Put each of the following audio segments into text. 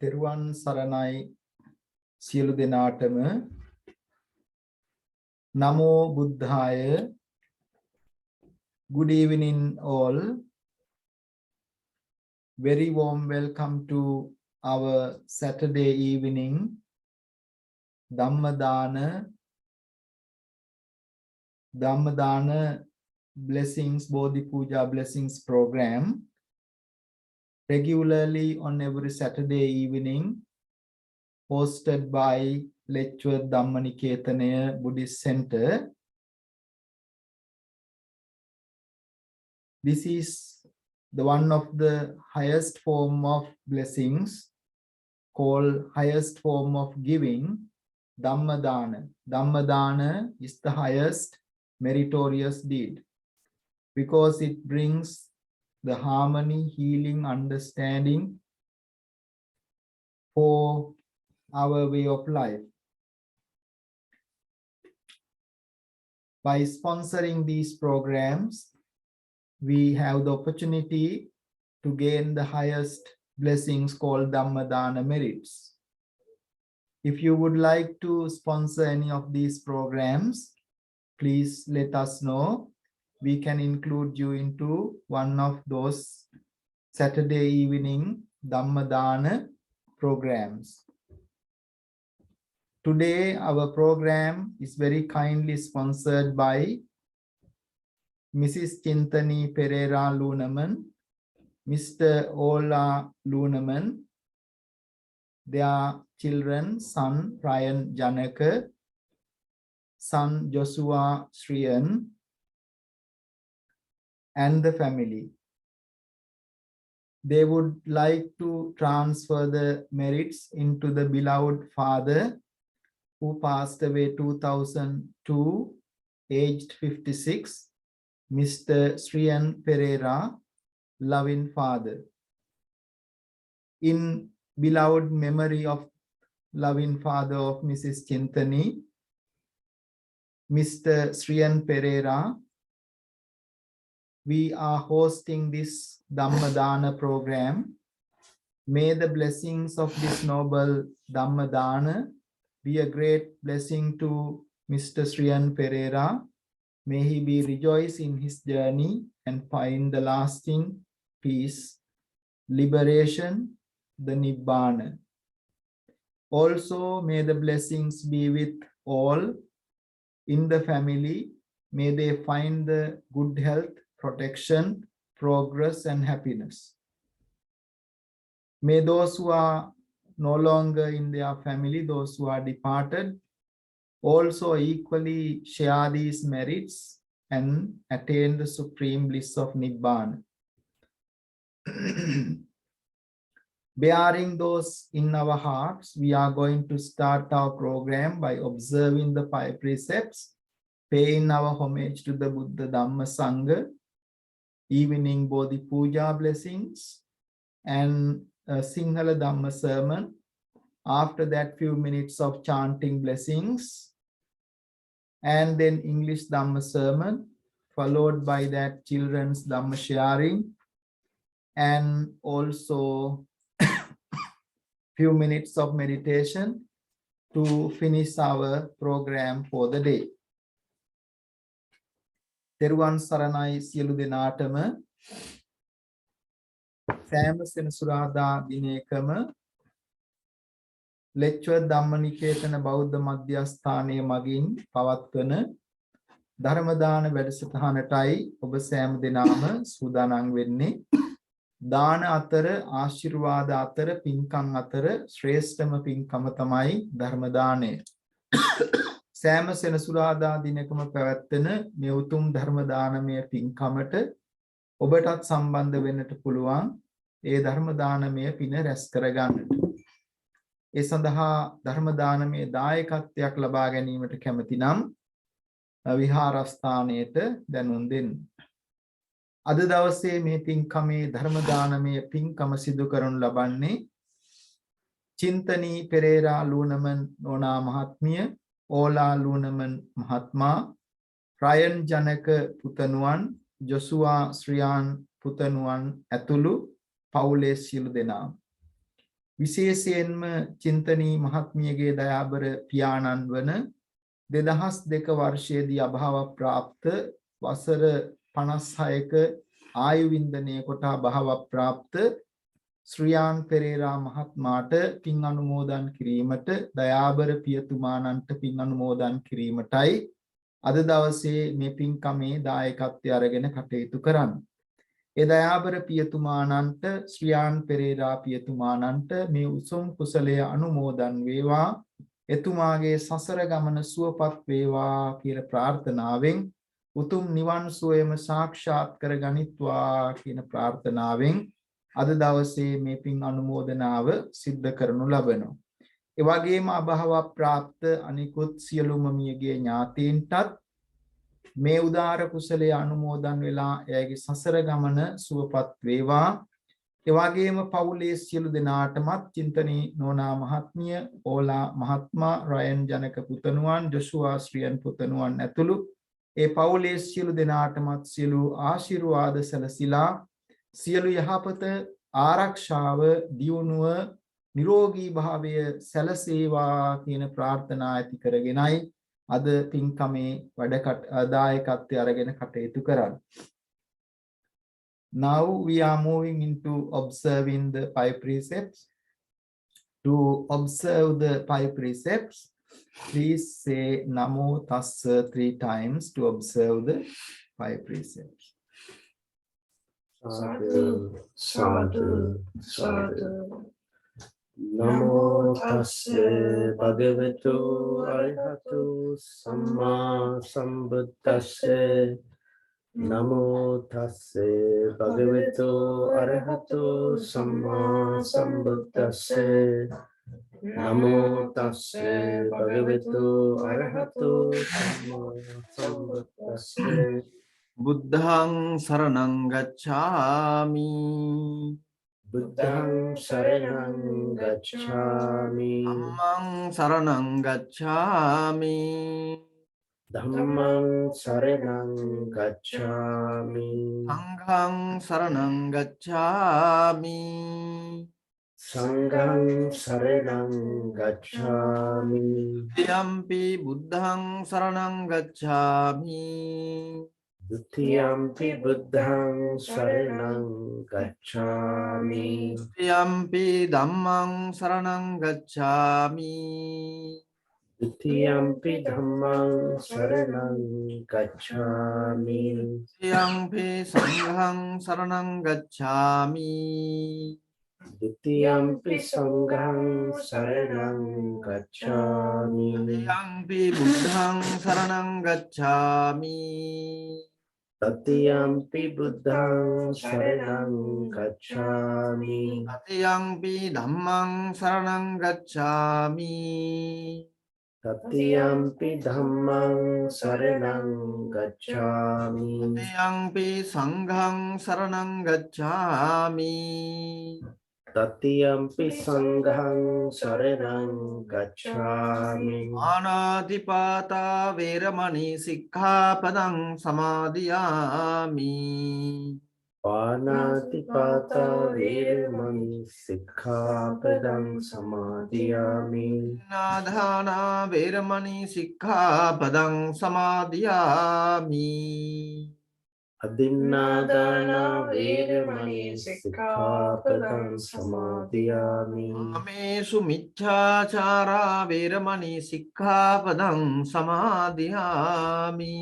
තෙරුවන් සරණයි සියලු දෙනාටම නමෝ බුද්ධාය. Good evening all. Very warm welcome to our Saturday evening Dhamma blessings Bodhi Puja blessings program. Regularly on every Saturday evening, hosted by lecturer Dhamma Buddhist Center. This is the one of the highest form of blessings, called highest form of giving, Dhamma Dhana. Dhamma Dhana is the highest meritorious deed because it brings the harmony, healing, understanding for our way of life. By sponsoring these programs, we have the opportunity to gain the highest blessings called Dhamma Dhana merits. If you would like to sponsor any of these programs, please let us know. We can include you into one of those Saturday evening Dhamma Dhana programs. Today, our program is very kindly sponsored by Mrs. Chintani Pereira Lunaman, Mr. Ola Lunaman, their children, son Ryan Janaka, son Joshua Sriyan, and the family. They would like to transfer the merits into the beloved father who passed away 2002, aged 56, Mr. Sriyan Pereira, loving father. In beloved memory of loving father of Mrs. Chintani, Mr. Sriyan Pereira, we are hosting this Dhamma Dhana program. May the blessings of this noble Dhamma Dhana be a great blessing to Mr. Sriyan Pereira. May he be rejoiced in his journey and find the lasting peace, liberation, the Nibbana. Also, may the blessings be with all in the family. May they find the good health, protection, progress, and happiness. May those who are no longer in their family, those who are departed, also equally share these merits and attain the supreme bliss of Nibbana. Bearing those in our hearts, we are going to start our program by observing the 5 precepts, paying our homage to the Buddha Dhamma Sangha, evening Bodhi Puja blessings, and a Sinhala Dhamma sermon. After that, few minutes of chanting blessings, and then English Dhamma sermon, followed by that children's Dhamma sharing, and also few minutes of meditation to finish our program for the day. තෙරුවන් සරණයි සියලු දෙනාටම. සෑම සෙනසුරාදා දිනයකම lecture ධම්මනිකේතන බෞද්ධ මධ්‍යස්ථානයේ මගින් පවත්වන ධර්ම දාන වැඩසටහනටයි ඔබ සෑම දෙනාම සූදානම් වෙන්නේ. දාන අතර, ආශිර්වාද අතර, පින්කම් අතර ශ්‍රේෂ්ඨම පින්කම තමයි ධර්ම දානය. සෑම සෙනසුරාදා දිනකම පැවැත්වෙන මේ උතුම් ධර්ම දානමය පින්කමට ඔබටත් සම්බන්ධ වෙන්නට පුළුවන්. ඒ ධර්ම දානමය පින රැස් කරගන්නට. ඒ සඳහා ධර්ම දානමය දායකත්වයක් ලබා ගැනීමට කැමති නම් විහාරස්ථානයට දැනුම් දෙන්න. අද දවසේ මේ පින්කමේ ධර්ම දානමය පින්කම සිදු කරනු ලබන්නේ චින්තනී පෙරේරා ලූනමන් නෝනා මහත්මිය, ඕලා ලූනමන් මහත්මා, රයන් ජනක පුතණුවන්, ජොසුවා ශ්‍රියාන් පුතණුවන් ඇතුළු පවුලේ සියලු දෙනා. විශේෂයෙන්ම චින්තනී මහත්මියගේ දයාබර පියාණන් වන 2002 වර්ෂයේදී අභාව ප්‍රාප්ත වසර 56ක ආයු වින්දනය කොට අභාව ප්‍රාප්ත ශ්‍රියාන් පෙරේරා මහත්මයාට පින් අනුමෝදන් කිරීමට දයාබර පියතුමාණන්ට පින් අනුමෝදන් කිරීමටයි අද දවසේ මේ පින්කමේ දායකත්වය අරගෙන කටයුතු කරන්නේ. ඒ දයාබර පියතුමාණන්ට ශ්‍රියාන් පෙරේරා පියතුමාණන්ට මේ උසම් කුසලයේ අනුමෝදන් වේවා. එතුමාගේ සසර ගමන සුවපත් වේවා කියලා ප්‍රාර්ථනාවෙන් උතුම් නිවන් සුවයම සාක්ෂාත් කර ගනිත්වා කියන ප්‍රාර්ථනාවෙන් අද දවසේ මේ පින් අනුමෝදනාව සිද්ධ කරනු ලබනවා. ඒ වගේම අභාව ප්‍රාප්ත අනිකුත් සියලුම මියගේ ඥාතීන්ටත් මේ උදාර කුසලයේ අනුමෝදන් වෙලා එයාගේ සසර ගමන සුවපත් වේවා. ඒ වගේම පවුලේ සියලු දෙනාටමත් චින්තනී නෝනා මහත්මිය, ඕලා මහත්මයා, රයන් ජනක පුතණුවන්, ජොෂුවා ශ්‍රියන් පුතණුවන් ඇතුළු ඒ පවුලේ සියලු දෙනාටමත් සියලු ආශිර්වාද සැලසිලා සියලු යහපත ආරක්ෂාව දියුණුව නිරෝගී භාවය සැලසේවා කියන ප්‍රාර්ථනා ඇති කරගෙනයි අද පින්කමේ දායකත්වය අරගෙන කටයුතු කරන්නේ. Now we are moving into observing the 5 precepts. To observe the 5 precepts, please say Namo Tassa 3 times to observe the 5 precepts. Sadhu, sadhu, sadhu. Namo tassa bhagavato arahato samma sambuddhassa. Namo tassa bhagavato arahato samma sambuddhassa. Namo tassa bhagavato arahato samma sambuddhassa. Buddhang saranang gacchami. Buddhang saranang gacchami. Dhammang saranang gacchami. Dhammang saranang gacchami. Sanghang saranang gacchami. Sanghang saranang gacchami. Yampi buddhang saranang gacchami. Dutiyampi buddhang saranang gacchami. Yampi dhammang saranang gacchami. Dutiyampi dhammang saranang gacchami. Yampi sanghang saranang gacchami. Dutiyampi sanghang saranang gacchami. Yampi buddhang saranang gacchami. Tatiyampi buddhang saranang gacchami. Tatiyampi dhammang saranang gacchami. Tatiyampi dhammang saranang gacchami. Tatiyampi sanghang saranang gacchami. Tatiyampi sanghang saranang gacchami. Anādipātā veramani sikkhapadang samadhiyāmi. Pānātipātā veramani sikkhapadang samadhiyāmi. Dhāna veramani sikkhapadang samadhiyāmi. Adinādāna veramani sikkhapadang samadhiyāmi. Kāmesu miccācārā veramani sikkhapadang samadhiyāmi.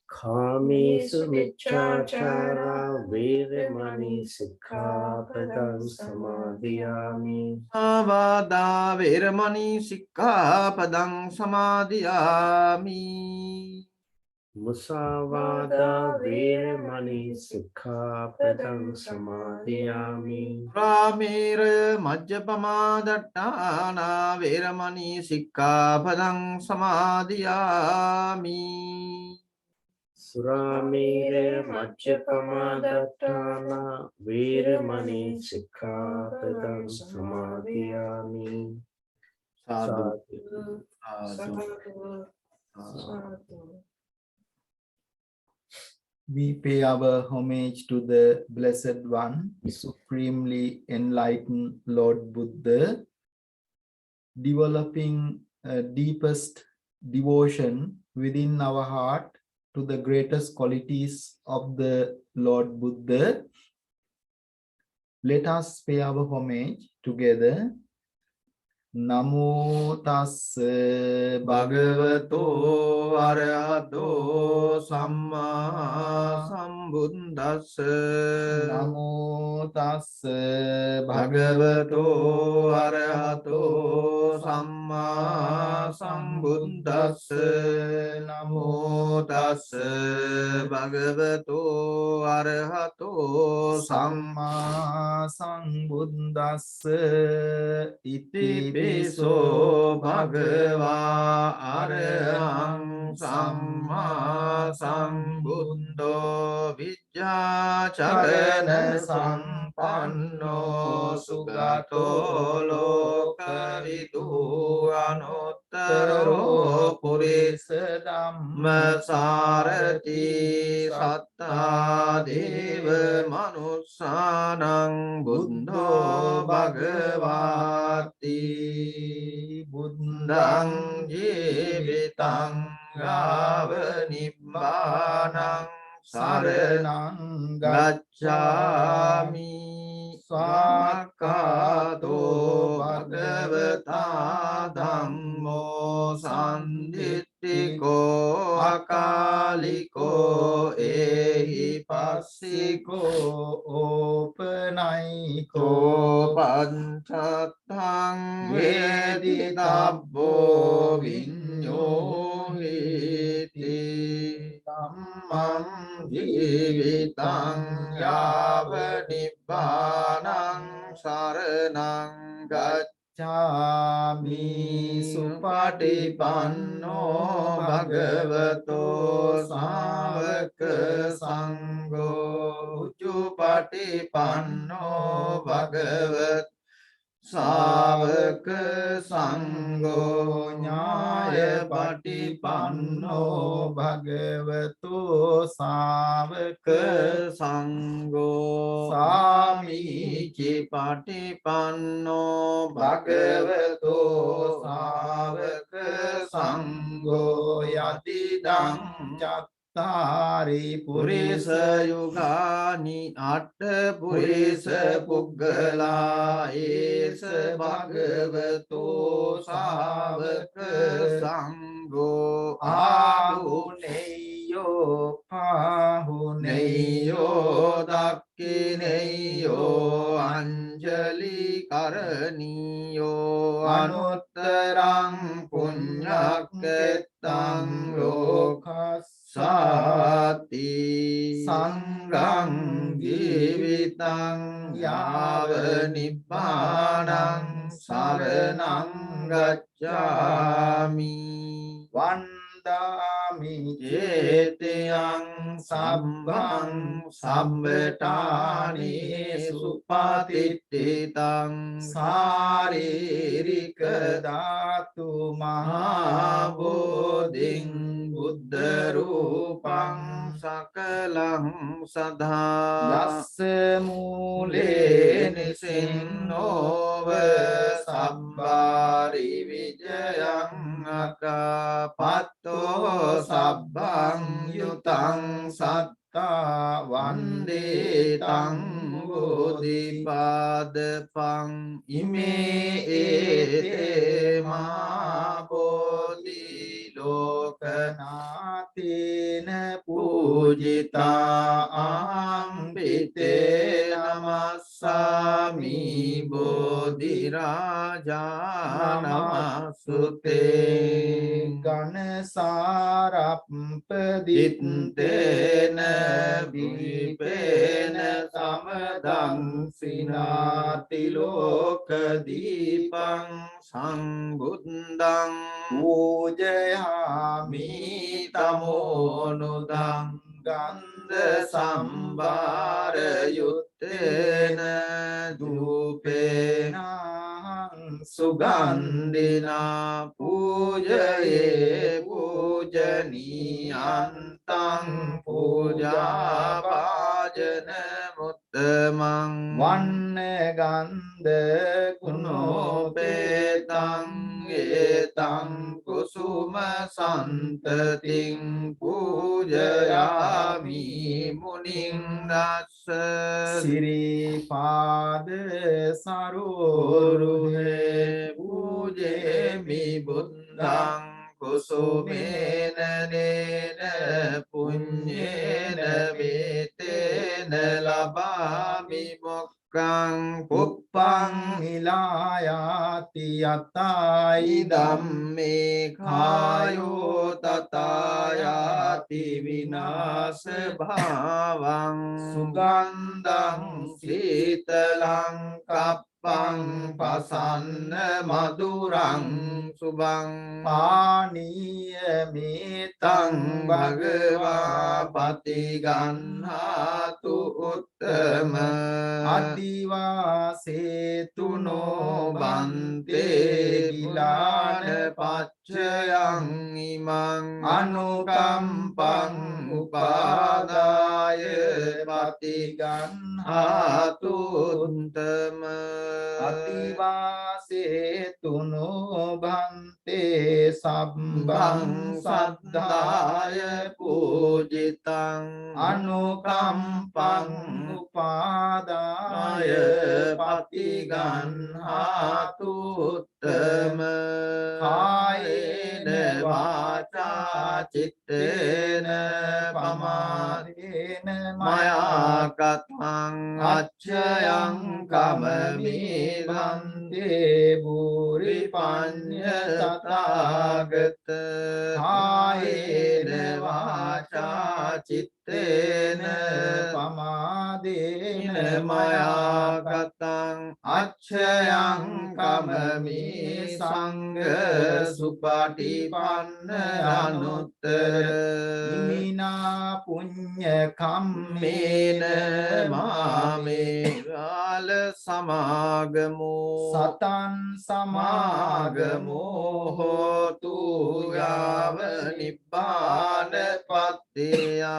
Kāmesu miccācārā veramani sikkhapadang samadhiyāmi. Avādā veramani sikkhapadang samadhiyāmi. Musāvādā veramani sikkhapadang samadhiyāmi. Rāmera majjapamādattāna veramani sikkhapadang samadhiyāmi. Surāmera majjapamādattāna veramani sikkhapadang samadhiyāmi. Sadhu. Sadhu. Sadhu. We pay our homage to the Blessed One, supremely enlightened Lord Buddha, developing deepest devotion within our heart to the greatest qualities of the Lord Buddha. Let us pay our homage together. Namo tassa Bhagavato arahato samma sambuddhassa. Namo tassa Bhagavato arahato samma sambuddhassa. Namo tassa Bhagavato arahato samma sambuddhassa iti Piso Bhagava Arahang Samma Sambuddho Vijjacharana Sampanno Sugato Lokavidu Anuttaro Purisa Dhamma Sarati Satta Deva Manussanang Buddho Bhagavati Buddhang Jivitang Yava Nibbānang Saranang Gacchāmi Svakato Bhagavata Dhammo Sanditthiko Akaliko Ehi Passiko Opanayiko Panchatthang Veditabbo Vinyohiti Dhammam Jivitang Yava Nibbānang Saranang Gacchāmi Supatipanno Bhagavato Sāvaka Sangho Uccupatipanno Bhagavat Sāvaka Sangho Nyāya Patipanno Bhagavato Sāvaka Sangho Sāmici Patipanno Bhagavato Sāvaka Sangho Yadidam Tari Purisa Yugani Atta Purisa Puggala Esa Bhagavato Sāvaka Sangho Ahuneyo Pahuneyo Dakkineyo Anjali Karaniyo Anuttarang Punyaketang Lokas Sati Sanghang Jivitang Yava Nibbānang Saranang Gacchāmi Vandami Jetiyang Sabbhang Sabbetani Supatititang Saririka Dhatu Mahabodhing Buddha Rupang Sakalang Sadha Yassa Mule Nisinova Sabbari Vijayang Akapatto Sabbang Yutang Satta Vande Tang Bodhipadapang Ime Ete Mabodhi Lokanatina Pujita Ambite Namassami Bodhiraja Namasute Ganasarappaditena Vipena Samadang Sinati Lokadipang Sambuddhang Pujayami Tamonudang Gandha Sambara Yuttena Dupena Sugandhina Pujaye Pujaniyanta තං පූජා භාජන මුත්තමං වන්න ගන්ධ කුණෝපේතං ඒතං කුසුම සන්තතින් පූජයාමි මුනිං රස්ස සිරිපාද සරුරුහේ සරුහේ පූජේමි බුද්ධං කුසුමේන නේන පුඤ්ඤේන වේතේන ලබාමි මොක්ඛං පුප්පං ඉලායාති යතයි ධම්මේ කායෝ තතායාති විනාශ භාවං සුගන්ධං සීතලං කප්පං පසන්න මధుරං සුභං පානීය මේතං තං භගවා පතිගන්හාතු උත්තම අදිවාසේතුනෝ බන්තේ ගිලාන පච්චයං ඉමං අනුකම්පං උපාදාය පතිගන්හාතු උත්තම අදිවාසේතුනෝ භන්තේ සබ්බං සද්ධාය පූජිතං අනුකම්පං උපාදාය පතිගන්හාතු උත්තම කායේන වාචා චිත්තේන පමාදේන මයා කතං අච්ඡයං කමමේ වන්දේ බුරි පඤ්ඤ තථාගත කායේන වාචා චිත්තේන පමාදේන මයා කතං අච්ඡයං කමමේ සංඝ සුපටිපන්න අනුත්තර ඉමිනා පුඤ්ඤ මේන කම්මේන මාමේ කාල සමාගමෝ සතං සමාගමෝ හෝතු යාව නිබ්බාන පත්තියා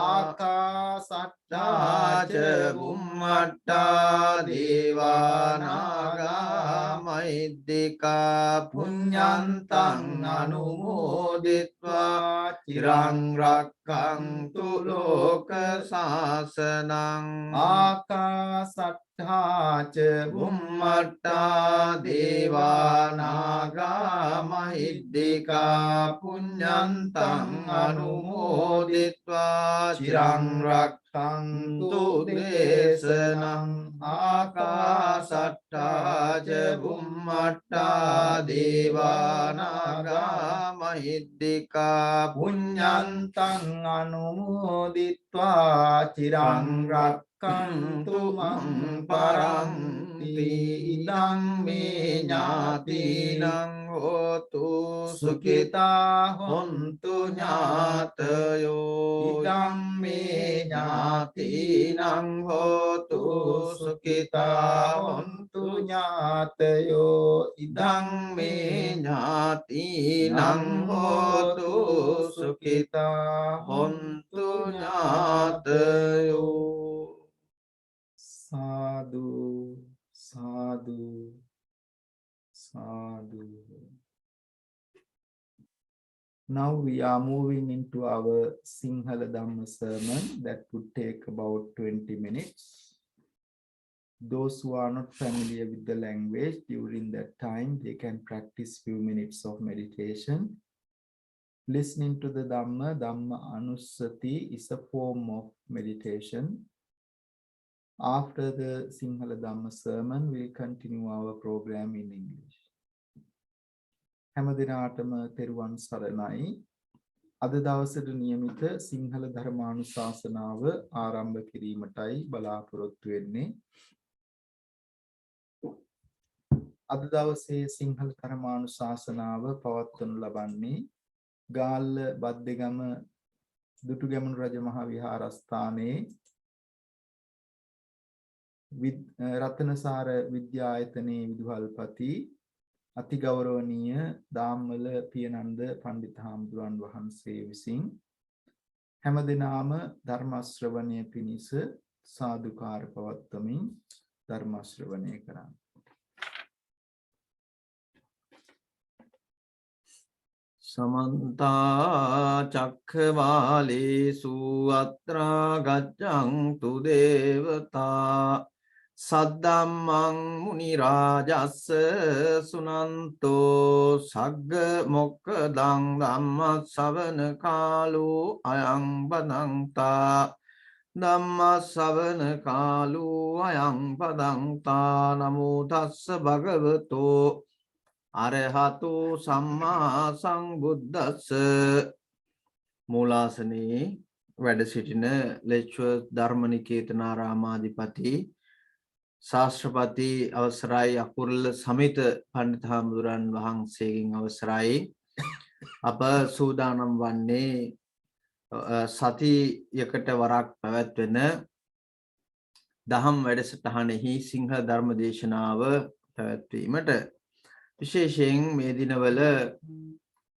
ආකාසට්ඨාච තාච බුම්මට්ටා දේවානාගා මහිද්దికා පුඤ්ඤන්තං අනුමෝදිත්වා චිරං රක්ඛන්තු ලෝක සාසනං ආකාසට්ඨාච බුම්මට්ටා දේවානාගා මහිද්దికා පුඤ්ඤන්තං අනුමෝදිත්වා චිරං රක්ඛන්තු දේශනං ආකාසට්ටා ච බුම්මට්ටා දේවානාගා මහිද්దికා පුඤ්ඤන්තං අනුමෝදිත්වා චිරං රක්ඛන්තු මං පරන්ති ඉදං මේ ඥාතිනං හෝතු සුඛිතා හොන්තු ඥාතයෝ ඉදං මේ ඥාතිනං හෝතු සුඛිතා හොන්තු ඥාතයෝ ඉදං මේ ඥාතිනං හෝතු සුඛිතා හොන්තු ඥාතයෝ සාදු සාදු සාදු. Now we are moving into our Sinhala Dhamma sermon that would take about 20 minutes. Those who are not familiar with the language, during that time they can practice few minutes of meditation. Listening to the Dhamma, Dhamma Anusati is a form of meditation. After the Sinhala Dhamma sermon, we'll continue our program in English. හැම දිනාටම තෙරුවන් සරණයි. අද දවසට නියමිත සිංහල ධර්මානුශාසනාව ආරම්භ කිරීමටයි බලාපොරොත්තු වෙන්නේ. අද දවසේ සිංහල ධර්මානුශාසනාව පවත්වනු ලබන්නේ ගාල්ල බද්දේගම දුටුගැමුණු රජ මහා විහාරස්ථානයේ රතනසාර විද්‍යායතනයේ විදුහල්පති අතිගෞරවනීය දාම්වල පියනන්ද පණ්ඩිත හාමුදුරන් වහන්සේ විසින් හැමදෙනාම ධර්ම ශ්‍රවණය පිණිස සාදුකාර පවත්වමින් ධර්ම ශ්‍රවණය කරන්න. समन्ता चक्रवालेषु अत्रा गच्छन्तु देवता सद्धम्मं मुनिराजस्य सुनन्तो सग्ग मोक्खदं धम्म श्रवण कालो अयं बदन्ता धम्म श्रवण कालो अयं बदन्ता नमो तस्स भगवतो අරහතු සම්මා සංබුද්දස්ස. මූලාසනයේ වැඩ සිටින ලෙච්චුව ධර්මනිකේතනාරාමාධිපති ශාස්ත්‍රපති අවසරයි අකුරුල්ල සමිත පණ්ඩිත හාමුදුරන් වහන්සේගෙන් අවසරයි අප සූදානම් වන්නේ සතියකට වරක් පැවැත්වෙන දහම් වැඩසටහනෙහි සිංහල ධර්ම දේශනාව පැවැත්වීමට. විශේෂයෙන් මේ දිනවල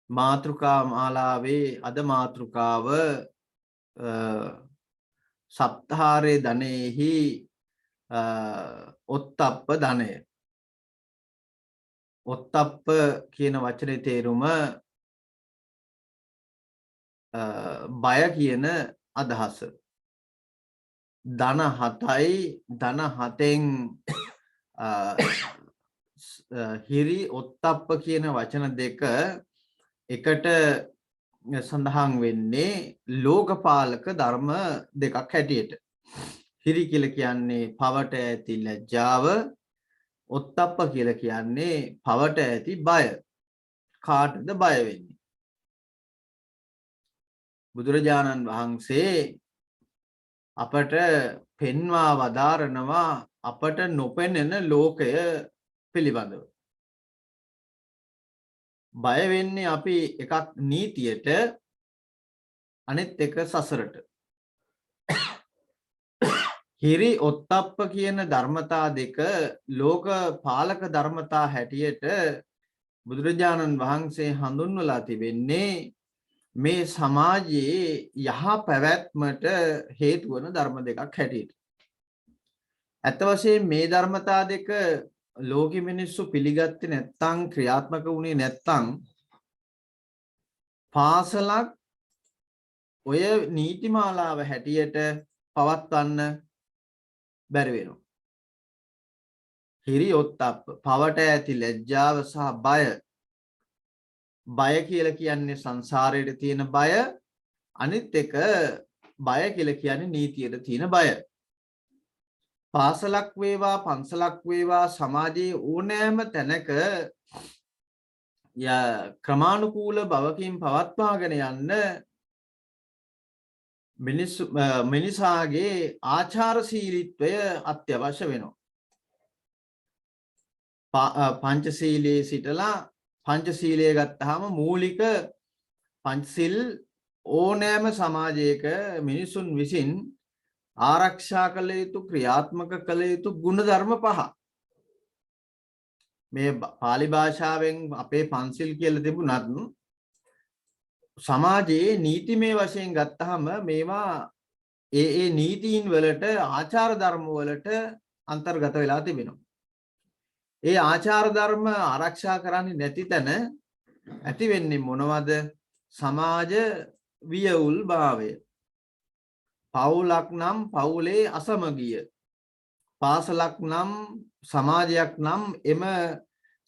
මාතෘකා මාලාවේ අද මාතෘකාව සප්තාහාරේ ධනෙහි ඔත්තප්ප ධනය. ඔත්තප්ප කියන වචනේ තේරුම බය කියන අදහස. ධන 7යි ධන 7න් හිරි ඔත්තප්ප කියන වචන දෙක එකට සඳහන් වෙන්නේ ලෝකපාලක ධර්ම දෙකක් හැටියට. හිරි කියලා කියන්නේ පවට ඇති ලැජ්ජාව, ඔත්තප්ප කියලා කියන්නේ පවට ඇති බය. කාටද බය වෙන්නේ? බුදුරජාණන් වහන්සේ අපට පෙන්වා වදාරනවා අපට නොපෙනෙන ලෝකය පිළිබඳව. බය වෙන්නේ අපි එකක් නීතියට, අනෙත් එක සසරට. හිරි ඔත්තප්ප කියන ධර්මතා දෙක ලෝක පාලක ධර්මතා හැටියට බුදුරජාණන් වහන්සේ හඳුන්වලා තිබෙන්නේ මේ සමාජයේ යහ පැවැත්මට හේතු වන ධර්ම දෙකක් හැටියට. ඇත්ත වශයෙන් මේ ධර්මතා දෙක ලෝකෙ මිනිස්සු පිළිගත්තේ නැත්නම් ක්‍රියාත්මක වුණේ නැත්නම් පාසලක් ඔය නීතිමාලාව හැටියට පවත්වන්න බැරි වෙනවා. හිරි ඔත්තප්ප පවට ඇති ලැජ්ජාව සහ බය. බය කියලා කියන්නේ සංසාරයේ තියෙන බය, අනිත් එක බය කියලා කියන්නේ නීතියට තියෙන බය. පාසලක් වේවා පන්සලක් වේවා සමාජයේ ඕනෑම තැනක ක්‍රමානුකූල බවකින් පවත්වාගෙන යන්න මිනිසාගේ ආචාරශීලීත්වය අත්‍යවශ්‍ය වෙනවා. පංචශීලයේ සිටලා පංචශීලය ගත්තාම මූලික පංචශීල් ඕනෑම සමාජයක මිනිසුන් විසින් ආරක්ෂා කළ යුතු ක්‍රියාත්මක කළ යුතු ගුණධර්ම 5. මේ පාලි භාෂාවෙන් අපේ පන්සිල් කියලා තිබුණත් සමාජයේ නීතිමය වශයෙන් ගත්තාම මේවා ඒ නීතීන් වලට ආචාර ධර්ම වලට අන්තර්ගත වෙලා තිබෙනවා. ඒ ආචාර ධර්ම ආරක්ෂා කරන්නේ නැති තැන ඇති වෙන්නේ මොනවද? සමාජ වියවුල් භාවය. පවුලක් නම් පවුලේ අසමගිය, පාසලක් නම් සමාජයක් නම් එම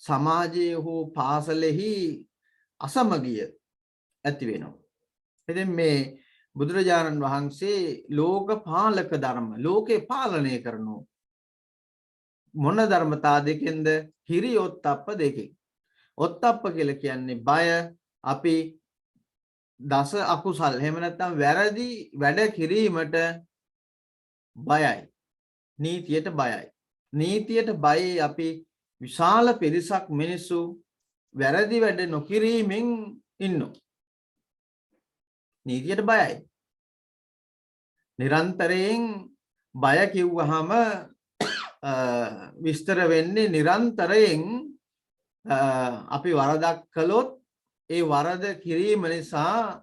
සමාජයේ හෝ පාසලෙහි අසමගිය ඇති වෙනවා. ඉතින් මේ බුදුරජාණන් වහන්සේ ලෝක පාලක ධර්ම ලෝකේ පාලනය කරනවා. මොන ධර්මතා දෙකෙන්ද? හිරි ඔත්තප්ප දෙකෙන්. ඔත්තප්ප කියලා කියන්නේ බය. අපි දස අකුසල් එහෙම නැත්නම් වැරදි වැඩ කිරීමට බයයි. නීතියට බයයි. නීතියට බයයි අපි විශාල පිරිසක් මිනිස්සු වැරදි වැඩ නොකිරීමෙන් ඉන්නවා. නීතියට බයයි. නිරන්තරයෙන් බය කිව්වහම විස්තර වෙන්නේ නිරන්තරයෙන් අපි වරදක් කළොත් ඒ වරද කිරීම නිසා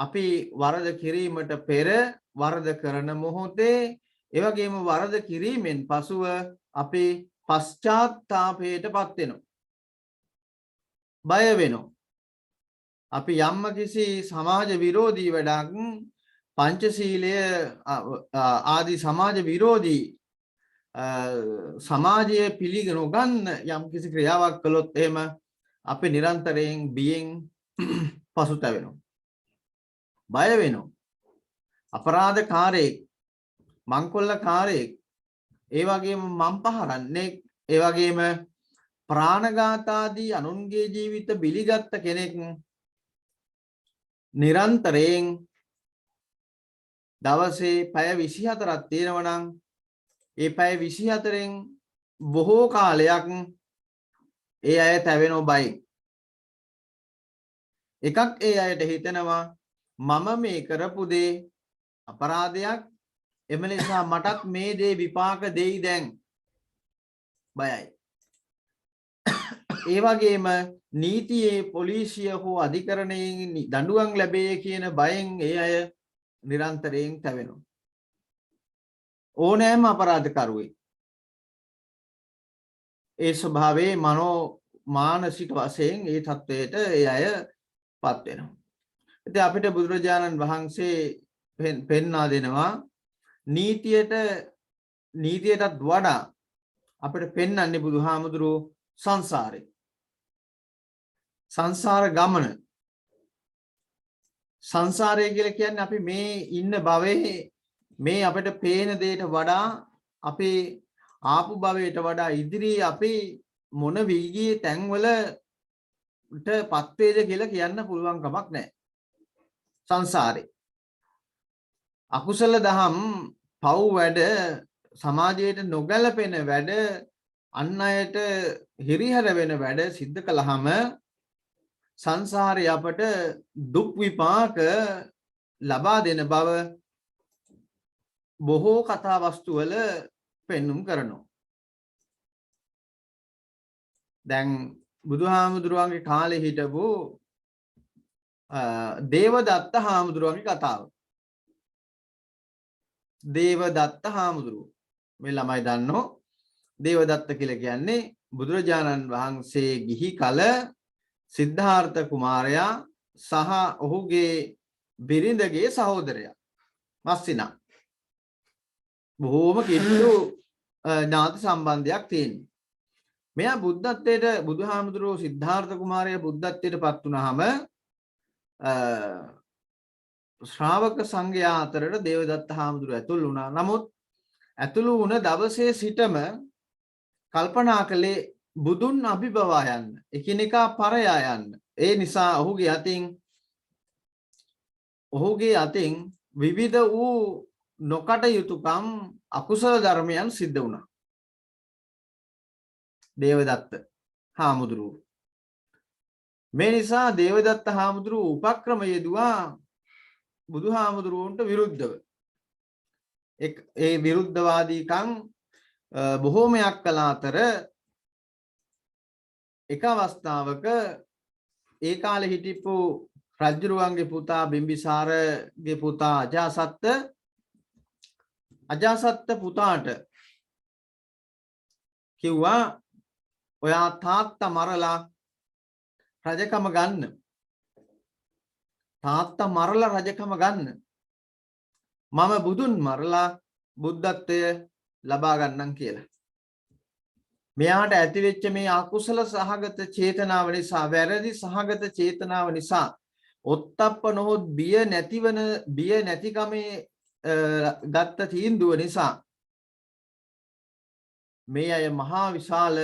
අපි වරද කිරීමට පෙර වරද කරන මොහොතේ ඒ වගේම වරද කිරීමෙන් පසුව අපි පශ්චාත්තාපයටපත් වෙනවා. බය වෙනවා. අපි යම්ම කිසි සමාජ විරෝධී වැඩක් පංචශීලය ආදී සමාජ විරෝධී සමාජයේ පිළිගනොගන්න යම් කිසි ක්‍රියාවක් කළොත් එහෙම අපි නිරන්තරයෙන් බියෙන් පසුතැවෙනවා. බය වෙනවා. අපරාධකාරයෙක්, මංකොල්ලකාරයෙක්, ඒ වගේම මම්පහරන්නේ, ඒ වගේම ප්‍රාණඝාත ආදී අනුන්ගේ ජීවිත බිලිගත් කෙනෙක් නිරන්තරයෙන් දවසේ පැය 24ක් තියෙනවා නම් ඒ පැය 24න් බොහෝ කාලයක් ඒ අය තැවෙනෝ බයි. එකක් ඒ අයට හිතෙනවා මම මේ කරපු දේ අපරාධයක්, එම නිසා මටත් මේ දේ විපාක දෙයි දැන්. බයයි. ඒ වගේම නීතියේ පොලිසිය හෝ අධිකරණයෙන් දඬුවම් ලැබේ කියන බයෙන් ඒ අය නිරන්තරයෙන් තැවෙනවා. ඕනෑම අපරාධකරුවෙක් ඒ ස්වභාවයේ මානසික වශයෙන් ඒ තත්වයට ඒ අය පත් වෙනවා. ඉතින් අපිට බුදුරජාණන් වහන්සේ පෙන්වා දෙනවා නීතියටත් වඩා අපිට පෙන්වන්නේ බුදුහාමුදුරුවෝ සංසාරේ. සංසාර ගමන. සංසාරය කියලා කියන්නේ අපි මේ ඉන්න භවයේ මේ අපිට පේන දෙයට වඩා අපේ ආපු භවයට වඩා ඉදිරියේ අපි මොන වීගියේ තැන්වලට පත් වේද කියලා කියන්න පුළුවන් කමක් නැහැ. සංසාරේ අකුසල දහම් පව් වැඩ සමාජයට නොගැලපෙන වැඩ අන් අයට හිරිහැර වෙන වැඩ සිද්ධ කළාම සංසාරේ අපට දුක් විපාක ලබා දෙන බව බොහෝ කතා වස්තු වල පෙන්눔 කරනවා. දැන් බුදුහාමුදුරුවන්ගේ කාලේ හිටපු දේවදත්ත හාමුදුරුවන්ගේ කතාව. දේවදත්ත හාමුදුරුවෝ මේ ළමයි දන්නෝ දේවදත්ත කියලා කියන්නේ බුදුරජාණන් වහන්සේ ගිහි කල සිද්ධාර්ථ කුමාරයා සහ ඔහුගේ බිරිඳගේ සහෝදරයා. මස්සිනා. බොහෝම කිට්ටු ඥාති සම්බන්ධයක් තියෙනවා. මෙයා බුද්ධත්වයට බුදුහාමුදුරුවෝ සිද්ධාර්ථ කුමාරයා බුද්ධත්වයට පත් වුණාම ශ්‍රාවක සංඝයා අතරට දේවදත්ත හාමුදුරුවෝ ඇතුල් වුණා. නමුත් ඇතුළු වුණ දවසේ සිටම කල්පනා කළේ බුදුන් අභිබවා යන්න, එකිනෙකා පරයා යන්න. ඒ නිසා ඔහුගේ අතින් විවිධ වූ නොකටයුතුකම් අකුසල ධර්මයන් සිද්ධ වුණා. දේවදත්ත හාමුදුරුවෝ. මේ නිසා දේවදත්ත හාමුදුරුවෝ උපක්‍රම යෙදුවා බුදුහාමුදුරුවන්ට විරුද්ධව. ඒ විරුද්ධවාදීකම් බොහෝමයක් කළ අතර එක අවස්ථාවක ඒ කාලේ හිටපු රජුරුවන්ගේ පුතා බිම්බිසාරගේ පුතා අජාසත්ත පුතාට කිව්වා ඔයා තාත්තා මරලා රජකම ගන්න. තාත්තා මරලා රජකම ගන්න. මම බුදුන් මරලා බුද්ධත්වය ලබා ගන්නම් කියලා. මෙයාට ඇතිවෙච්ච මේ අකුසල සහගත චේතනාව නිසා, වැරදි සහගත චේතනාව නිසා, ඔත්තප්ප නොහොත් බිය නැතිකමේ ගත්ත තීන්දුව නිසා මේ අය මහා විශාල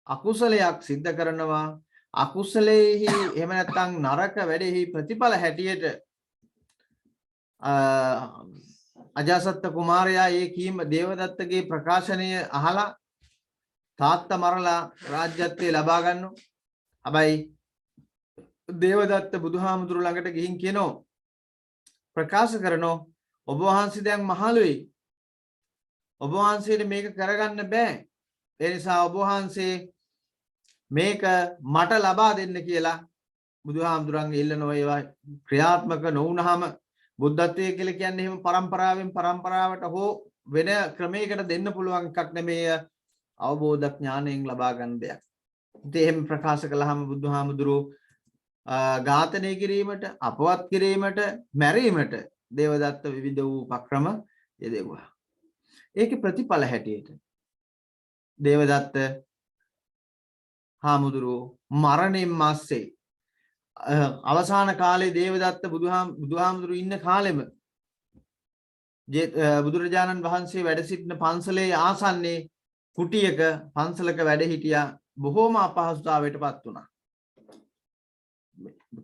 අකුසලයක් සිද්ධ කරනවා. අකුසලයේහි එහෙම නැත්නම් නරක වැඩෙහි ප්‍රතිඵල හැටියට අජාසත්ත කුමාරයා ඒ කීම දේවදත්තගේ ප්‍රකාශනය අහලා තාත්තා මරලා රාජ්‍යත්වය ලබා ගන්නවා. හැබැයි දේවදත්ත බුදුහාමුදුරු ළඟට ගිහින් කියනවා, ප්‍රකාශ කරනවා, ඔබ වහන්සේ දැන් මහලුයි. ඔබ වහන්සේට මේක කරගන්න බෑ. ඒ නිසා ඔබ වහන්සේ මේක මට ලබා දෙන්න කියලා බුදුහාමුදුරන්ගේ ඉල්ලන ඒවා ක්‍රියාත්මක නොවුනහම බුද්ධත්වයේ කියලා කියන්නේ එහෙම පරම්පරාවෙන් පරම්පරාවට හෝ වෙන ක්‍රමයකට දෙන්න පුළුවන් එකක් නෙමෙයි අවබෝධ ඥාණයෙන් ලබා ගන්න දෙයක්. ඉතින් එහෙම ප්‍රකාශ කළාම බුදුහාමුදුරුවෝ ඝාතනය කිරීමට, අපවත් කිරීමට, මැරීමට දේවදත්ත විවිධ වූ උපක්‍රම යෙදුවා. ඒකේ ප්‍රතිඵල හැටියට දේවදත්ත හාමුදුරුවෝ මරණයෙන් මස්සේ අවසාන කාලේ දේවදත්ත බුදුහාමුදුරුවෝ ඉන්න කාලෙම බුදුරජාණන් වහන්සේ වැඩ සිටින පන්සලේ ආසන්නයේ කුටියක පන්සලක වැඩ හිටියා. බොහෝම අපහසුතාවයටපත් වුණා.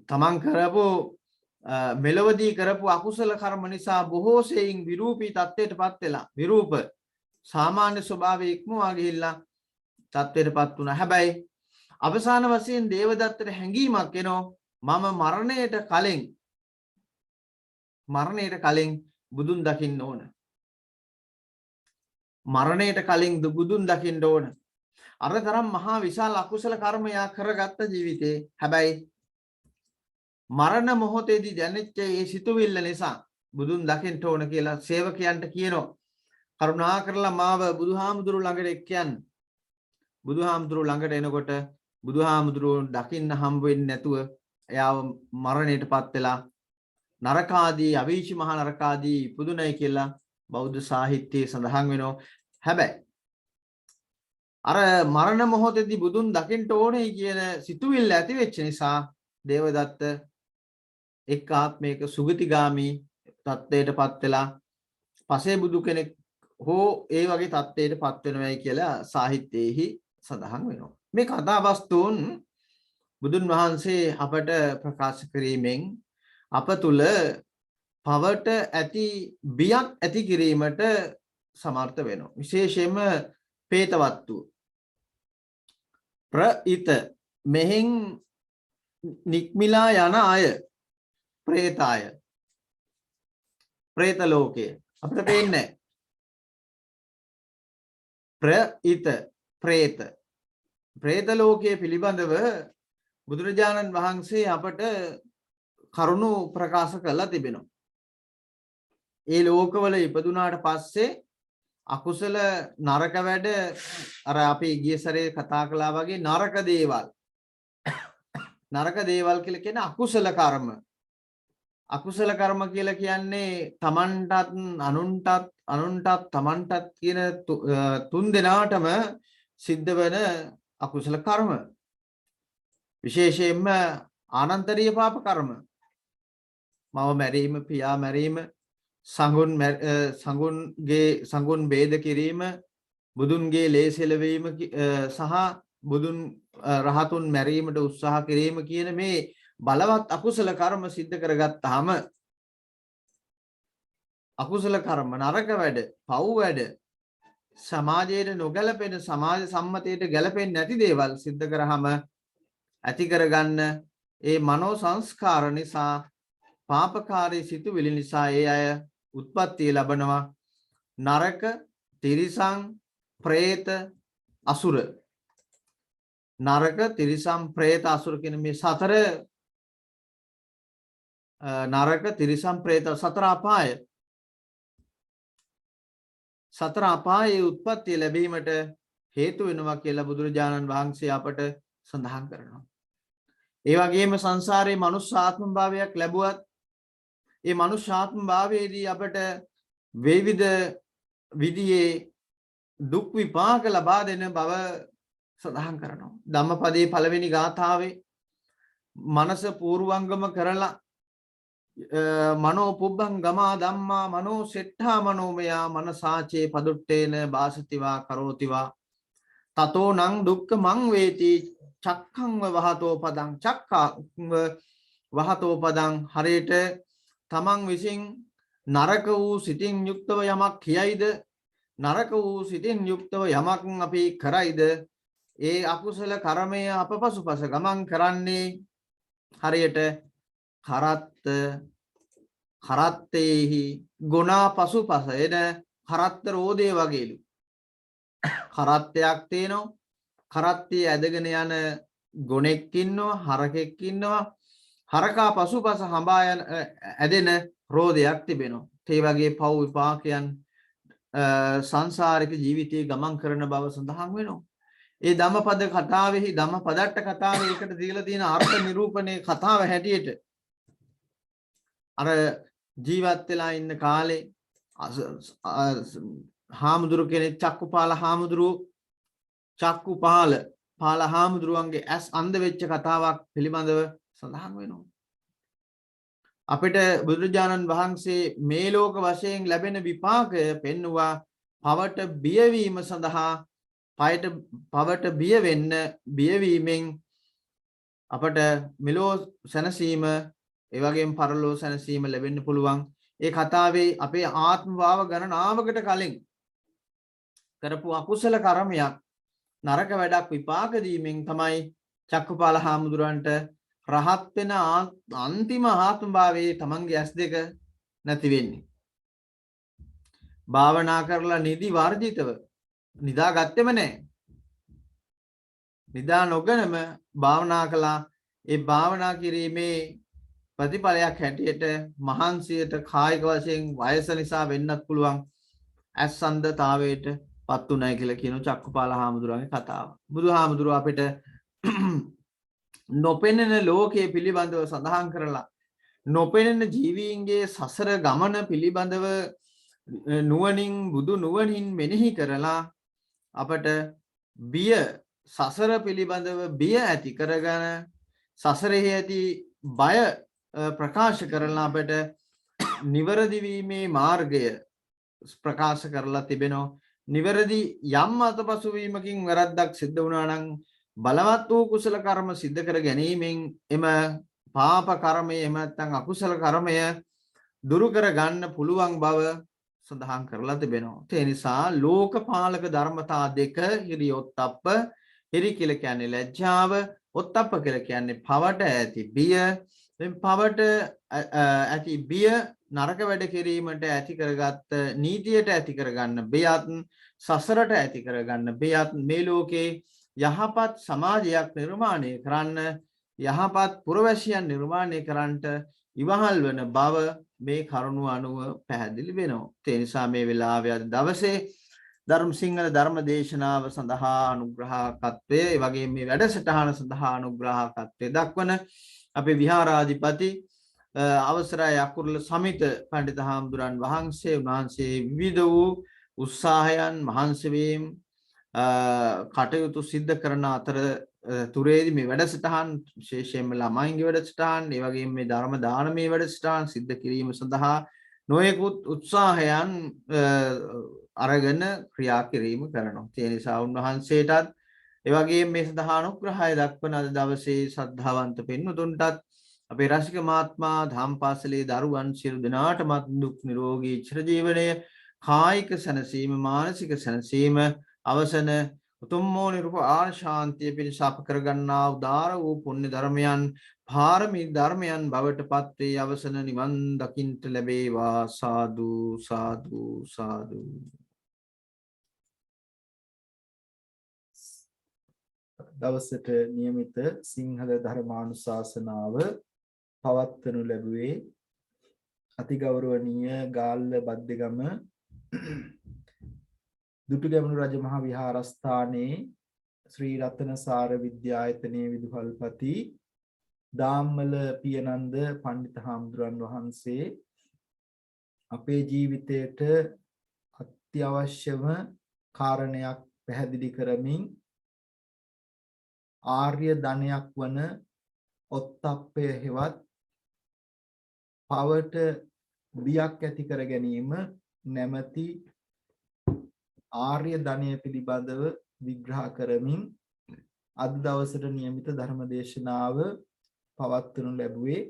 තමන් කරපු මෙලවදී කරපු අකුසල කර්ම නිසා බොහෝ සෙයින් විරූපී තත්ත්වයටපත් වෙලා විරූප සාමාන්‍ය ස්වභාවයේ ඉක්මවා ගිහිල්ලා තත්ත්වයටපත් වුණා. හැබැයි අවසාන වශයෙන් දේවදත්තට හැඟීමක් එනවා මම මරණයට කලින් බුදුන් දකින්න ඕන. මරණයට කලින් බුදුන් දකින්න ඕන. අර තරම් මහා විශාල අකුසල කර්මයක් කරගත්ත ජීවිතේ. හැබැයි මරණ මොහොතේදී දැනෙච්ච ඒ සිතුවිල්ල නිසා බුදුන් දකින්න ඕන කියලා සේවකයන්ට කියනවා. කරුණා කරලා මාව බුදුහාමුදුරු ළඟට එක්කයන්. බුදුහාමුදුරු ළඟට එනකොට බුදුහාමුදුරුවෝ දකින්න හම්බ වෙන්නේ නැතුව එයාව මරණයටපත් වෙලා නරකාදී අවීචි මහා නරකාදී ඉපදුණයි කියලා බෞද්ධ සාහිත්‍යයේ සඳහන් වෙනවා. හැබැයි අර මරණ මොහොතේදී බුදුන් දකින්න ඕනේ කියන සිතුවිල්ල ඇති වෙච්ච නිසා දේවදත්ත එක් ආත්මයක සුගතිගාමි තත්ත්වයටපත් වෙලා පසේ බුදු කෙනෙක් හෝ ඒ වගේ තත්ත්වයටපත් වෙනවයි කියලා සාහිත්‍යයේහි සඳහන් වෙනවා. මේ කතා වස්තුන් බුදුන් වහන්සේ අපට ප්‍රකාශ කිරීමෙන් අප තුල පවට ඇති බියක් ඇති කිරීමට සමර්ථ වෙනවා. විශේෂයෙන්ම പ്രേතවත්තු ප්‍රිත මෙහෙන් නික්මිලා යන අය പ്രേතාය പ്രേත ලෝකයේ අපිට පේන්නේ ප්‍රිත പ്രേත പ്രേත ලෝකයේ පිළිබඳව බුදුරජාණන් වහන්සේ අපට කරුණු ප්‍රකාශ කරලා තිබෙනවා. ඒ ලෝකවල ඉපදුනාට පස්සේ අකුසල නරක වැඩ අර අපි ගිය සැරේ කතා කළා වගේ නරක දේවල් කියලා කියන අකුසල කර්ම. අකුසල කර්ම කියලා කියන්නේ තමන්ටත් අනුන්ටත් තමන්ටත් කියන තුන් දෙනාටම සිද්ධ වෙන අකුසල කර්ම. විශේෂයෙන්ම ආනන්තරීය පාප කර්ම. මව මැරීම, පියා මැරීම, සංගුන් ભેද කිරීම, බුදුන්ගේ ලේසෙලවීම සහ බුදුන් රහතුන් මැරීමට උත්සාහ කිරීම කියන මේ බලවත් අකුසල කර්ම සිද්ධ කරගත්තාම අකුසල කර්ම නරක වැඩ, පව් වැඩ, සමාජයට නොගැලපෙන සමාජ සම්මතයට ගැලපෙන්නේ නැති දේවල් සිද්ධ කරාම ඇති කරගන්න ඒ මනෝ සංස්කාර නිසා පාපකාරී සිතුවිලි නිසා ඒ අය උත්පත්ති ලැබනවා නරක, තිරිසන්, പ്രേත, අසුර. නරක, තිරිසන්, പ്രേත, අසුර කියන මේ සතර නරක, තිරිසන්, പ്രേත සතර අපාය. සතර අපායේ උත්පත්ති ලැබීමට හේතු වෙනවා කියලා බුදුරජාණන් වහන්සේ අපට සඳහන් කරනවා. ඒ වගේම සංසාරේ මනුස්ස ආත්ම භාවයක් ලැබුවත් ඒ මනුස්ස ආත්ම භාවයේදී අපට විවිධ විදිහේ දුක් විපාක ලබා දෙන බව සඳහන් කරනවා. ධම්මපදයේ පළවෙනි ගාථාවේ මනස පූර්වංගම කරලා මනෝ පුබ්බං ගමා ධම්මා මනෝ සෙට්ඨා මනෝමයා මනසාචේ පදුට්ටේන බාසතිවා කරෝතිවා තතෝ නං දුක්ඛ මං වේති චක්ඛංව වහතෝ පදං චක්ඛංව වහතෝ පදං. හරියට තමන් විසින් නරක වූ සිතින් යුක්තව යමක් කියයිද, නරක වූ සිතින් යුක්තව යමක් අපි කරයිද, ඒ අකුසල කර්මය අපපසුපස ගමන් කරන්නේ හරියට කරත්තේහි ගුණා පසුපස එන කරත්ත රෝදේ වගේලු. කරත්තයක් තියෙනවා, කරත්තේ ඇදගෙන යන ගොනෙක් ඉන්නවා, හරකෙක් ඉන්නවා, හරකා පසුපස හඹා යන ඇදෙන රෝදයක් තිබෙනවා. ඒ වගේ පව් විපාකයන් සංසාරික ජීවිතයේ ගමන් කරන බව සඳහන් වෙනවා. ඒ ධම්මපද කතාවෙහි ධම්මපදට්ට කතාවේ එකට දීලා තියෙන අර්ථ නිරූපණයේ කතාව හැටියට අර ජීවත් වෙලා ඉන්න කාලේ හාමුදුරු කෙනෙක් චක්කුපාල හාමුදුරුවන්ගේ ඇස් අන්ධ වෙච්ච කතාවක් පිළිබඳව සඳහන් වෙනවා. අපිට බුදුරජාණන් වහන්සේ මේ ලෝක වශයෙන් ලැබෙන විපාකය පෙන්වුවා පවට බියවීම සඳහා පවට බියවීමෙන් අපට මෙලෝ සැනසීම ඒ වගේම පරලෝ සැනසීම ලැබෙන්න පුළුවන්. ඒ කතාවේ අපේ ආත්ම භාව ගණනාවකට කලින් කරපු අකුසල කර්මයක් නරක වැඩක් විපාක දීමෙන් තමයි චක්කුපාල හාමුදුරන්ට රහත් වෙන අන්තිම ආත්ම භාවයේ තමන්ගේ ඇස් දෙක නැති වෙන්නේ. භාවනා කරලා නිදි වර්ජිතව නිදාගත්තෙම නැහැ. නිදා නොගෙනම භාවනා කළා. ඒ භාවනා කිරීමේ ප්‍රතිඵලයක් හැටියට මහන්සියට කායික වශයෙන් වයස නිසා වෙන්නත් පුළුවන් ඇස් අන්ධතාවයට පත් උනායි කියලා කියන චක්කුපාල හාමුදුරුවන්ගේ කතාව. බුදුහාමුදුරුව අපිට නොපෙනෙන ලෝකයේ පිළිබඳව සඳහන් කරලා නොපෙනෙන ජීවීන්ගේ සසර ගමන පිළිබඳව නුවණින් බුදු නුවණින් මෙනෙහි කරලා අපට බිය සසර පිළිබඳව බිය ඇති කරගෙන සසරෙහි ඇති බය ප්‍රකාශ කරලා අපට නිවැරදි වීමේ මාර්ගය ප්‍රකාශ කරලා තිබෙනවා. නිවැරදි යම් අතපසු වීමකින් වැරද්දක් සිද්ධ වුණා නම් බලවත් වූ කුසල කර්ම සිද්ධ කර ගැනීමෙන් එම පාප කර්මය එහෙම නැත්නම් අකුසල කර්මය දුරු කර ගන්න පුළුවන් බව සඳහන් කරලා තිබෙනවා. ඒ නිසා ලෝකපාලක ධර්මතා දෙක හිරි ඔත්තප්ප හිරි කියලා කියන්නේ ලැජ්ජාව, ඔත්තප්ප කියලා කියන්නේ පවට ඇති බිය. දැන් පවට ඇති බිය නරක වැඩ කිරීමට ඇති කරගත්ත නීතියට ඇති කරගන්න බියත් සසරට ඇති කරගන්න බියත් මේ ලෝකේ යහපත් සමාජයක් නිර්මාණය කරන්න යහපත් පුරවැසියන් නිර්මාණය කරන්නට ඉවහල් වන බව මේ කරුණු අනුව පැහැදිලි වෙනවා. ඒ නිසා මේ වෙලාවේ අද දවසේ ධර්ම සිංහල ධර්ම දේශනාව සඳහා අනුග්‍රහකත්වය ඒ වගේම මේ වැඩසටහන සඳහා අනුග්‍රහකත්වය දක්වන අපේ විහාරාධිපති අවසරයි අකුරුල සමිත පඬිතු හාමුදුරන් වහන්සේ උන්වහන්සේ විවිධ වූ උත්සාහයන් මහන්සි වීම කටයුතු සිද්ධ කරන අතර තුරේදී මේ වැඩසටහන් විශේෂයෙන්ම ළමයින්ගේ වැඩසටහන් ඒ වගේම මේ ධර්ම දානමය වැඩසටහන් සිද්ධ කිරීම සඳහා නොයෙකුත් උත්සාහයන් අරගෙන ක්‍රියා කිරීම කරනවා. ඒ නිසා උන්වහන්සේටත් ඒ වගේම මේ සඳහා අනුග්‍රහය දක්වන අද දවසේ ශ්‍රද්ධාවන්ත පින්වතුන්ටත් අපේ රසික මහත්මා ධම්පාසලේ දරුවන් සියලු දෙනාටමත් දුක් නිරෝගී චිරජීවනය කායික සැනසීම මානසික සැනසීම අවසන උතුම් වූ නිර්වාණ ශාන්තිය පිණිස අප කරගන්නා උදාර වූ පුණ්‍ය ධර්මයන් පාරමී ධර්මයන් බවට පත් වේ අවසන නිවන් දකින්ට ලැබේවා. සාදු සාදු සාදු. දවසට નિયમિત සිංහල ධර්මානුශාසනාව පවත්වනු ලැබුවේ අතිගෞරවනීය ගාල්ල බද්දගම දුටුගැමුණු රජමහා විහාරස්ථානයේ ශ්‍රී රතනසාර විද්‍යායතනයේ විදුහල්පති දාම්මල පියනන්ද පඬිතු හාමුදුරන් වහන්සේ අපේ ජීවිතයට අත්‍යවශ්‍යම කාරණයක් පැහැදිලි කරමින් ආර්ය ධනයක් වන ඔත්තප්පය හෙවත් පවට බියක් ඇති කර ගැනීම නැමැති ආර්ය ධනය පිළිබඳව විග්‍රහ කරමින් අද දවසට નિયમિત ධර්ම දේශනාව පවත්වනු ලැබුවේ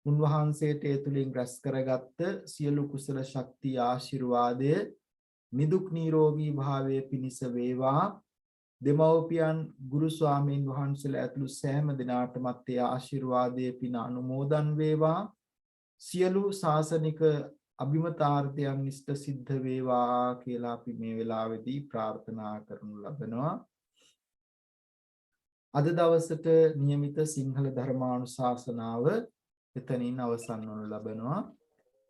උන්වහන්සේට ඒ තුලින් රැස් කරගත්ත සියලු කුසල ශක්තිය ආශිර්වාදය නිදුක් නිරෝගී භාවයේ පිණිස වේවා. දෙමව්පියන් ගුරු ස්වාමීන් වහන්සේලා ඇතුළු සෑම දිනාටමත් ඒ ආශිර්වාදයේ පින අනුමෝදන් වේවා. සියලු ශාසනික අභිමතාර්ථයන් ඉෂ්ට සිද්ධ වේවා කියලා අපි මේ වෙලාවේදී ප්‍රාර්ථනා කරනු ලබනවා. අද දවසට નિયમિત සිංහල ධර්මානුශාසනාව එතනින් අවසන් වනු ලබනවා.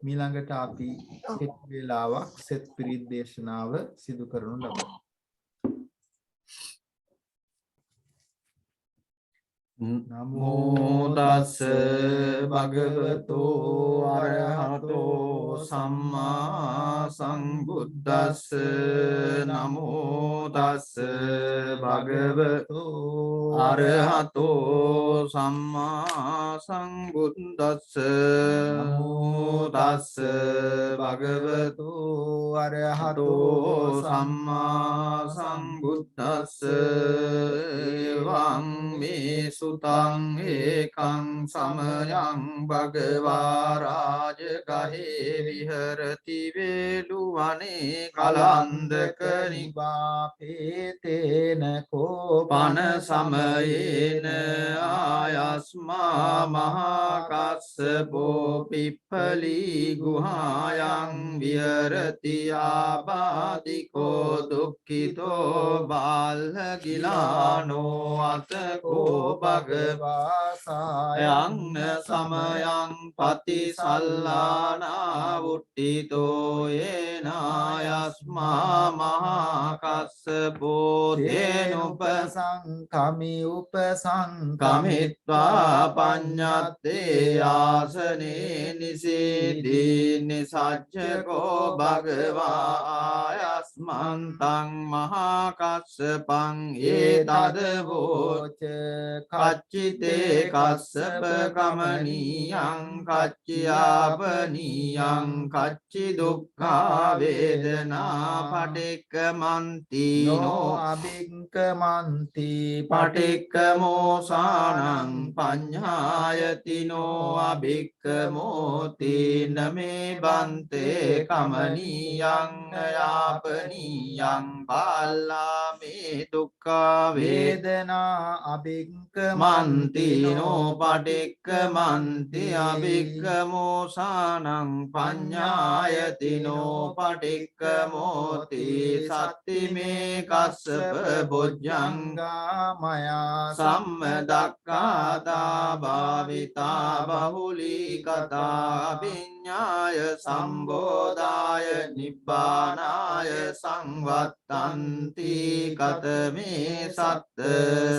මීළඟට අපි කෙටි වේලාවක් සෙත් පිරිත් දේශනාව සිදු කරනු ලබනවා. නමෝ තස්ස භගවතු අරහතෝ සම්මා සම්බුද්දස්ස නමෝ තස්ස භගවතු අරහතෝ සම්මා සම්බුද්දස්ස නමෝ තස්ස භගවතු අරහතෝ සම්මා සම්බුද්දස්ස එවං මේ සුතං ඒකං සමයං භගවා රාජගහේ විහරති වේලුවනේ කලන්දක නිවාපේතේන කෝපන සමයේන ආයස්මා මහා කස්සපෝ පිප්පලී ගුහායන් විහරති ආබාධිකෝ දුක්ඛිතෝ බාල්හගිලානෝ අතකෝ භගවා සායං සමයං පතිසල්ලානා වුට්ඨිතෝ යේනායස්මා මහා කස්සපෝ තේනුපසංකමි උපසංකමිත්වා පඤ්ඤත්තේ ආසනේ නිසීදී නිසච්චකෝ භගවා ආයස්මන්තං මහා කස්සපං ඒතද වෝච කච්චිතේ කස්සප කමනීයං කච්චියාපනීයං කච්චි දුක්ඛා වේදනා පටික්කමන්ති නෝ අභික්කමන්ති පටික්කමෝසානං පඤ්ඤායති නෝ අභික්කමෝති නමේ බන්තේ කමනීයං යාපනීයං බාලාමේ දුක්ඛා වේදනා අභික්කමන්ති නෝ පටික්කමන්ති අභික්කමෝසානං පඤ්ඤායති නෝ පටික්කමෝති සත්තිමේ කස්සප බොජ්ජංගා මයා සම්මදක්ඛාදා භාවිතා බහුලී කතා විඤ්ඤාය සම්බෝධාය නිබ්බානාය සංවත්තන්ති කතමේ සත්ත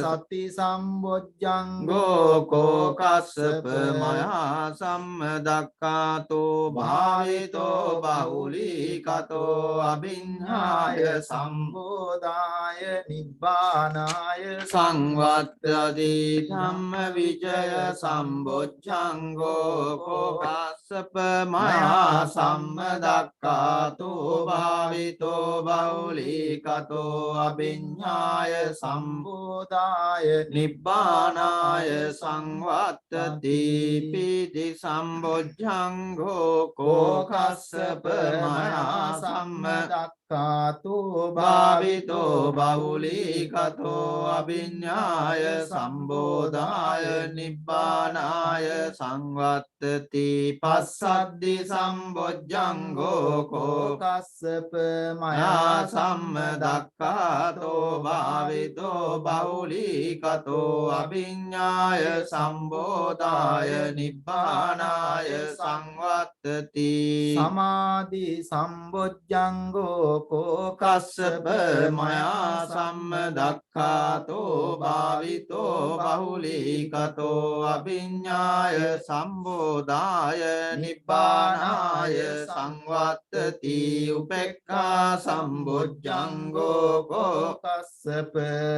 සති සම්බොජ්ජංගෝ කෝ කස්සප මයා සම්මදක්ඛාතෝ භාවිතෝ බහුලී කතෝ අභිඤ්ඤාය සම්බෝධාය නිබ්බානාය සංවත්තති ධම්ම විජය සම්බොජ්ජංගෝ කෝ කස්සප මයා සම්මදක්ඛාතෝ භාවිතෝ බහුලී කතෝ අභිඤ්ඤාය සම්බෝධාය නිබ්බානාය සංවත්තති පීති සම්බොජ්ජංගෝ කෝ කස්සප මයා සම්මදක්ඛාතෝ භාවිතෝ බහුලී කතෝ අභිඤ්ඤාය සම්බෝධාය නිබ්බානාය සංවත්තති පස්සද්දි සම්බොජ්ජංගෝ කෝ කස්සප මයා සම්මදක්ඛාතෝ භාවිතෝ බහුලී කතෝ අභිඤ්ඤාය සම්බෝධාය නිබ්බානාය සංවත්තති සමාධි සම්බොජ්ජංගෝ කෝ කස්සප මයා සම්මදක්ඛාතෝ භාවිතෝ බහුලී කතෝ අභිඤ්ඤාය සම්බෝධාය නිබ්බානාය සංවත්තති උපේක්ඛා සම්බොජ්ජංගෝ කෝ කස්සප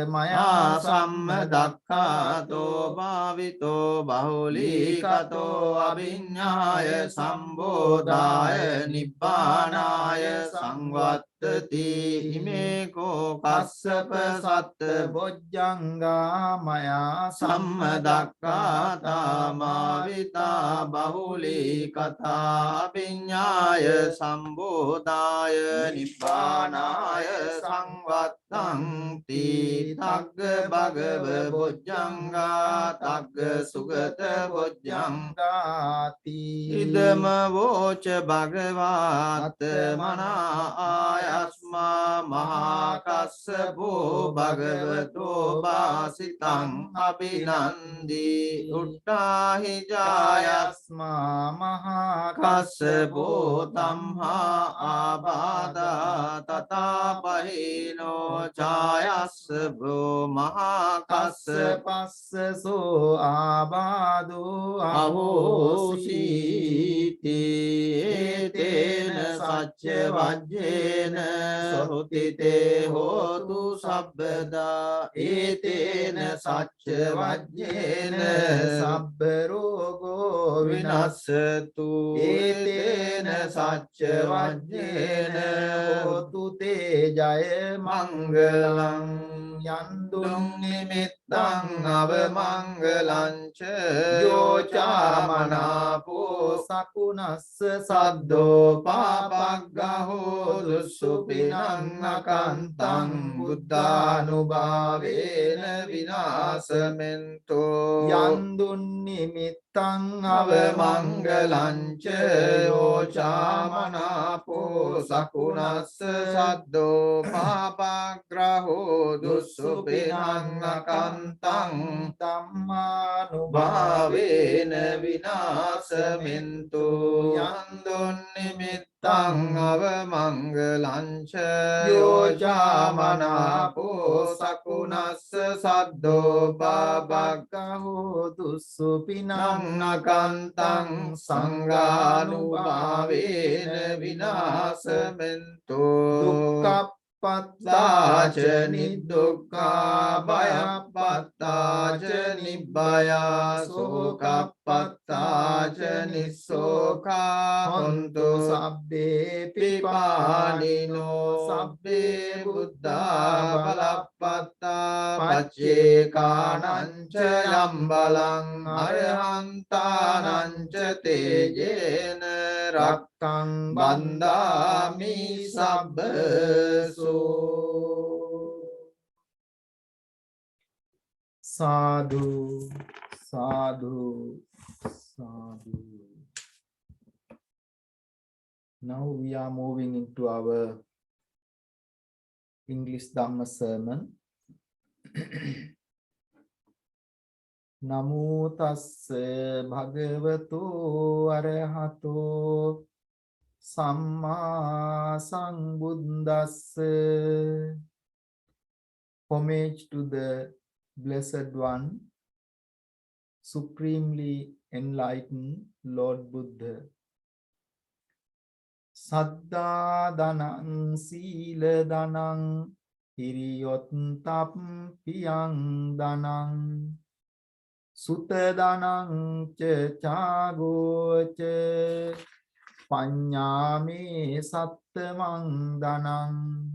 මයා සම්මදක්ඛාතෝ භාවිතෝ බහුලී කතෝ අභිඤ්ඤාය සම්බෝධාය නිබ්බානාය සංවත්තති ඉමේ කෝ කස්සප සත්ත බොජ්ජංගා මයා සම්මදක්ඛාතා මාවිතා බහුලී කතා අභිඤ්ඤාය සම්බෝධාය නිබ්බානාය සංවත්තන්ති තග්ග භගව බොජ්ජංගා තග්ග සුගත බොජ්ජංගාති ඉදම වෝච භගවාත් මනා ආය asma mahakassabo bhagavato basitang abhinandi uttahi jayasma mahakassabo tamha abada tatapahino jayasabo mahakassapasso abado ahositi etena sacca vajjena sotite hotu sabbada etena sacca vajjena sabbarogo vinasatu etena sacca vajjena hotu te jaya mangalang yandum nimittang avamangalang ca yoca manapo sakunassa saddo papaggaho dussupinang akantang buddhanubhavena vinasamento yandun nimittang avamangalang ca yoca manapo sakunassa saddo papaggaho dussupinang akantang Dhammanubhavena vinasamento yandun nimittang avamangalang ca yoca manapo sakunassa saddo babaggaho dussupinang akantang sanghanubhavena vinasamento Pattaca nidukkha bhayapattaca nibbaya soka pattaca nisokha hontu sabbe pipanino sabbe buddha balappatta paccekananca yambalang arahantananca tejena rakkang bandami sabbaso sadhu sadhu sadhu. Now we are moving into our English Dhamma sermon. Namo tassa bhagavato arahato samma sambuddhassa. Homage to the Blessed One, supremely enlightened Lord Buddha. Saddha dhanang sila dhanang hiriyottapiyang dhanang sutta dhanang ca cago ca panyame sattamang dhanang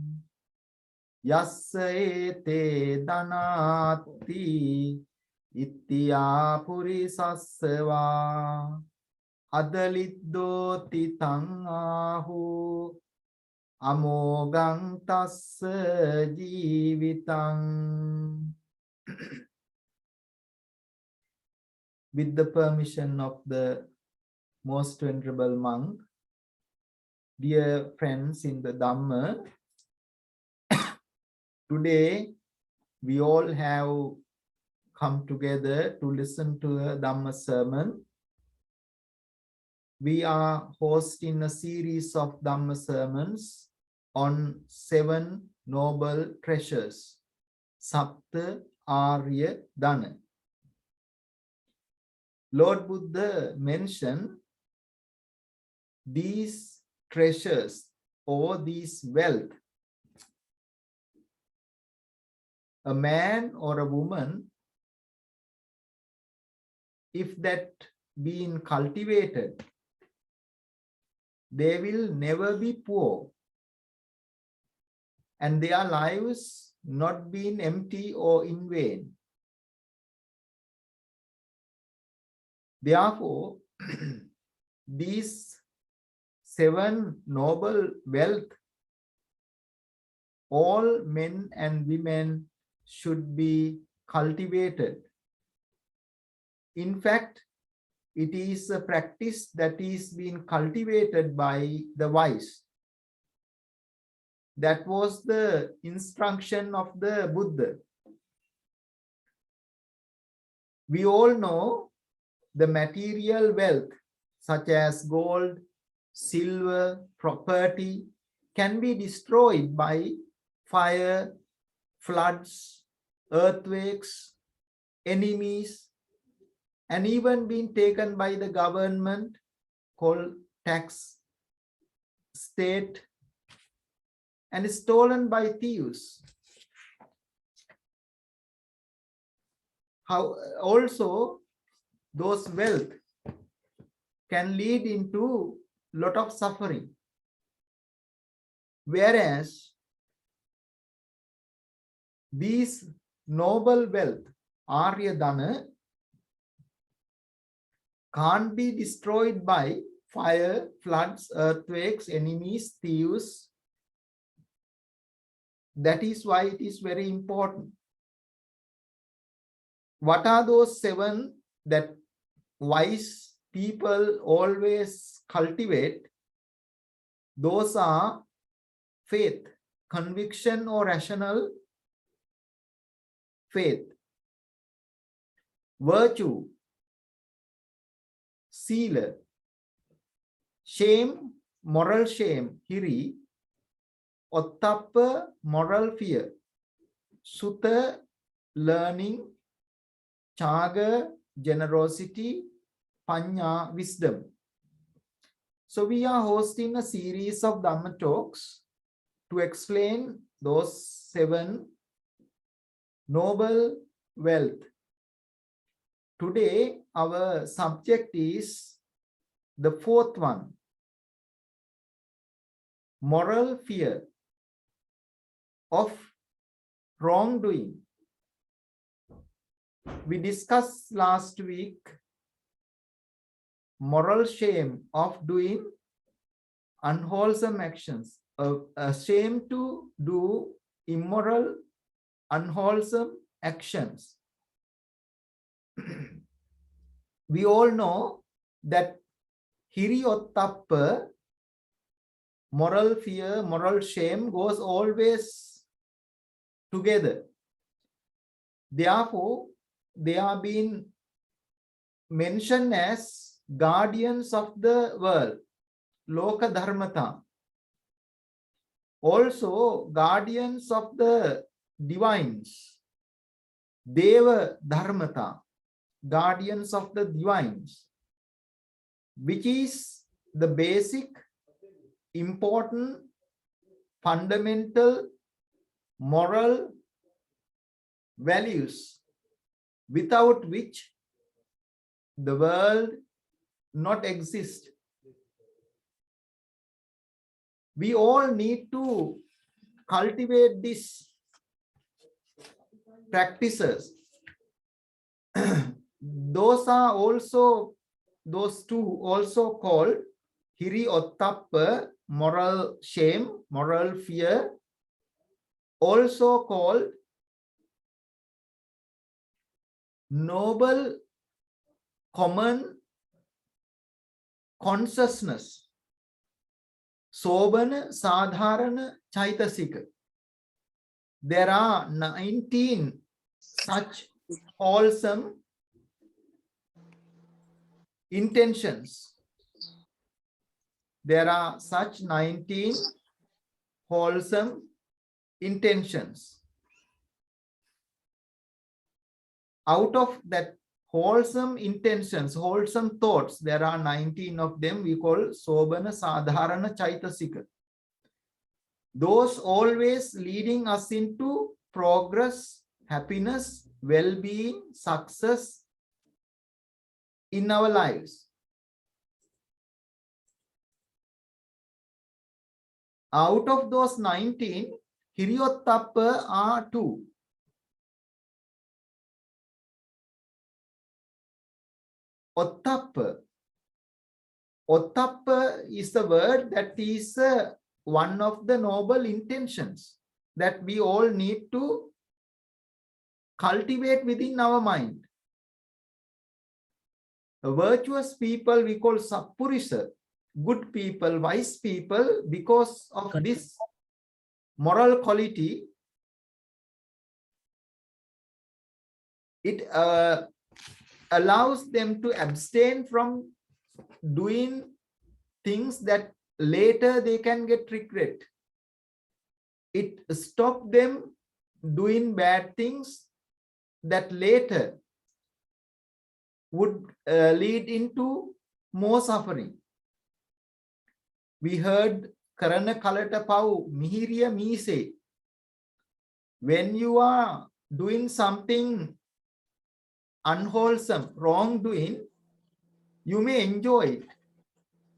yassa ete dhanati ittya purisasva adaliddoti tang ahu amogang tassa jivitang. With the permission of the most venerable monk, dear friends in the Dhamma, today we all have come together to listen to a Dhamma sermon. We are hosting a series of Dhamma sermons on 7 noble treasures, Saptha, Arya, Dhana. Lord Buddha mentioned these treasures or these wealth. A man or a woman, if that being cultivated, they will never be poor, and their lives not being empty or in vain. Therefore, these 7 noble wealth, all men and women should be cultivated. In fact, it is a practice that is being cultivated by the wise. That was the instruction of the Buddha. We all know the material wealth, such as gold, silver, property, can be destroyed by fire, floods, earthquakes, enemies, and even being taken by the government, called tax, state, and stolen by thieves. How also those wealth can lead into lot of suffering, whereas these noble wealth, Arya Dhana, can't be destroyed by fire, floods, earthquakes, enemies, thieves. That is why it is very important. What are those 7 that wise people always cultivate? Those are faith, conviction or rational faith, virtue, sila, shame, moral shame, hiri, Ottappa, moral fear, sutta, learning, chaga, generosity, panya, wisdom. So we are hosting a series of Dhamma talks to explain those 7 noble wealth. Today our subject is the 4th one, moral fear of wrongdoing. We discussed last week moral shame of doing unwholesome actions, a shame to do immoral, unwholesome actions. We all know that hiri ottappa, moral fear, moral shame, goes always together. Therefore, they are being mentioned as guardians of the world, loka dharmata. Also, guardians of the divines, deva dharmata, guardians of the divines, which is the basic, important, fundamental moral values, without which the world not exist. We all need to cultivate these practices. Those two also called hiri ottappa, moral shame, moral fear, also called noble common consciousness, sobana sadharana chaitasika. There are 19 such wholesome intentions. There are such 19 wholesome intentions. Out of that wholesome intentions, wholesome thoughts, there are 19 of them we call sobana sadharana chaitasika. Those always leading us into progress, happiness, well-being, success in our lives. Out of those 19, hiri ottappa are 2. Ottappa. Ottappa is the word that is one of the noble intentions that we all need to cultivate within our mind. The virtuous people we call sappurisa, good people, wise people, because of this moral quality, it allows them to abstain from doing things that later they can get regret. It stops them doing bad things that later would lead into more suffering. We heard කරන කලට පව් මිහිරිය මීසේ. When you are doing something unwholesome, wrongdoing, you may enjoy it,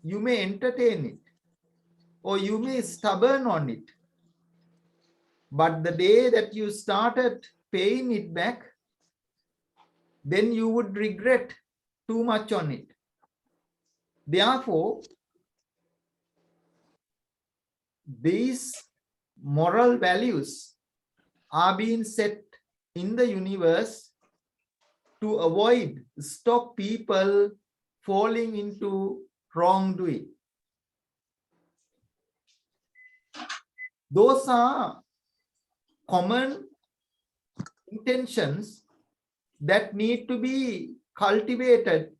you may entertain it, or you may stubborn on it. But the day that you started paying it back, then you would regret too much on it. Therefore, these moral values are being set in the universe to stop people falling into wrongdoing. Those are common intentions that need to be cultivated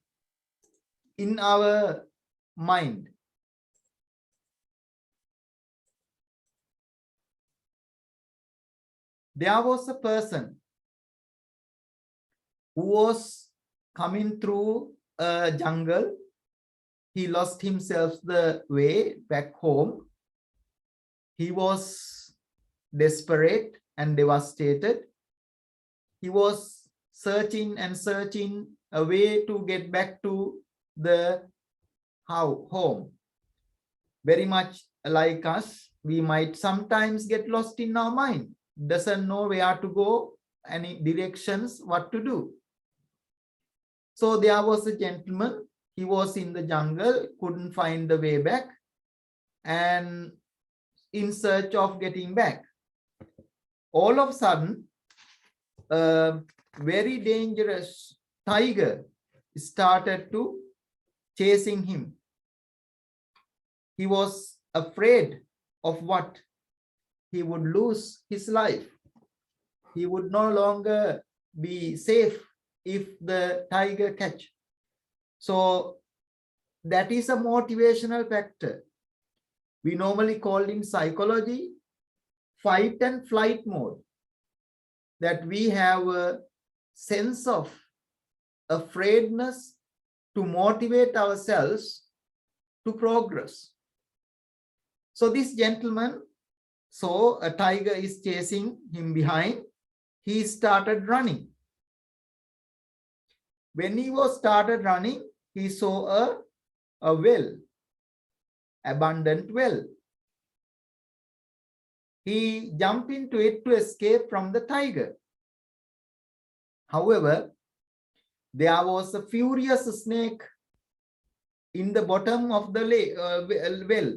in our mind. There was a person who was coming through a jungle. He lost himself the way back home. He was desperate and devastated. He was searching and searching a way to get back to the home. Very much like us, we might sometimes get lost in our mind, doesn't know where to go, any directions, what to do. So there was a gentleman, he was in the jungle, couldn't find the way back, and in search of getting back. All of a sudden, a very dangerous tiger started to chasing him. He was afraid of what? He would lose his life. He would no longer be safe if the tiger catch. So that is a motivational factor. We normally call in psychology fight and flight mode. That we have a sense of afraidness to motivate ourselves to progress. So this gentleman saw a tiger is chasing him behind. He started running. When he was started running, he saw a well, abundant well. He jumped into it to escape from the tiger. However, there was a furious snake in the bottom of the well.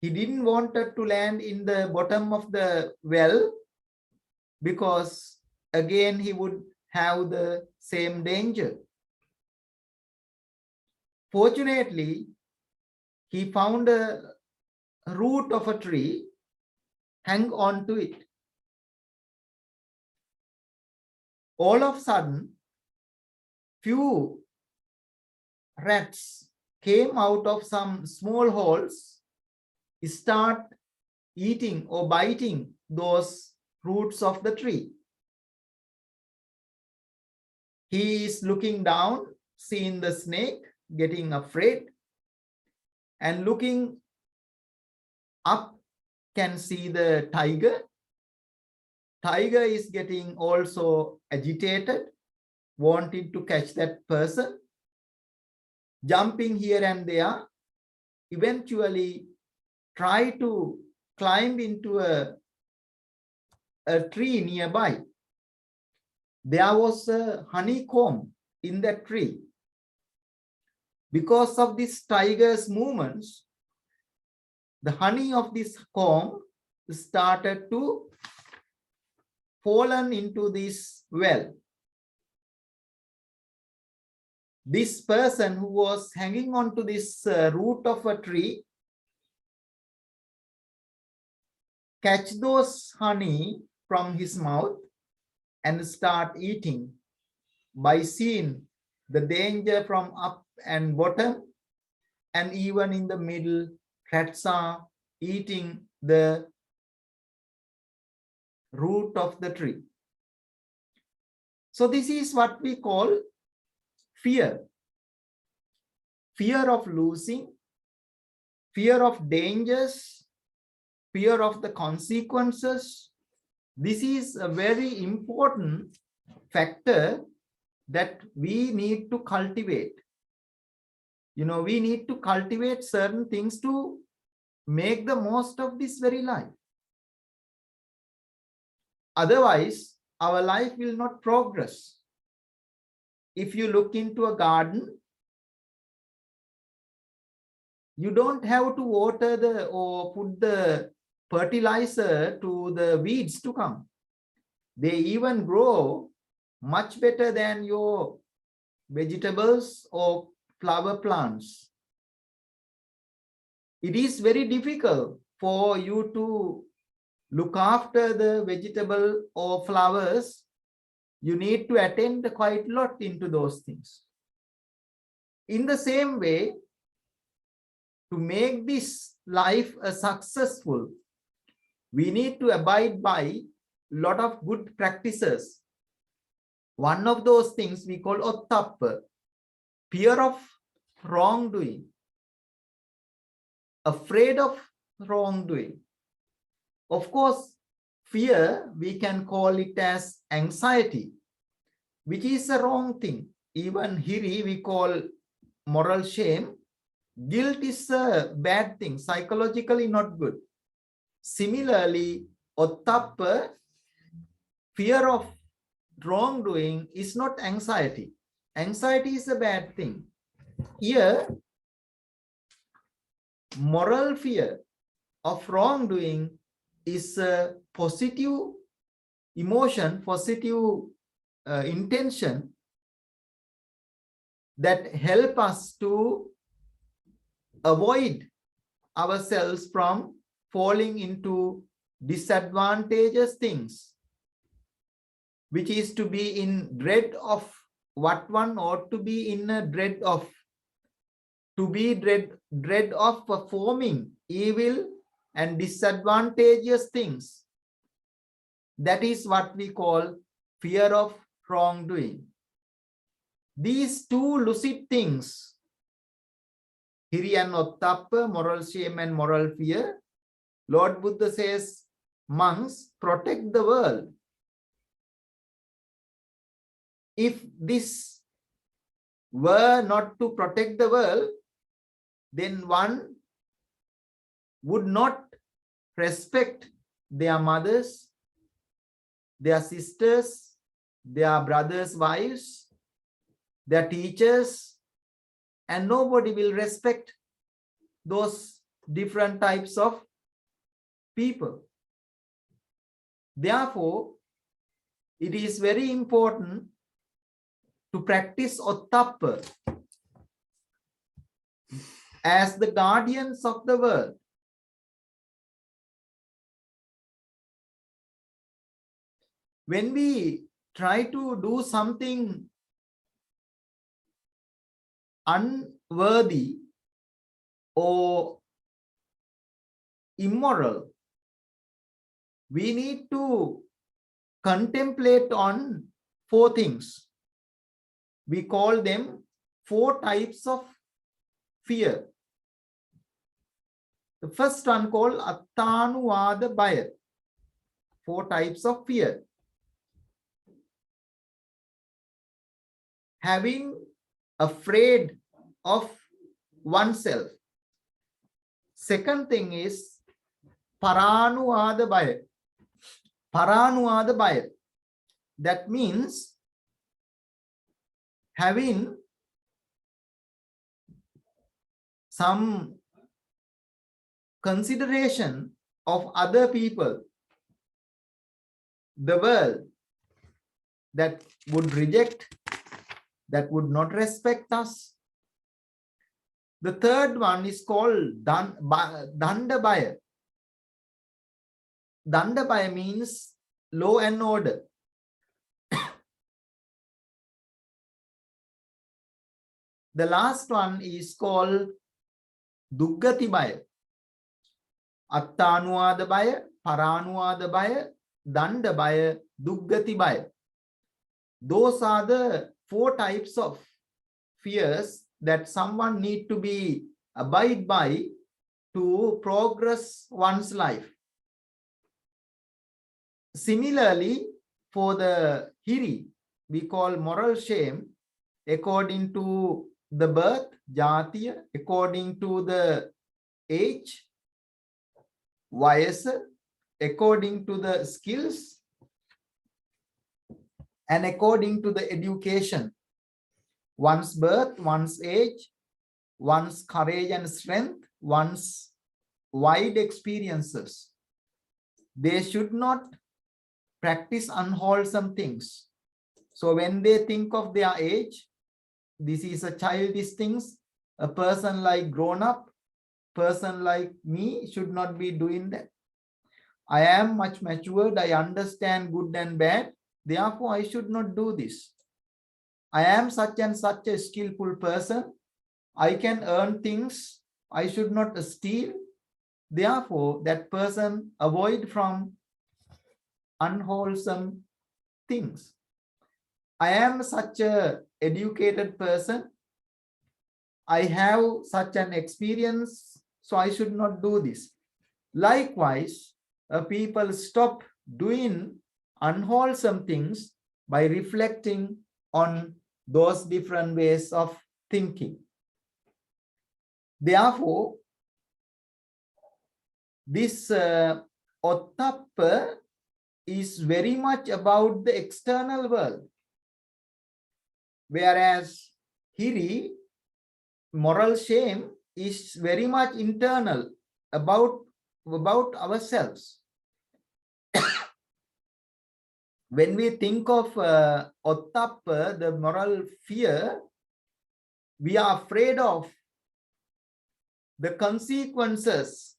He didn't want to land in the bottom of the well because again he would have the same danger. Fortunately, he found a root of a tree, hang on to it. All of a sudden, few rats came out of some small holes, start eating or biting those roots of the tree. He is looking down, seeing the snake, getting afraid, and looking up, can see the tiger. Tiger is getting also agitated, wanting to catch that person, jumping here and there, eventually try to climb into a tree nearby. There was a honeycomb in that tree. Because of this tiger's movements, the honey of this comb started to fallen into this well. This person who was hanging on to this root of a tree catch those honey from his mouth and start eating by seeing the danger from up and bottom, and even in the middle, rats are eating the root of the tree. So this is what we call fear. Fear of losing, fear of dangers, fear of the consequences. This is a very important factor that we need to cultivate. We need to cultivate certain things to make the most of this very life. Otherwise, our life will not progress. If you look into a garden, you don't have to water or put the fertilizer to the weeds to come. They even grow much better than your vegetables or flower plants. It is very difficult for you to look after the vegetable or flowers. You need to attend quite a lot into those things. In the same way, to make this life a successful, we need to abide by a lot of good practices. One of those things we call Ottappa, fear of wrongdoing, afraid of wrongdoing. Of course, fear, we can call it as anxiety, which is a wrong thing. Even hiri, we call moral shame. Guilt is a bad thing, psychologically not good. Similarly, Ottappa, fear of wrongdoing, is not anxiety. Anxiety is a bad thing. Here, moral fear of wrongdoing is a positive emotion, positive intention that help us to avoid ourselves from falling into disadvantageous things, which is to be in dread of what one ought to be in a dread of, to be dread of performing evil and disadvantageous things. That is what we call fear of wrongdoing. These two lucid things, hiri and Ottappa, moral shame and moral fear, Lord Buddha says, monks, protect the world. If this were not to protect the world, then one would not respect their mothers, their sisters, their brothers' wives, their teachers, and nobody will respect those different types of people. Therefore, it is very important to practice Ottappa as the guardians of the world. When we try to do something unworthy or immoral, we need to contemplate on four things. We call them four types of fear. The first one called Attanuvada Baya. Four types of fear. Having afraid of oneself. Second thing is Paranuvada Baya. Paranuvada Baya. That means having some consideration of other people, the world, that would reject, that would not respect us. The third one is called Danda Baya. Dandabaya means law and order. The last one is called Duggati Baya. Attanuwada Baya, Paranuwada Baya, Danda Baya, Duggati Baya. Those are the 4 types of fears that someone need to be abide by to progress one's life. Similarly, for the hiri, we call moral shame, according to the birth, jatiya, according to the age, vayasa, according to the skills, and according to the education. One's birth, one's age, one's courage and strength, one's wide experiences. They should not practice unwholesome things. So when they think of their age, this is a childish things. A person like grown up, person like me should not be doing that. I am much matured. I understand good and bad. Therefore, I should not do this. I am such and such a skillful person. I can earn things. I should not steal. Therefore, that person avoid from unwholesome things. I am such a educated person. I have such an experience, so I should not do this. Likewise, people stop doing unwholesome things by reflecting on those different ways of thinking. Therefore, this Ottappa is very much about the external world, whereas hiri, moral shame, is very much internal, about ourselves. When we think of Ottappa, the moral fear, we are afraid of the consequences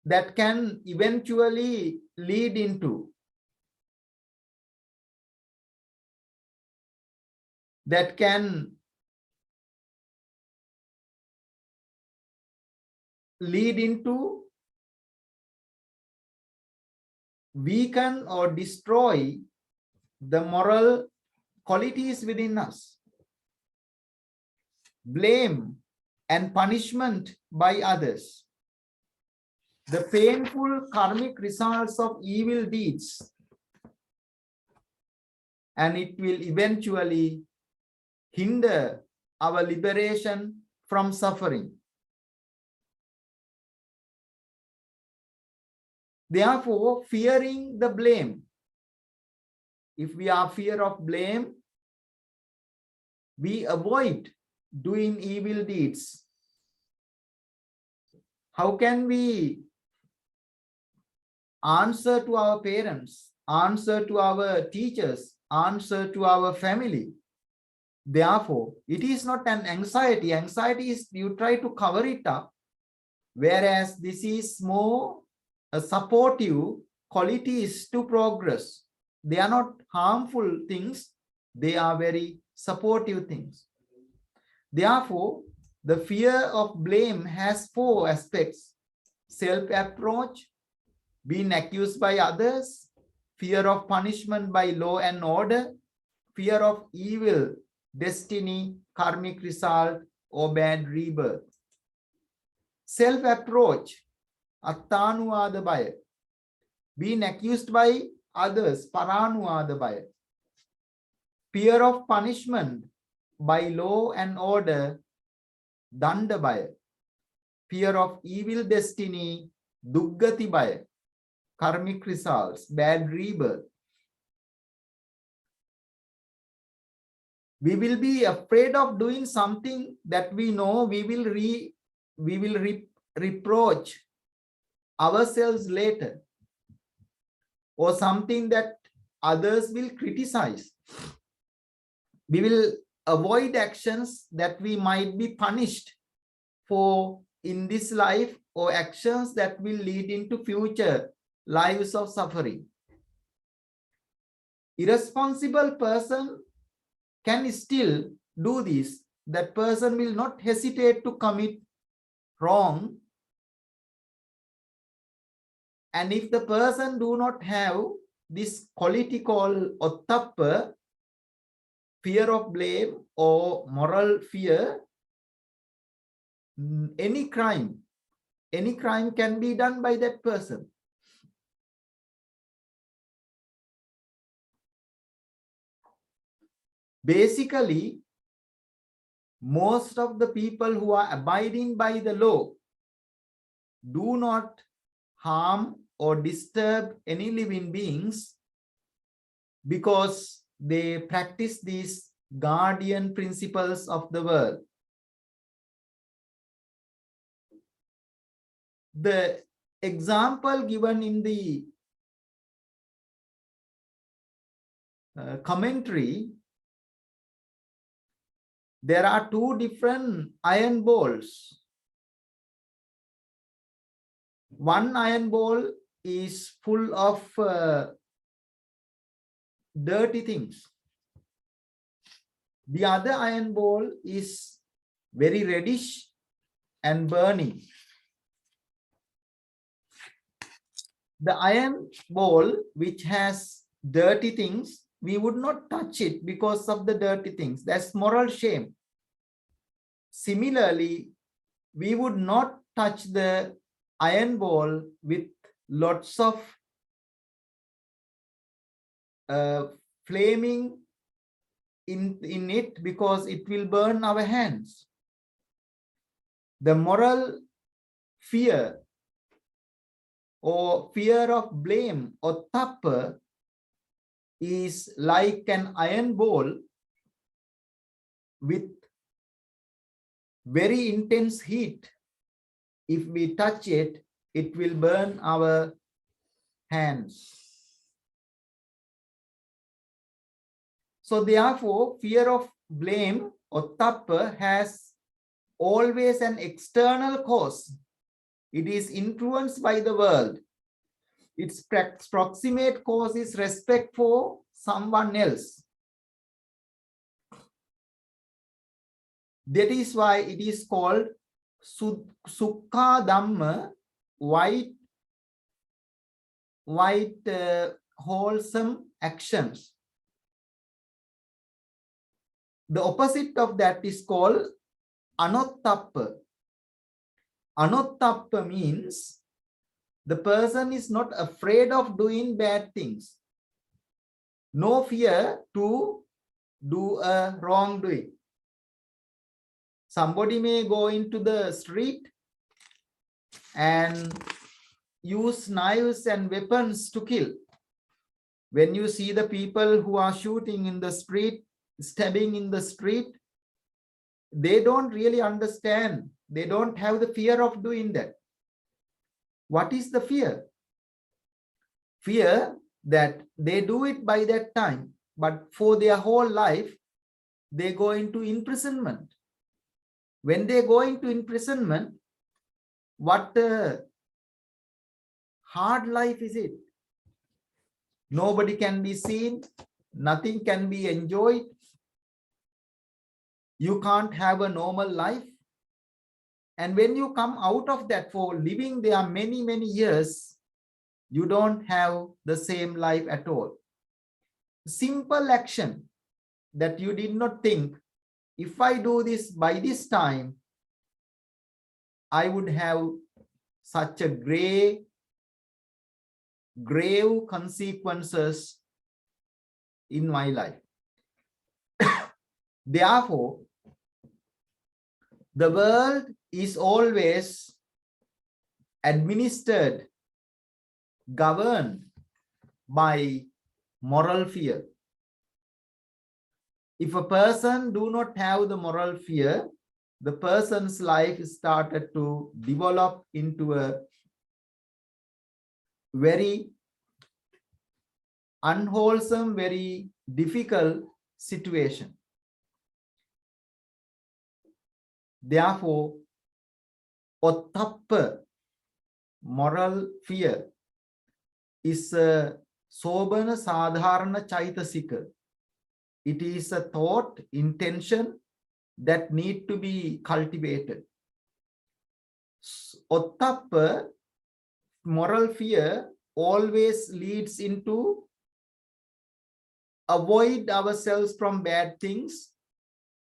that can eventually lead into weaken or destroy the moral qualities within us. Blame and punishment by others, the painful karmic results of evil deeds, and it will eventually hinder our liberation from suffering. Therefore, fearing the blame, if we are fear of blame, we avoid doing evil deeds. How can we answer to our parents, answer to our teachers, answer to our family? Therefore, it is not an anxiety. Anxiety is you try to cover it up, whereas this is more a supportive qualities to progress. They are not harmful things. They are very supportive things. Therefore, the fear of blame has 4 aspects: self-approach, being accused by others, fear of punishment by law and order, fear of evil, destiny, karmic result, or bad rebirth. Self-approach, attanuwada baya, being accused by others, paranuwada baya, fear of punishment by law and order, danda baya, fear of evil destiny, duggati baya, karmic results, bad rebirth. We will be afraid of doing something that we know we will reproach ourselves later, or something that others will criticize. We will avoid actions that we might be punished for in this life or actions that will lead into future lives of suffering. Irresponsible person can still do this. That person will not hesitate to commit wrong. And if the person do not have this quality called Ottappa, fear of blame or moral fear, any crime can be done by that person. Basically, most of the people who are abiding by the law do not harm or disturb any living beings because they practice these guardian principles of the world. The example given in the commentary, there are two different iron balls. One iron ball is full of dirty things. The other iron ball is very reddish and burning. The iron ball which has dirty things, we would not touch it because of the dirty things. That's moral shame. Similarly, we would not touch the iron ball with lots of flaming in it because it will burn our hands. The moral fear or fear of blame, Ottappa, is like an iron ball with very intense heat. If we touch it, it will burn our hands. So therefore, fear of blame, Ottappa, has always an external cause. It is influenced by the world. Its proximate cause is respect for someone else. That is why it is called Sukha Dhamma, wholesome actions. The opposite of that is called Anottappa. Anottappa means the person is not afraid of doing bad things. No fear to do a wrongdoing. Somebody may go into the street and use knives and weapons to kill. When you see the people who are shooting in the street, stabbing in the street, they don't really understand. They don't have the fear of doing that. What is the fear? Fear that they do it by that time, but for their whole life, they go into imprisonment. When they go into imprisonment, what a hard life is it? Nobody can be seen, nothing can be enjoyed. You can't have a normal life. And when you come out of that for living there many, many years, you don't have the same life at all. Simple action that you did not think, if I do this by this time, I would have such a grave consequences in my life. Therefore, the world is always administered, governed by moral fear. If a person do not have the moral fear, the person's life started to develop into a very unwholesome, very difficult situation. Therefore, Ottappa moral fear is a sobana sadharana chaitasika. It is a thought, intention that need to be cultivated. Ottappa, moral fear, always leads into avoid ourselves from bad things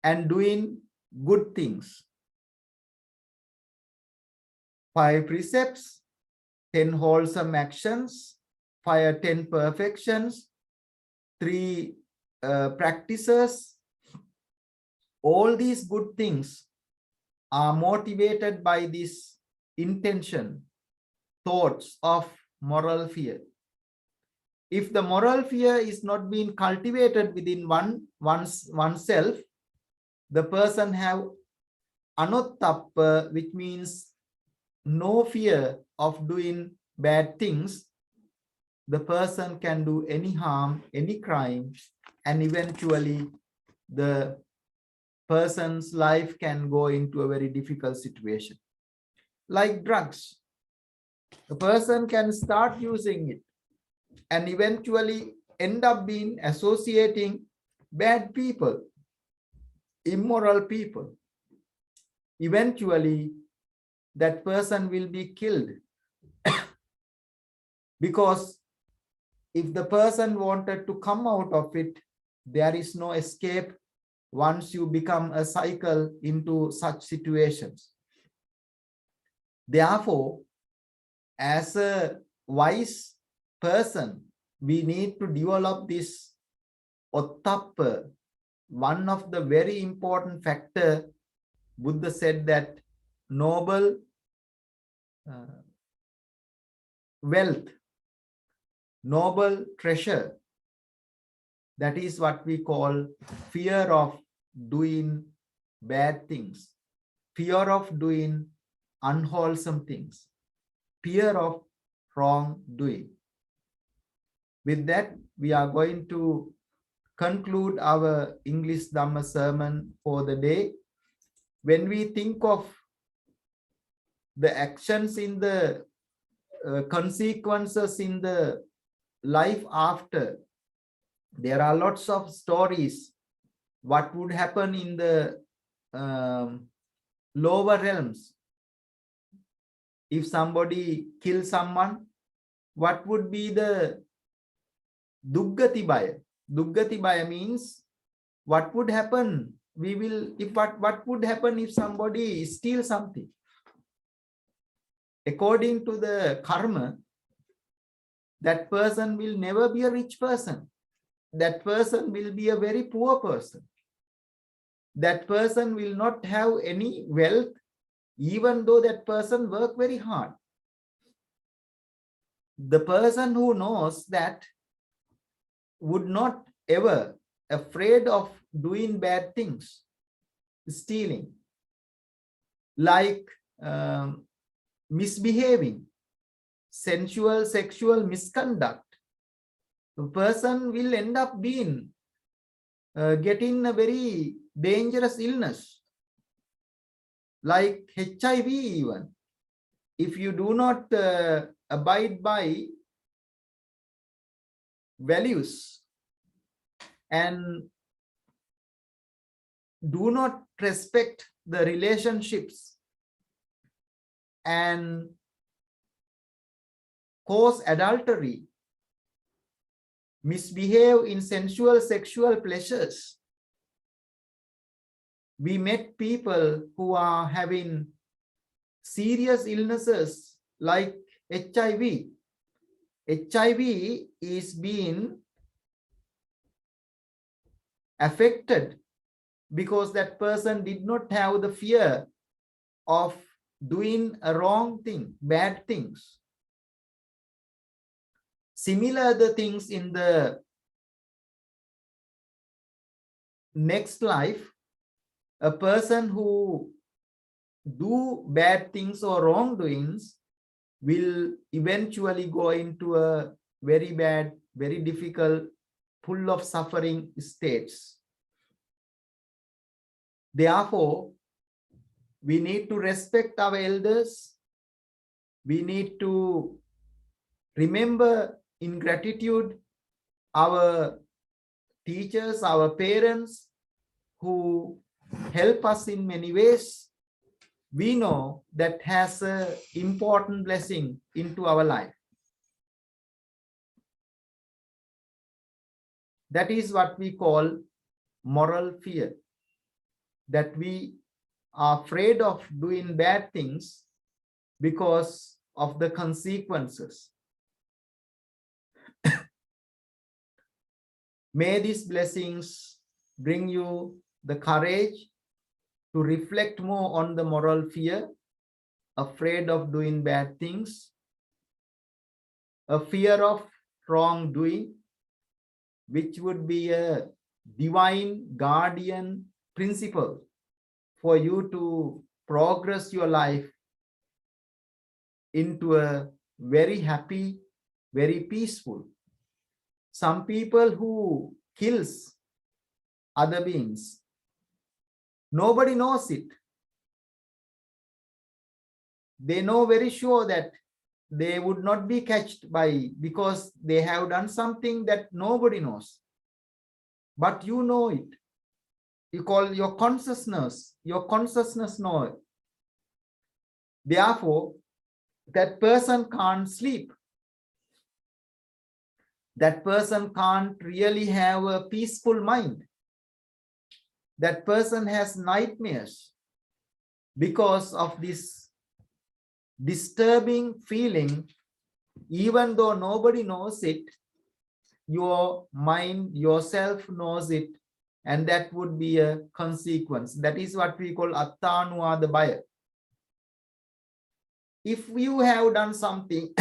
and doing good things. 5 precepts, 10 wholesome actions, 10 perfections, 3 practices. All these good things are motivated by this intention, thoughts of moral fear. If the moral fear is not being cultivated within oneself, the person have Ottappa, which means no fear of doing bad things. The person can do any harm, any crime, and eventually the person's life can go into a very difficult situation. Like drugs, the person can start using it and eventually end up being associating bad people, immoral people. Eventually, that person will be killed because if the person wanted to come out of it, there is no escape once you become a cycle into such situations. Therefore, as a wise person, we need to develop this Ottappa. One of the very important factor, Buddha said that noble wealth, noble treasure, that is what we call fear of doing bad things, fear of doing unwholesome things, fear of wrongdoing. With that, we are going to conclude our English Dhamma sermon for the day. When we think of the actions in the consequences in the life after, there are lots of stories. What would happen in the lower realms? If somebody kills someone, what would be the Duggati Baya? Duggati Baya means what would happen? What would happen if somebody steals something? According to the karma, that person will never be a rich person. That person will be a very poor person. That person will not have any wealth, even though that person worked very hard. The person who knows that would not ever afraid of doing bad things, stealing, like misbehaving, sensual, sexual misconduct. The person will end up being getting a very dangerous illness, like HIV even. If you do not abide by values and do not respect the relationships and cause adultery, misbehave in sensual sexual pleasures. We met people who are having serious illnesses like HIV. HIV is being affected because that person did not have the fear of doing a wrong thing, bad things. Similar the things in the next life, a person who do bad things or wrongdoings will eventually go into a very bad, very difficult, full of suffering states. Therefore, we need to respect our elders. We need to remember in gratitude our teachers, our parents who help us in many ways. We know that has an important blessing into our life. That is what we call moral fear. That we are afraid of doing bad things because of the consequences. May these blessings bring you the courage to reflect more on the moral fear, afraid of doing bad things, a fear of wrongdoing, which would be a divine guardian principle for you to progress your life into a very happy, very peaceful. Some people who kills other beings, nobody knows it. They know very sure that they would not be catched by, because they have done something that nobody knows. But you know it. You call your consciousness know it. Therefore, that person can't sleep. That person can't really have a peaceful mind. That person has nightmares because of this disturbing feeling. Even though nobody knows it, your mind, yourself knows it, and that would be a consequence. That is what we call attanuada baya. If you have done something,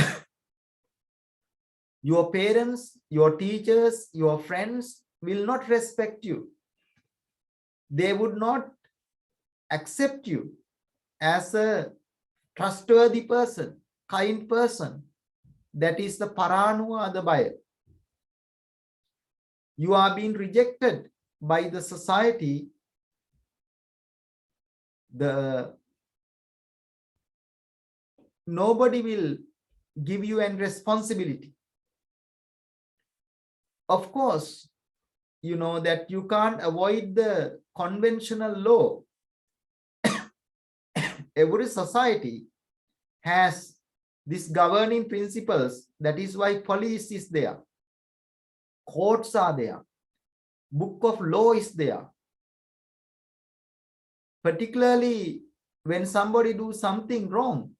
your parents, your teachers, your friends will not respect you. They would not accept you as a trustworthy person, kind person. That is the paranuada baya. You are being rejected by the society. Nobody will give you a responsibility. Of course, you know that you can't avoid the conventional law. Every society has these governing principles. That is why police is there. Courts are there. Book of law is there. Particularly when somebody do something wrong,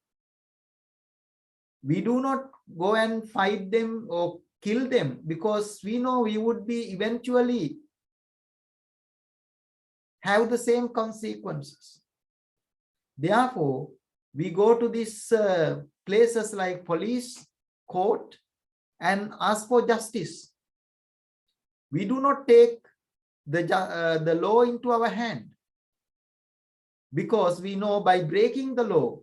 we do not go and fight them or kill them, because we know we would be eventually have the same consequences. Therefore, we go to these places like police, court, and ask for justice. We do not take the law into our hand, because we know by breaking the law,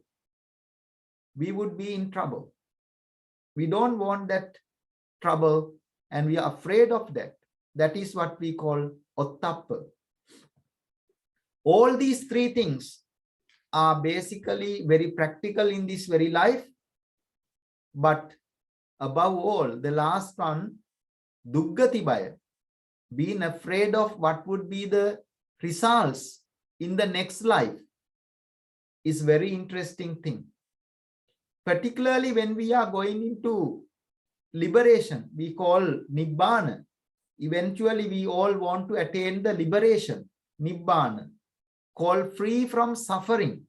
we would be in trouble. We don't want that trouble, and we are afraid of that. That is what we call Ottappa. All these three things are basically very practical in this very life. But above all, the last one, Duggati Baya, being afraid of what would be the results in the next life, is very interesting thing. Particularly when we are going into liberation, we call Nibbana. Eventually, we all want to attain the liberation, Nibbana, called free from suffering.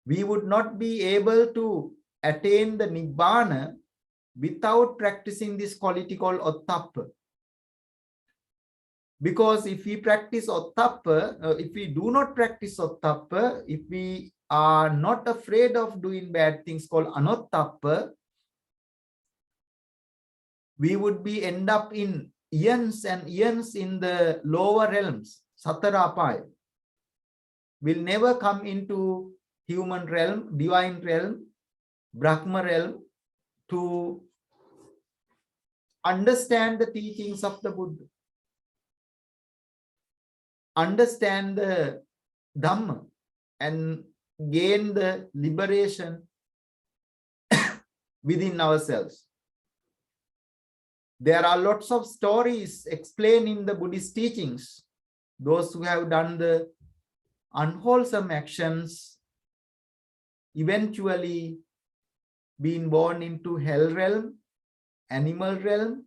We would not be able to attain the Nibbana without practicing this quality called Ottappa. Because if we practice Ottappa, if we do not practice Ottappa, if we are not afraid of doing bad things called Anottappa, we would be end up in eons and eons in the lower realms, Satara Apaya. Will never come into human realm, divine realm, Brahma realm, to understand the teachings of the Buddha, understand the Dhamma, and gain the liberation within ourselves. There are lots of stories explained in the Buddhist teachings. Those who have done the unwholesome actions eventually been born into hell realm, animal realm,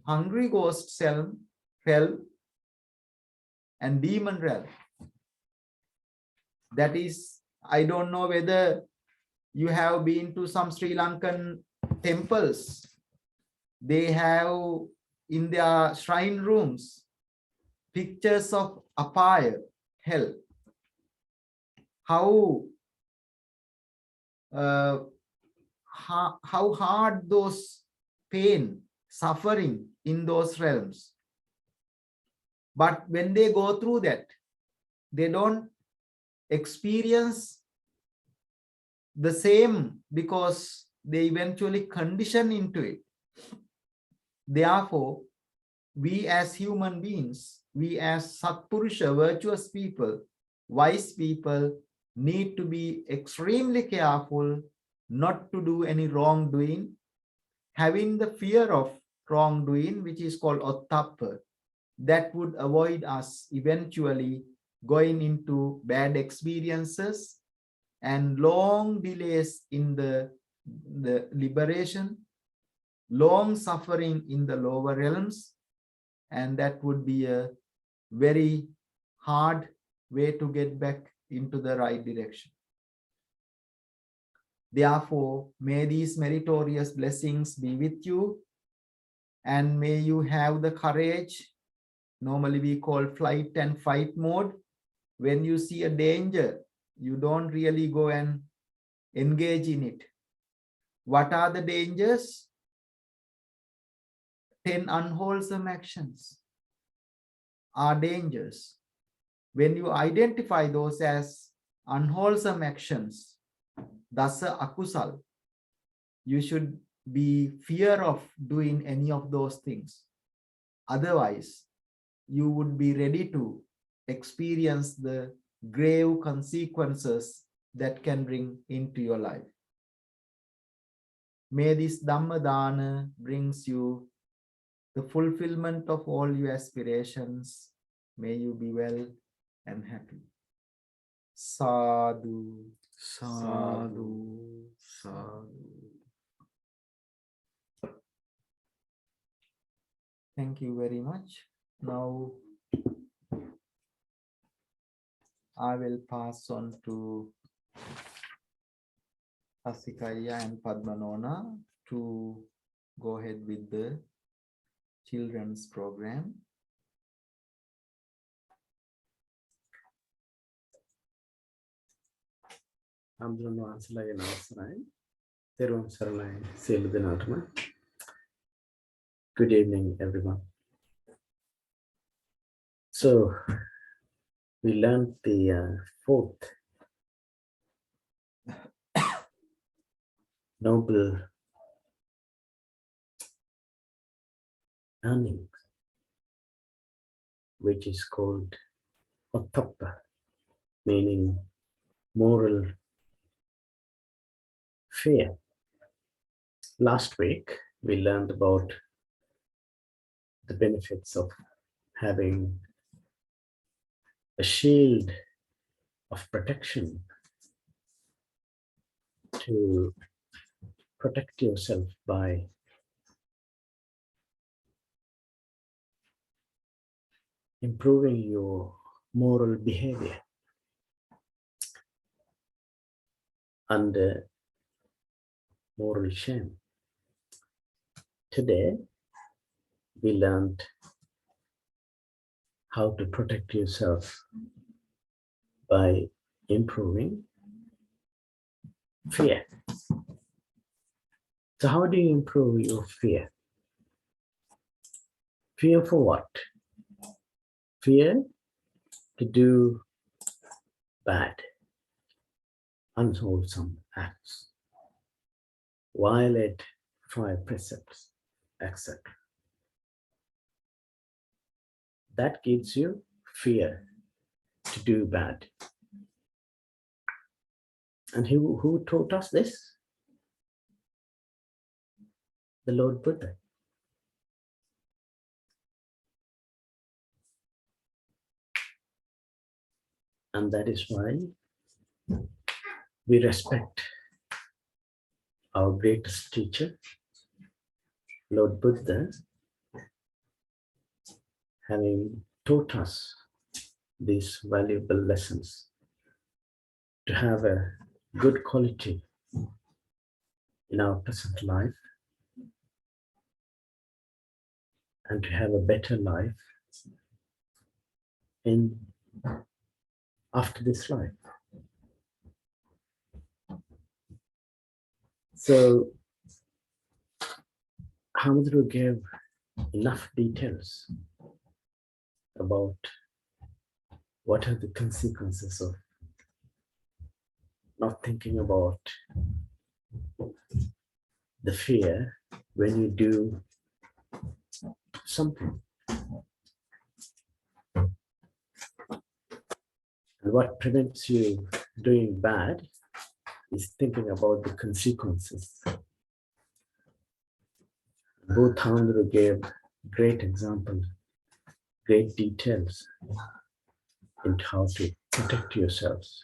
hungry ghost realm, and demon realm. That is, I don't know whether you have been to some Sri Lankan temples. They have in their shrine rooms pictures of apaya, hell. How hard those pain, suffering in those realms. But when they go through that, they don't experience the same because they eventually condition into it. Therefore, we as human beings, we as Satpurusha, virtuous people, wise people, need to be extremely careful not to do any wrongdoing, having the fear of wrongdoing, which is called Ottappa, that would avoid us eventually going into bad experiences and long delays in the liberation, long suffering in the lower realms, and that would be a very hard way to get back into the right direction. Therefore, may these meritorious blessings be with you, and may you have the courage, normally we call flight and fight mode. When you see a danger, you don't really go and engage in it. What are the dangers? 10 unwholesome actions are dangers. When you identify those as unwholesome actions, dasa akusal, you should be fear of doing any of those things. Otherwise, you would be ready to experience the grave consequences that can bring into your life. May this Dhamma Dhana brings you the fulfillment of all your aspirations. May you be well and happy. Sadhu, sadhu, sadhu. Thank you very much. Now, I will pass on to Asikaya and Padmanona to go ahead with the children's program. Good evening, everyone. So, we learned the fourth noble learning, which is called Ottappa, meaning moral fear. Last week, we learned about the benefits of having a shield of protection to protect yourself by improving your moral behavior under moral shame. Today, we learned how to protect yourself by improving fear. So how do you improve your fear? Fear for what? Fear to do bad, unwholesome acts, violate 5 precepts, etc. That gives you fear to do bad. And who taught us this? The Lord Buddha. And that is why we respect our greatest teacher, Lord Buddha, having taught us these valuable lessons to have a good quality in our present life and to have a better life in after this life. So Hamdru gave enough details about what are the consequences of not thinking about the fear when you do something. And what prevents you doing bad is thinking about the consequences. Both Hamdru gave great example, great details into how to protect yourselves.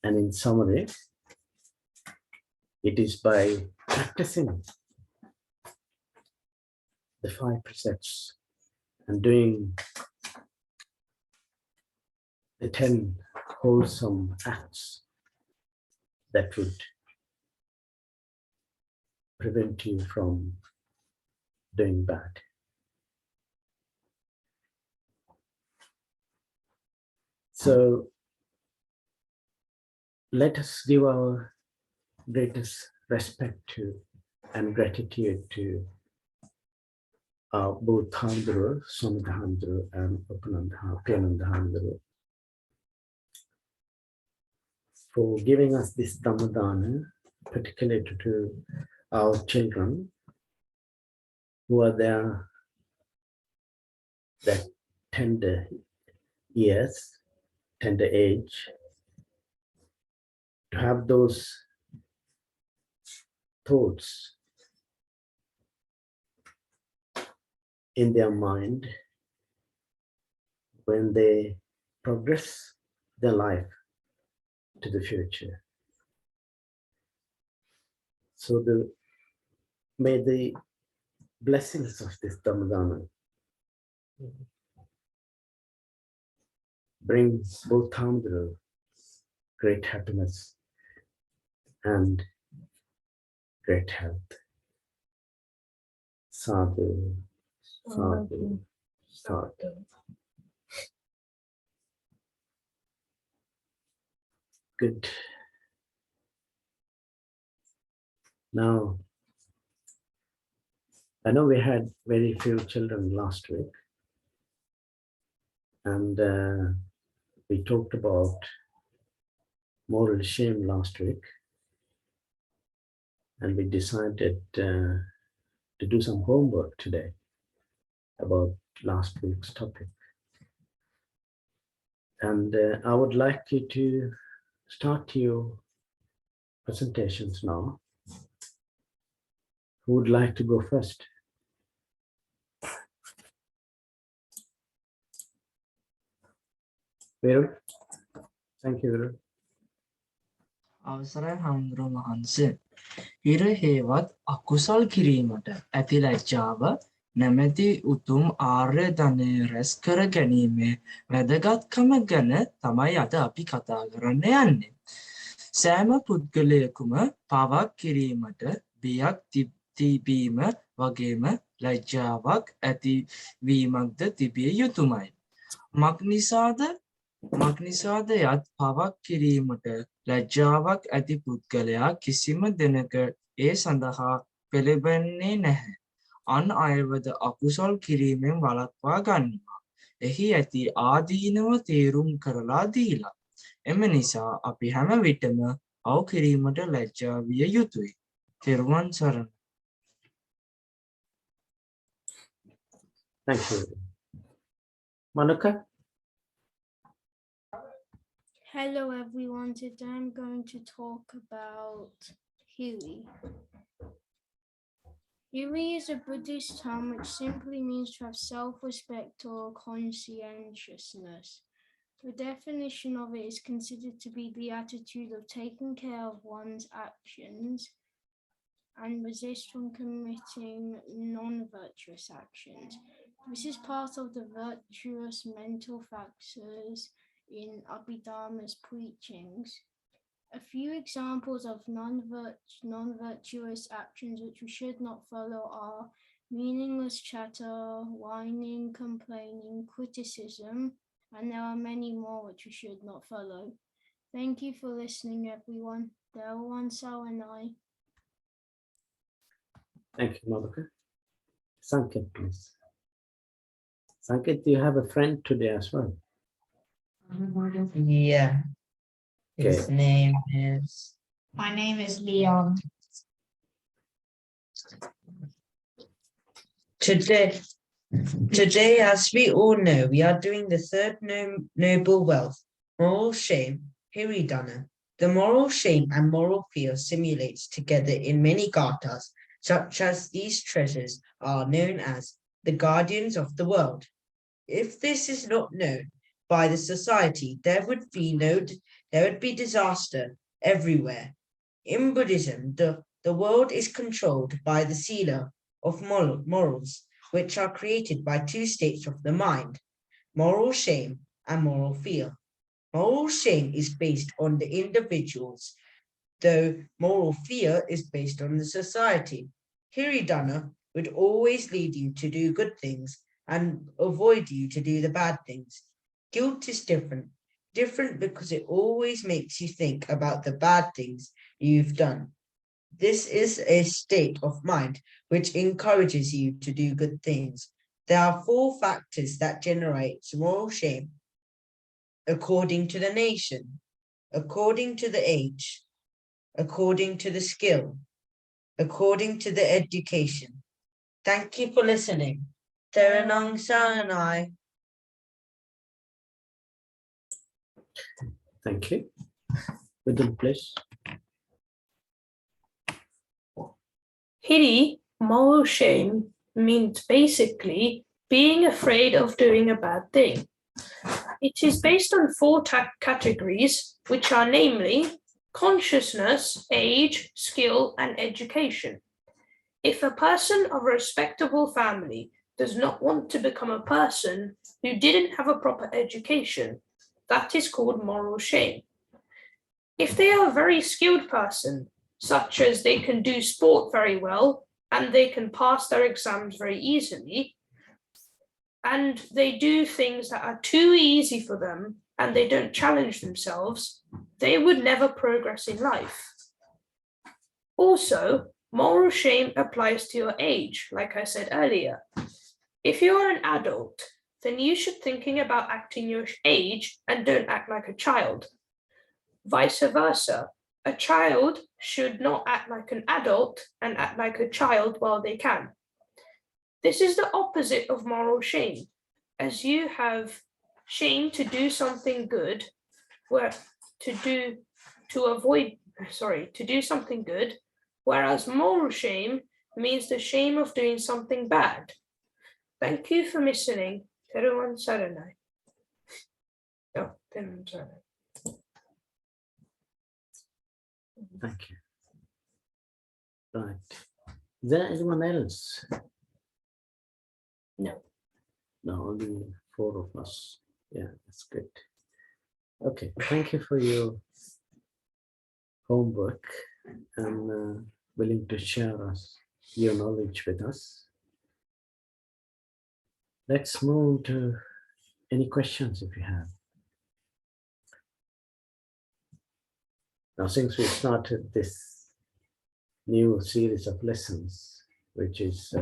And in summary, it is by practicing the 5 precepts and doing the 10 wholesome acts that would prevent you from doing bad. So let us give our greatest respect to and gratitude to both Hamdru, Swami and Priyananda Hamdru for giving us this Dhamma, particularly to our children who are there that tender years, tender age, to have those thoughts in their mind when they progress their life to the future. So may the blessings of this Dhamma bring both Hamdru great happiness and great health. Sadhu, sadhu, sadhu. Good. Now, I know we had very few children last week, and we talked about moral shame last week, and we decided to do some homework today about last week's topic. And I would like you to start your presentations now. Who would like to go first? Viru? Thank you, Viru. අවසරයි හාමුදුරුවෝ වහන්සේ. හිර හේවත් අකුසල් කිරීමට ඇති ලැජ්ජාව නැමැති උතුම් ආර්ය ධනය රැස් කර ගැනීමේ වැදගත්කම ගැන තමයි අද අපි කතා කරන්න යන්නේ. සෑම පුද්ගලයෙකුම පවක් කිරීමට බියක් තිබීම වගේම ලැජ්ජාවක් ඇතිවීමක්ද තිබිය යුතුමයි. මක්නිසාද යත් පවක් කිරීමට ලැජ්ජාවක් ඇති පුද්ගලයා කිසිම දෙනක ඒ සඳහා පෙළඹෙන්නේ නැහැ. අන් අයවද අකුසල් කිරීමෙන් වළක්වා ගන්නවා. එහි ඇති ආදීනව තේරුම් කරලා දීලා. එම නිසා අපි හැම විටම පව් කිරීමට ලැජ්ජා විය යුතුයි. තෙරුවන් සරණයි. Thank you. Monica? Hello everyone, today I'm going to talk about Hiri. Hiri is a Buddhist term which simply means to have self-respect or conscientiousness. The definition of it is considered to be the attitude of taking care of one's actions and resist from committing non-virtuous actions. This is part of the virtuous mental factors in Abhidharma's preachings. A few examples of non-virtuous actions which we should not follow are meaningless chatter, whining, complaining, criticism, and there are many more which we should not follow. Thank you for listening, everyone. Dewan Sawanai. Thank you, Malika. Sanket, please. Sanket, you have a friend today as well. Yeah. His Okay. name is. My name is Leon. Today, as we all know, we are doing the third noble wealth, moral shame, Dhana. The moral shame and moral fear simulates together in many gathas, such as these treasures are known as the guardians of the world. If this is not known by the society, there would be disaster everywhere. In Buddhism, the world is controlled by the sila of morals, which are created by two states of the mind, moral shame and moral fear. Moral shame is based on the individuals, though moral fear is based on the society. Dhana would always lead you to do good things and avoid you to do the bad things. Guilt is different because it always makes you think about the bad things you've done. This is a state of mind which encourages you to do good things. There are 4 factors that generate moral shame according to the nation, according to the age, according to the skill, according to the education. Thank you for listening. Teranong Sanai. Thank you. Vidal, please. Hiri, moral shame, means basically being afraid of doing a bad thing. It is based on 4 categories, which are namely consciousness, age, skill, and education. If a person of a respectable family does not want to become a person who didn't have a proper education, that is called moral shame. If they are a very skilled person, such as they can do sport very well and they can pass their exams very easily, and they do things that are too easy for them and they don't challenge themselves, they would never progress in life. Also, moral shame applies to your age, like I said earlier. If you are an adult, then you should thinking about acting your age and don't act like a child. Vice versa, a child should not act like an adult and act like a child while they can. This is the opposite of moral shame, as you have shame to do something good, to do something good, whereas moral shame means the shame of doing something bad. Thank you for listening. Teruwan Saranai. Oh, Teruwan Saranai. Thank you. Right. Is there anyone else? No. No, only 4 of us. Yeah, that's good. Okay, thank you for your homework and willing to share your knowledge with us. Let's move to any questions if you have. Now, since we started this new series of lessons, which is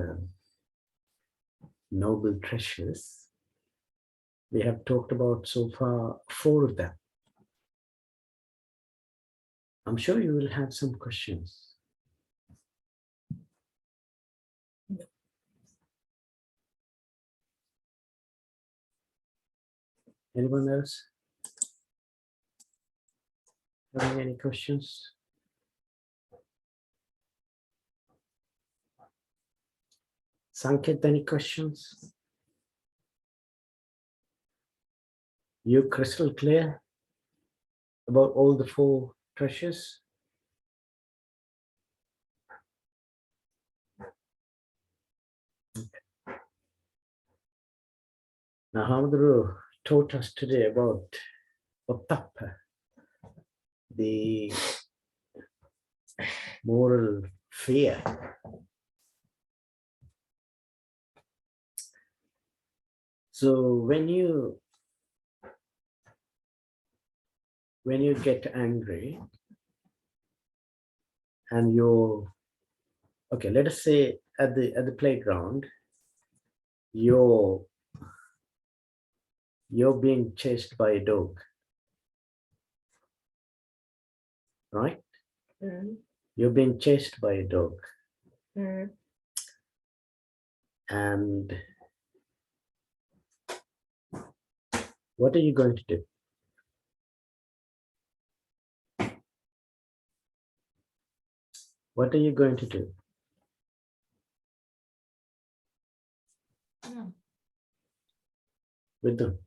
Noble Treasures, we have talked about so far 4 of them. I'm sure you will have some questions. Anyone else? Having any questions? Sanket, any questions? You crystal clear about all the 4 treasures? Okay. Now, Hamaduru taught us today about Ottappa, the moral fear. So when you get angry and you're okay, let us say at the playground, you're being chased by a dog, right? Mm. You're being chased by a dog. Mm. And what are you going to do? What are you going to do? With them?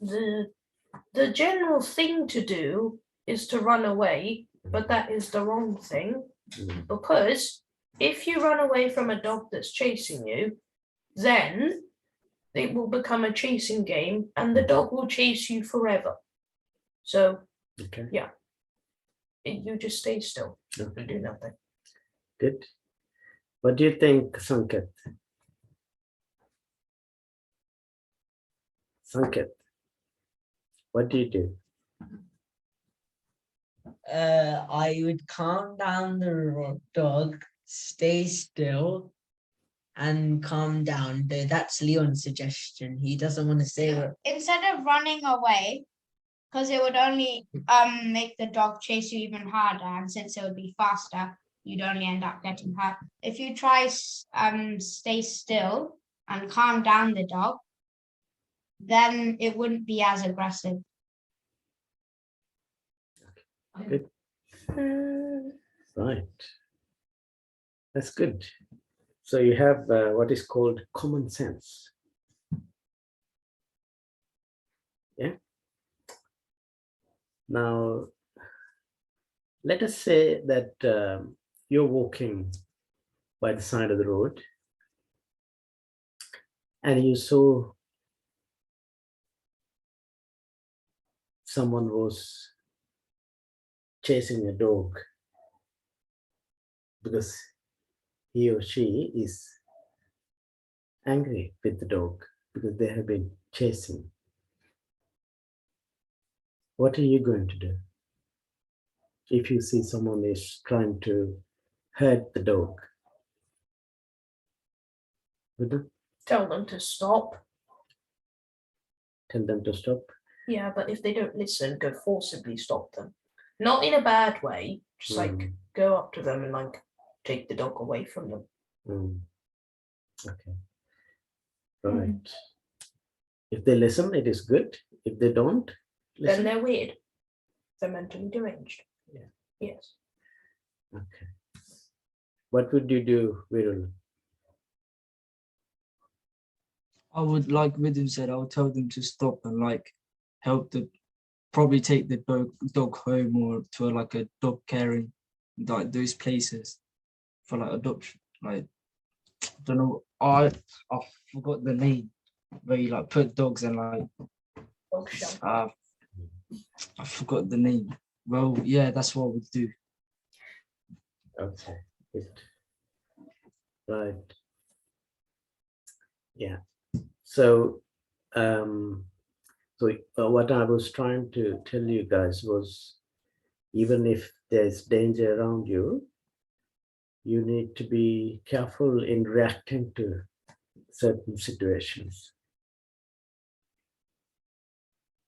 The general thing to do is to run away, but that is the wrong thing, because if you run away from a dog that's chasing you, then it will become a chasing game and the dog will chase you forever. So Okay. yeah, you just stay still. Okay. You do nothing. Good. What do you think, Sanket? Sanket, what do you do? I would calm down the dog, stay still, and calm down. That's Leon's suggestion. He doesn't want to say it. Instead of running away, because it would only make the dog chase you even harder, and since it would be faster, you'd only end up getting hurt. If you try stay still and calm down the dog, then it wouldn't be as aggressive. Good. Right. That's good. So you have what is called common sense. Yeah. Now, let us say that you're walking by the side of the road and you saw someone was chasing a dog because he or she is angry with the dog because they have been chasing. What are you going to do if you see someone is trying to hurt the dog? Tell them to stop. Tell them to stop. Yeah, but if they don't listen, go forcibly stop them. Not in a bad way, just like go up to them and like take the dog away from them. Okay. Right. If they listen, it is good. If they don't listen, Then they're weird. They're mentally deranged. Yeah. Yes. Okay. What would you do, Virul? I would, like Vidum said, I would tell them to stop and like help the, probably take the dog home or to like a dog caring, like those places for like adoption. Like, I don't know, I forgot the name where you like put dogs and like, Dog shelter. I forgot the name. Well, yeah, that's what I would do. Okay. Good. Right. Yeah. So, what I was trying to tell you guys was, even if there's danger around you, you need to be careful in reacting to certain situations.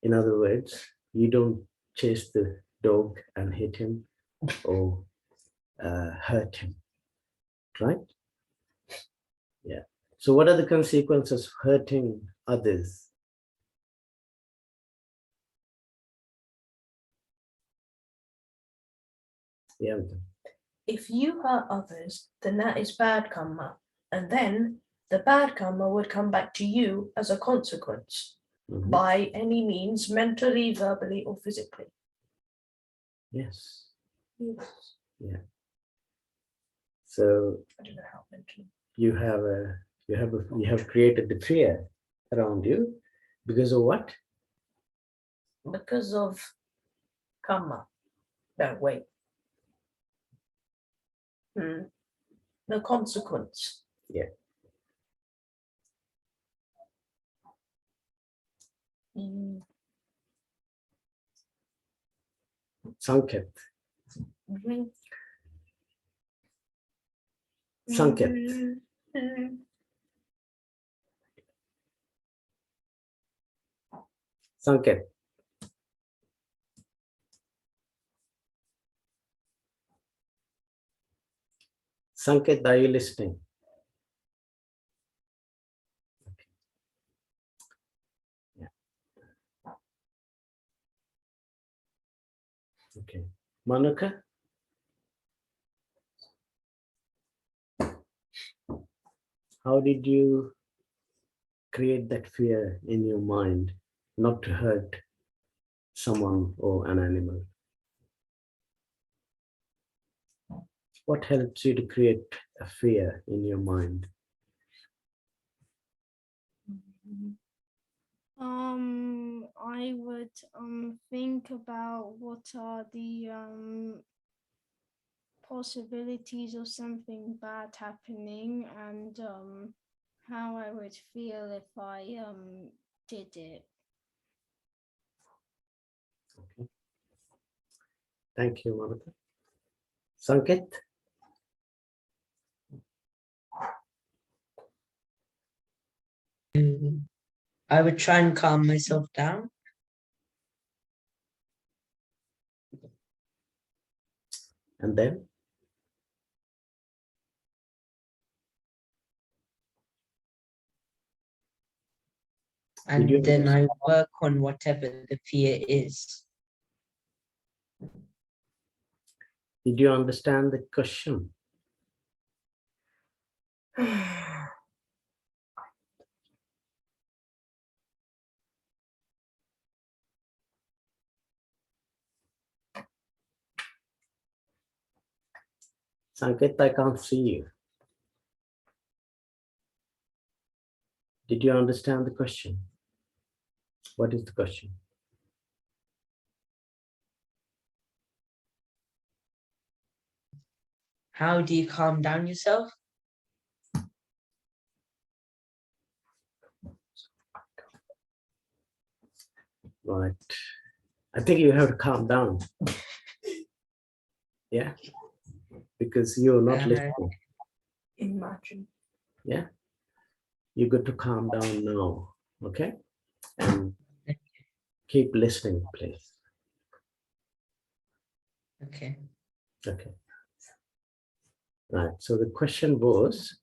In other words, you don't chase the dog and hit him or hurt him, right? Yeah. So what are the consequences of hurting others? Yeah. If you hurt others, then that is bad karma. And then the bad karma would come back to you as a consequence Mhm. by any means, mentally, verbally, or physically. Yes. Yes. Yeah. So I don't know how mentally. you have created the fear around you because of what? Because of karma, that way. The consequence. Yeah. Sanket. Mhm. Sanket. Mhm. Sanket. Sanket, are you listening? Okay. Yeah. Okay. Manuka? How did you create that fear in your mind not to hurt someone or an animal? What helps you to create a fear in your mind? I would think about what are the possibilities of something bad happening and how I would feel if I did it. Okay. Thank you, Monica. Sanket? I would try and calm myself down. And then? And you then I work on whatever the fear is. Did you understand the question? Sanket, I can't see you. Did you understand the question? What is the question? How do you calm down yourself? Right. I think you have to calm down. Yeah. Because you're not listening. Imagine. Yeah. You got to calm down now. Okay. And keep listening, please. Okay. Okay. Right. So the question was,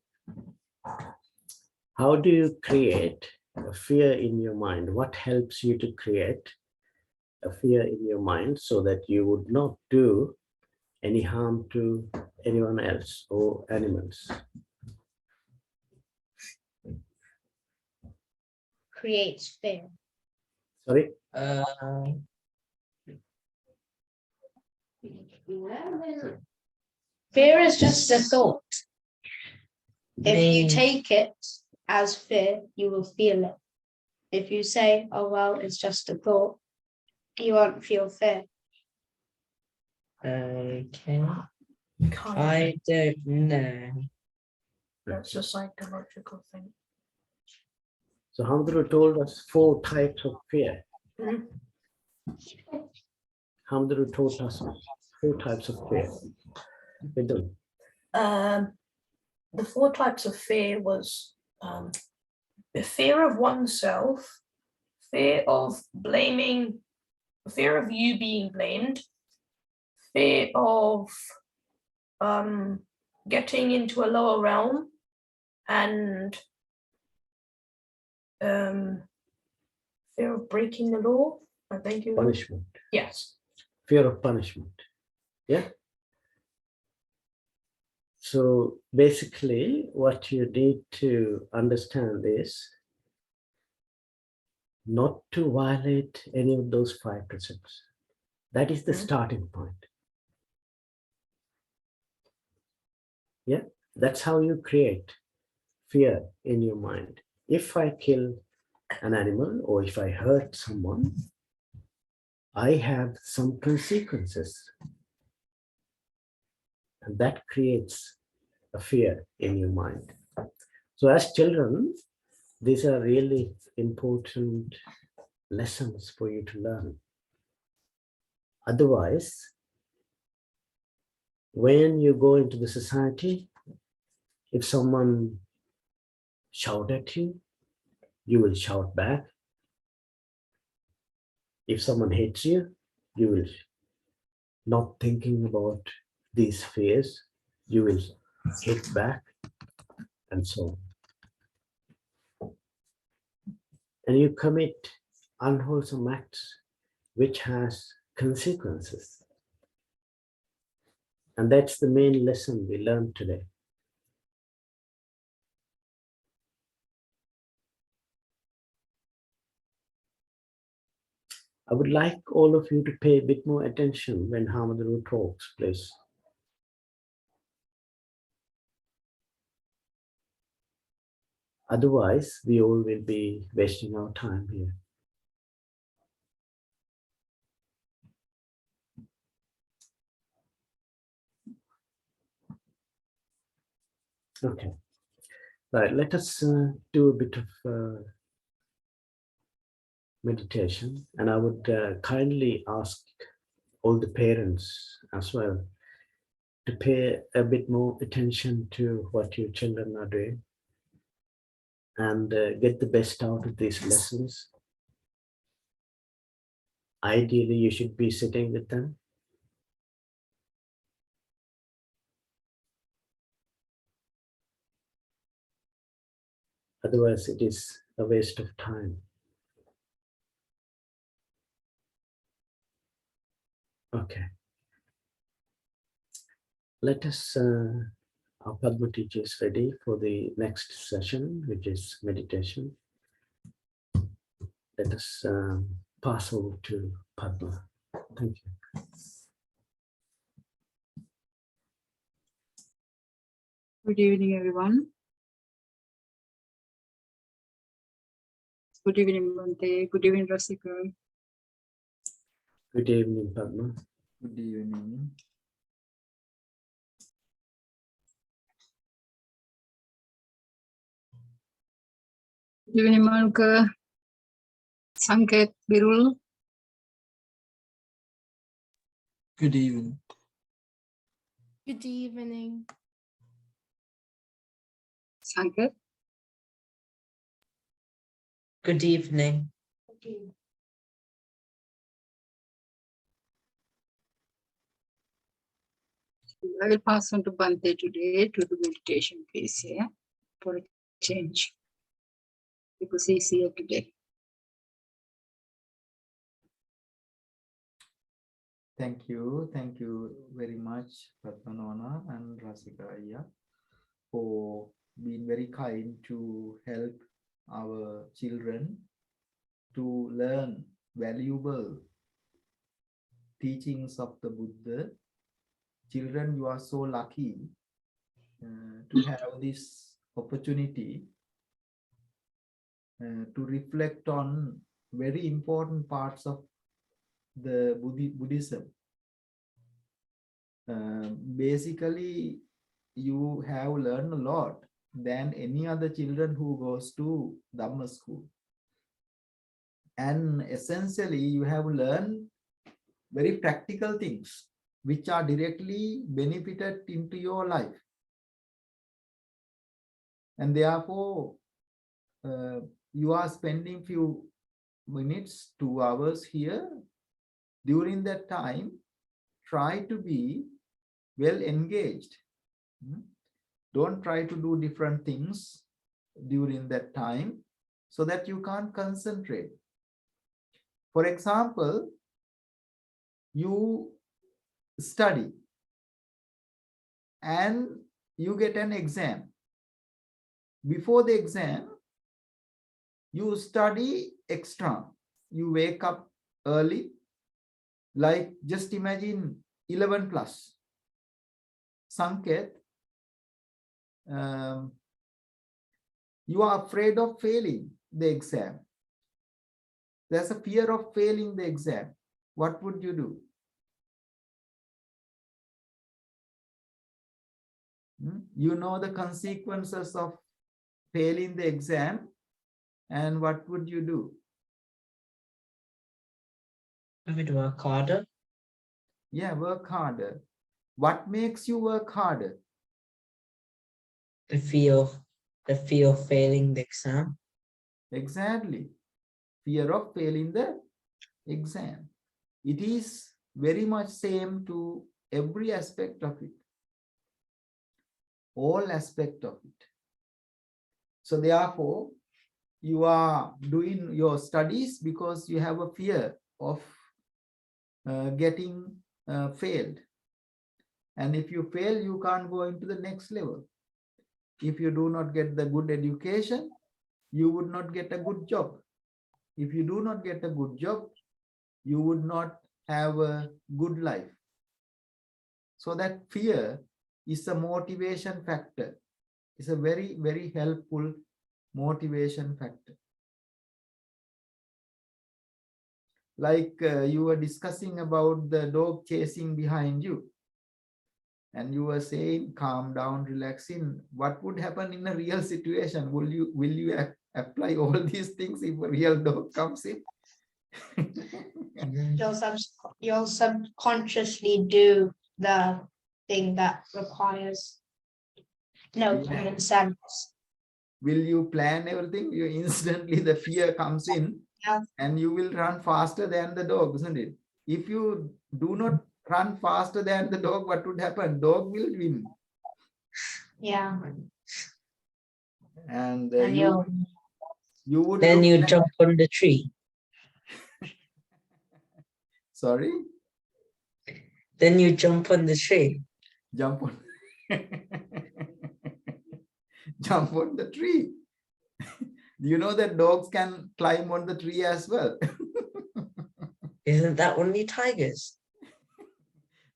how do you create a fear in your mind? What helps you to create a fear in your mind so that you would not do any harm to anyone else or animals? Creates fear. Sorry? Fear is just a thought. If you May- take it as fear, you will feel it. If you say, oh, well, it's just a thought, you won't feel fear. Okay. Kind I don't know. That's a psychological thing. So Hamdru told us 4 types of fear. Hamdru told us 4 types of fear. Vidun. The 4 types of fear was the fear of oneself, fear of blaming, fear of you being blamed, fear of getting into a lower realm, and fear of breaking the law. I think you. Punishment. Yes. Fear of punishment. Yeah. So basically, what you need to understand is not to violate any of those 5 precepts. That is the starting point. Yeah, that's how you create fear in your mind. If I kill an animal or if I hurt someone, I have some consequences. And that creates a fear in your mind. So as children, these are really important lessons for you to learn. Otherwise, when you go into the society, if someone shout at you, you will shout back. If someone hits you, you will, not thinking about these fears, you will hit back and so on. And you commit unwholesome acts which has consequences. And that's the main lesson we learned today. I would like all of you to pay a bit more attention when Hamadru talks, please. Otherwise, we all will be wasting our time here. Okay, right, let us do a bit of meditation, and I would kindly ask all the parents as well to pay a bit more attention to what your children are doing and get the best out of these lessons. Ideally, you should be sitting with them. Otherwise, it is a waste of time. Okay. Let us, our Padma teacher is ready for the next session, which is meditation. Let us pass over to Padma. Thank you. Good evening, everyone. Good evening, Bante. Good evening, Rasika. Good evening, Padma. Good evening. Good evening, Manuka. Sanket, Birul. Good evening. Good evening. Sanket. Good evening. I will pass on to Bante today to do meditation, please, yeah, for a change, because he's here today. Thank you very much, Padmanona and Rasika Arya, for being very kind to help our children to learn valuable teachings of the Buddha. Children, you are so lucky to have this opportunity to reflect on very important parts of the Buddhism. Basically, you have learned a lot than any other children who goes to Dhamma school. And essentially, you have learned very practical things which are directly benefited into your life. And therefore, you are spending few minutes, 2 hours here. During that time, try to be well engaged. Don't try to do different things during that time so that you can't concentrate. For example, you study and you get an exam. Before the exam, you study extra. You wake up early, like just imagine 11 plus. Sanket, you are afraid of failing the exam. There's a fear of failing the exam. What would you do? You know the consequences of failing the exam, and what would you do? I would work harder. Yeah, work harder. What makes you work harder? The fear of failing the exam. Exactly. Fear of failing the exam. It is very much same to every aspect of it. All aspect of it. So therefore, you are doing your studies because you have a fear of getting failed. And if you fail, you can't go into the next level. If you do not get the good education, you would not get a good job. If you do not get a good job, you would not have a good life. So that fear is a motivation factor. It's a very, very helpful motivation factor. Like you were discussing about the dog chasing behind you. And you were saying, calm down, relaxing. What would happen in a real situation? Will you apply all these things if a real dog comes in? You'll subconsciously do the thing that requires no common sense. Will you plan everything? You instantly the fear comes in, Yeah. and you will run faster than the dog, isn't it? If you do not run faster than the dog, what would happen? Dog will win. Yeah. And And you would Then look you like- jump on the tree. Sorry? Then you jump on the tree. Jump on. Jump on the tree. Do you know that dogs can climb on the tree as well? Isn't that only tigers?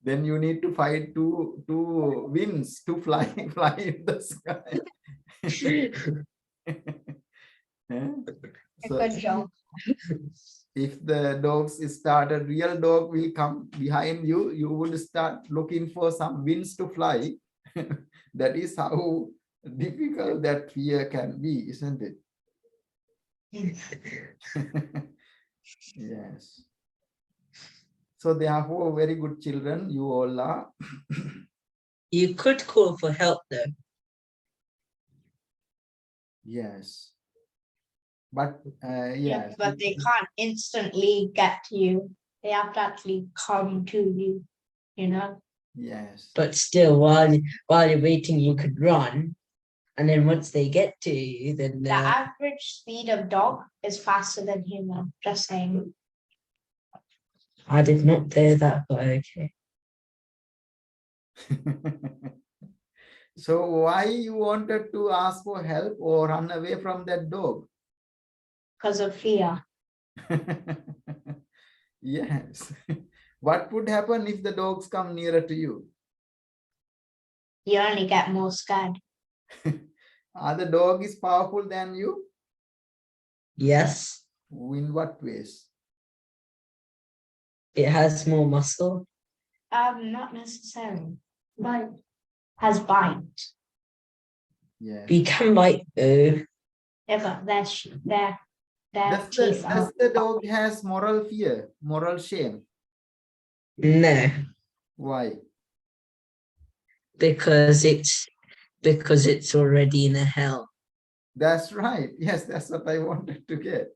Then you need to fight two winds to fly in the sky. So good job. if the dogs started, real dog will come behind you, you would start looking for some winds to fly. That is how difficult that fear can be, isn't it? Yes. So therefore, very good children, you all are. You could call for help though. Yes. But Yeah, yes. but they can't instantly get to you. They have to actually come to you, you know? Yes. But still, while you're waiting, you could run. And then once they get to you, then The average speed of dog is faster than human, just saying. I did not know that, but okay. So why you wanted to ask for help or run away from that dog? Because of fear. Yes. What would happen if the dogs come nearer to you? You only get more scared. Are the dog is powerful than you? Yes, In what ways? it has more muscle. Not necessarily. But has bite. Yes. You can bite though. Yeah, but their teeth are. Does the dog has moral fear, moral shame? No, Why? because it's already in a hell. That's right. Yes, that's what I wanted to get.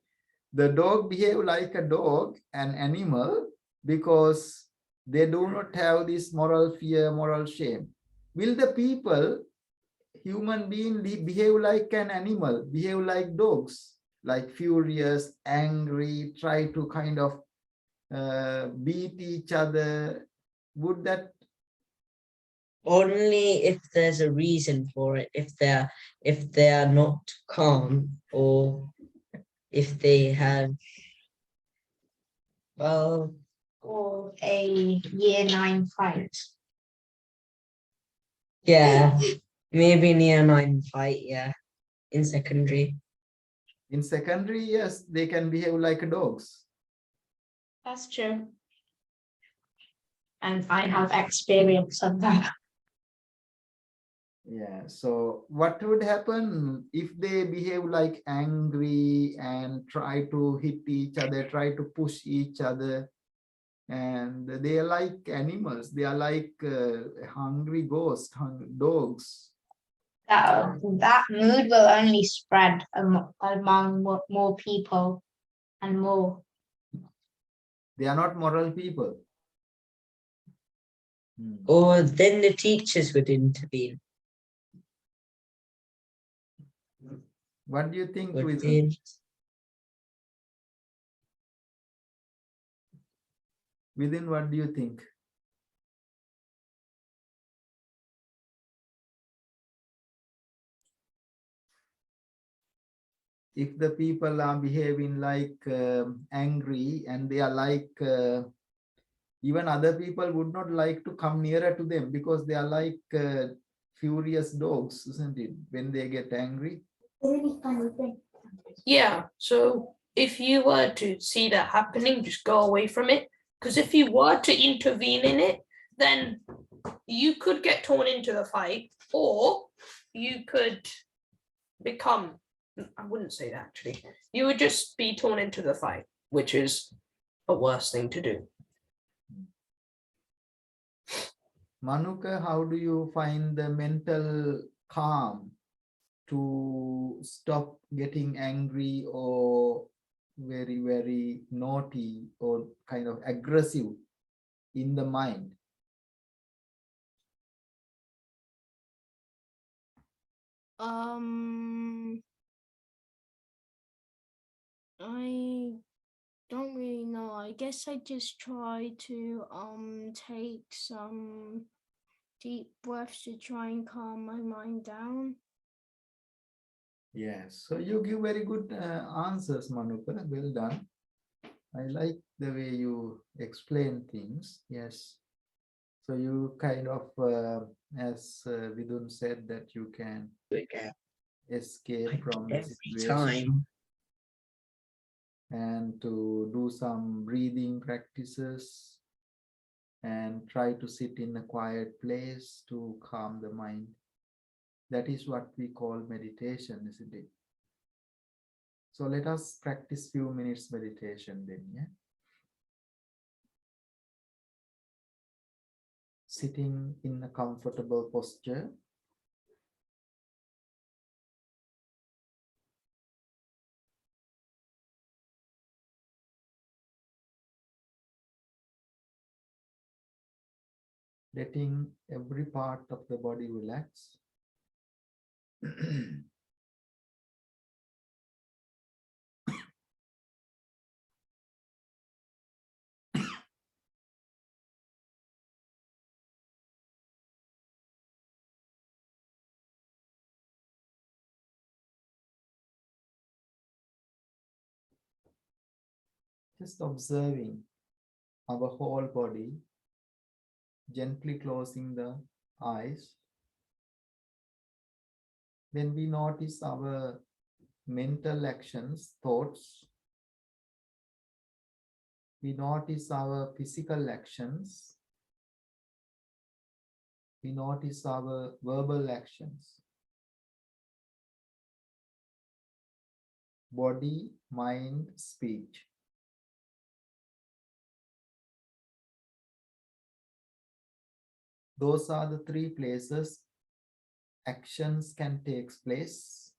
The dog behave like a dog, an animal, because they do not have this moral fear, moral shame. Will the people, human being, behave like an animal, behave like dogs, like furious, angry, try to kind of beat each other? Would that Only if there's a reason for it. If they are not calm, or if they have, well, Or a year 9 fight. yeah, maybe near 9 fight, yeah, in secondary. In secondary, yes, they can behave like dogs. That's true. And I have experience of that. Yeah, so what would happen if they behave like angry and try to hit each other, try to push each other, and they are like animals, they are like hungry ghosts, dogs. That mood will only spread among more people and more. They are not moral people. Or then the teachers would intervene. What do you think, Would Wisdom? be Within, what do you think? If the people are behaving like angry, and they are like, even other people would not like to come nearer to them because they are like furious dogs, isn't it? When they get angry. Yeah, so if you were to see that happening, just go away from it. Because if you were to intervene in it, then you could get torn into the fight, or you could become, I wouldn't say that actually, you would just be torn into the fight, which is a worse thing to do. Manuka, how do you find the mental calm to stop getting angry or very, very naughty or kind of aggressive in the mind? I don't really know. I guess I just try to take some deep breaths to try and calm my mind down. Yes, so you give very good answers, Manuka. Well done. I like the way you explain things. Yes. So you kind of, as Vidun said, that you can escape from the every situation time. and to do some breathing practices and try to sit in a quiet place to calm the mind. That is what we call meditation, isn't it? So let us practice few minutes meditation then, yeah? Sitting in a comfortable posture. Letting every part of the body relax. Just observing our whole body, gently closing the eyes. Then we notice our mental actions, thoughts. We notice our physical actions. We notice our verbal actions. Body, mind, speech. Those are the three places actions can take place.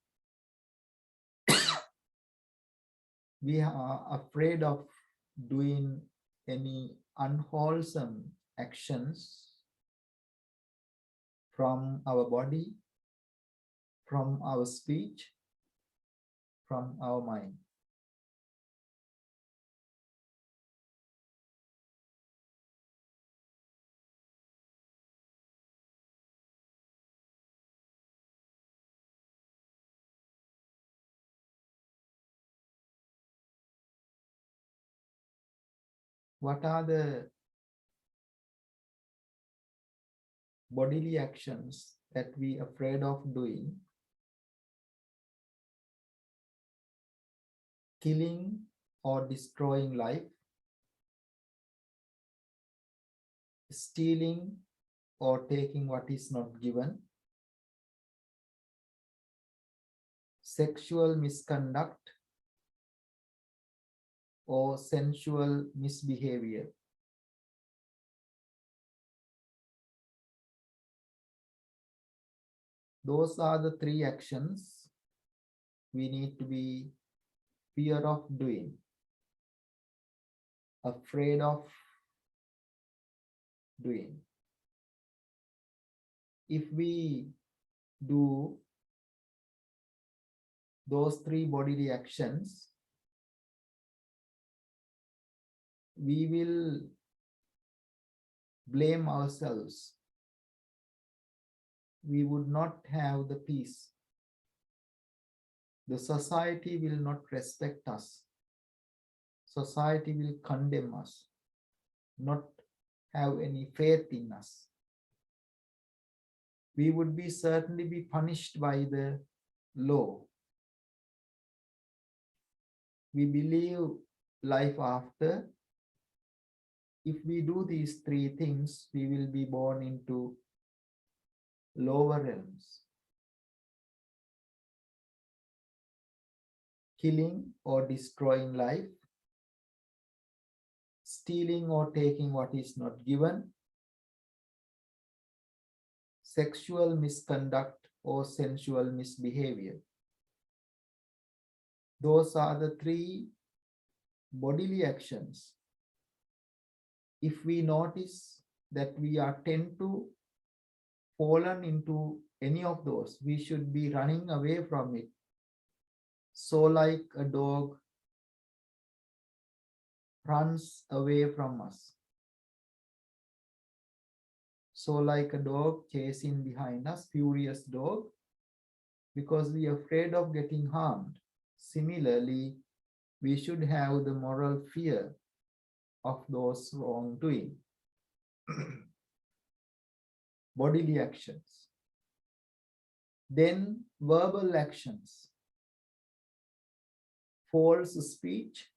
We are afraid of doing any unwholesome actions from our body, from our speech, from our mind. What are the bodily actions that we are afraid of doing? Killing or destroying life, stealing or taking what is not given, sexual misconduct or sensual misbehavior. Those are the three actions we need to be fear of doing, afraid of doing. If we do those three bodily actions, we will blame ourselves. We would not have the peace. The society will not respect us. Society will condemn us, not have any faith in us. We would be certainly be punished by the law. We believe life after. If we do these three things, we will be born into lower realms. Killing or destroying life, stealing or taking what is not given, sexual misconduct or sensual misbehavior. Those are the three bodily actions. If we notice that we are tend to fallen into any of those, we should be running away from it. So like a dog runs away from us. So like a dog chasing behind us, furious dog, because we are afraid of getting harmed. Similarly, we should have the moral fear of those wrongdoing. Bodily actions. Then verbal actions. False speech,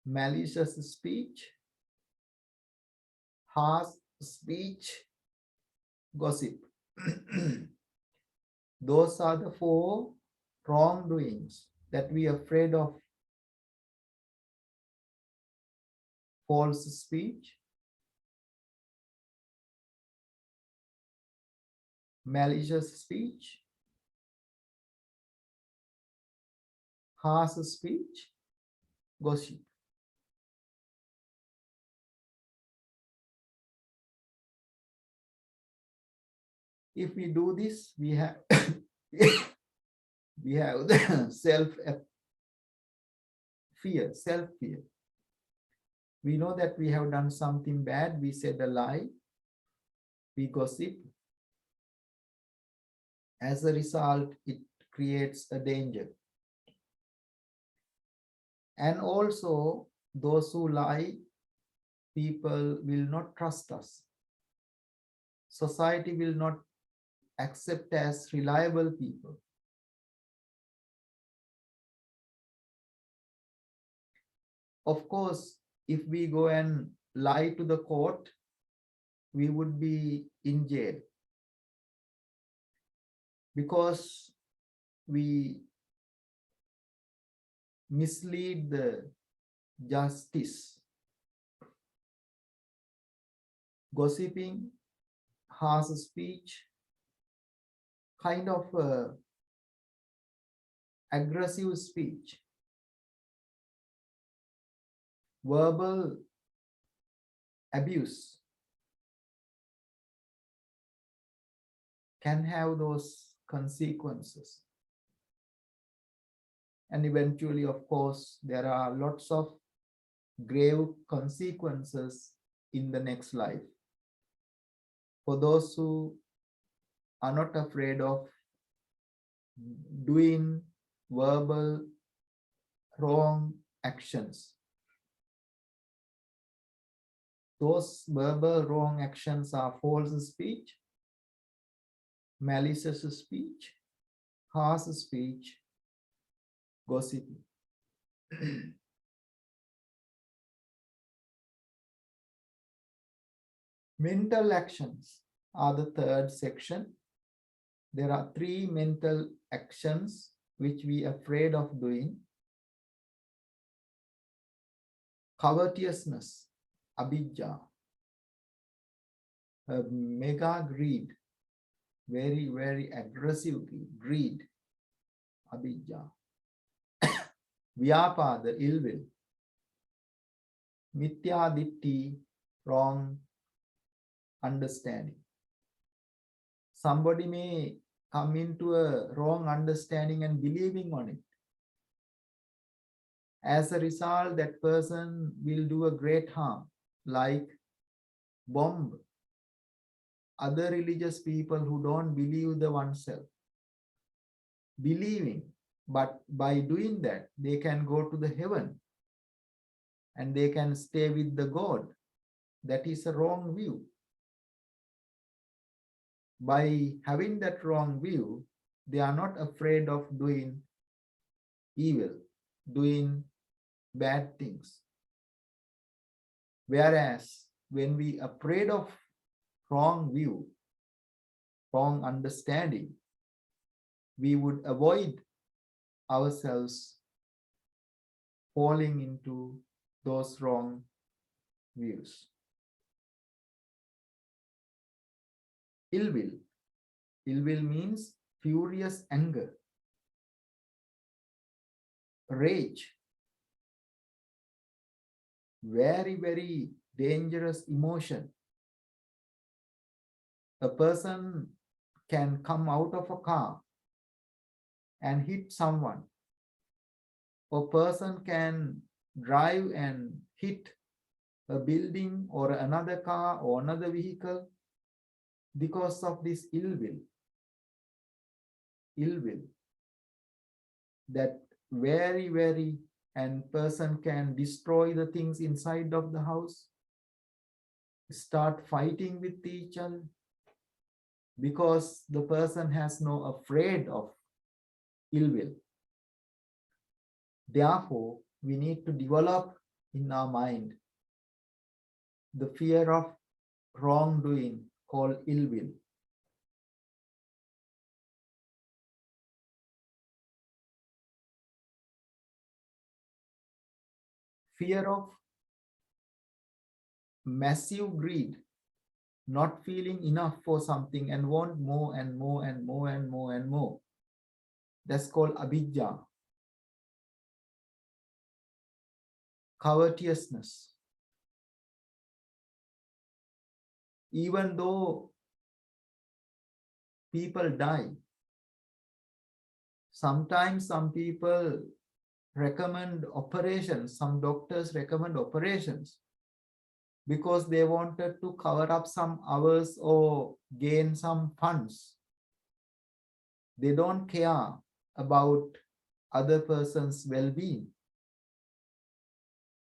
malicious speech, harsh speech, gossip. Those are the four wrongdoings that we are afraid of. False speech, malicious speech, harsh speech, gossip. If we do this, we have we have the self-fear. We know that we have done something bad, we said a lie, we gossip. As a result, it creates a danger. And also, those who lie, people will not trust us. Society will not accept as reliable people. Of course, if we go and lie to the court, we would be in jail, because we mislead the justice. Gossiping, harsh speech, kind of aggressive speech, verbal abuse can have those consequences. And eventually, of course, there are lots of grave consequences in the next life. For those who are not afraid of doing verbal wrong actions, those verbal wrong actions are false speech, malicious speech, harsh speech, gossiping. Mental actions are the third section. There are 3 mental actions which we are afraid of doing. Covetousness, abhijja, mega greed, very, very aggressive greed, abhijja. Vyapada, ill will. Mithya ditti, wrong understanding. Somebody may come into a wrong understanding and believing on it. As a result, that person will do a great harm, like bomb other religious people who don't believe the oneself. Believing, but by doing that, they can go to the heaven and they can stay with the God. That is a wrong view. By having that wrong view, they are not afraid of doing evil, doing bad things. Whereas when we are afraid of wrong view, wrong understanding, we would avoid ourselves falling into those wrong views. Ill will. Ill will means furious anger, rage, very, very dangerous emotion. A person can come out of a car and hit someone. A person can drive and hit a building or another car or another vehicle because of this ill will. Ill will. That very, very, and person can destroy the things inside of the house, start fighting with each other, because the person has no afraid of ill will. Therefore, we need to develop in our mind the fear of wrongdoing called ill will. Fear of massive greed, not feeling enough for something and want more and more and more and more and more. That's called abhijja. Covetousness. Even though people die, sometimes some people recommend operations, some doctors recommend operations because they wanted to cover up some hours or gain some funds. They don't care about other person's well-being.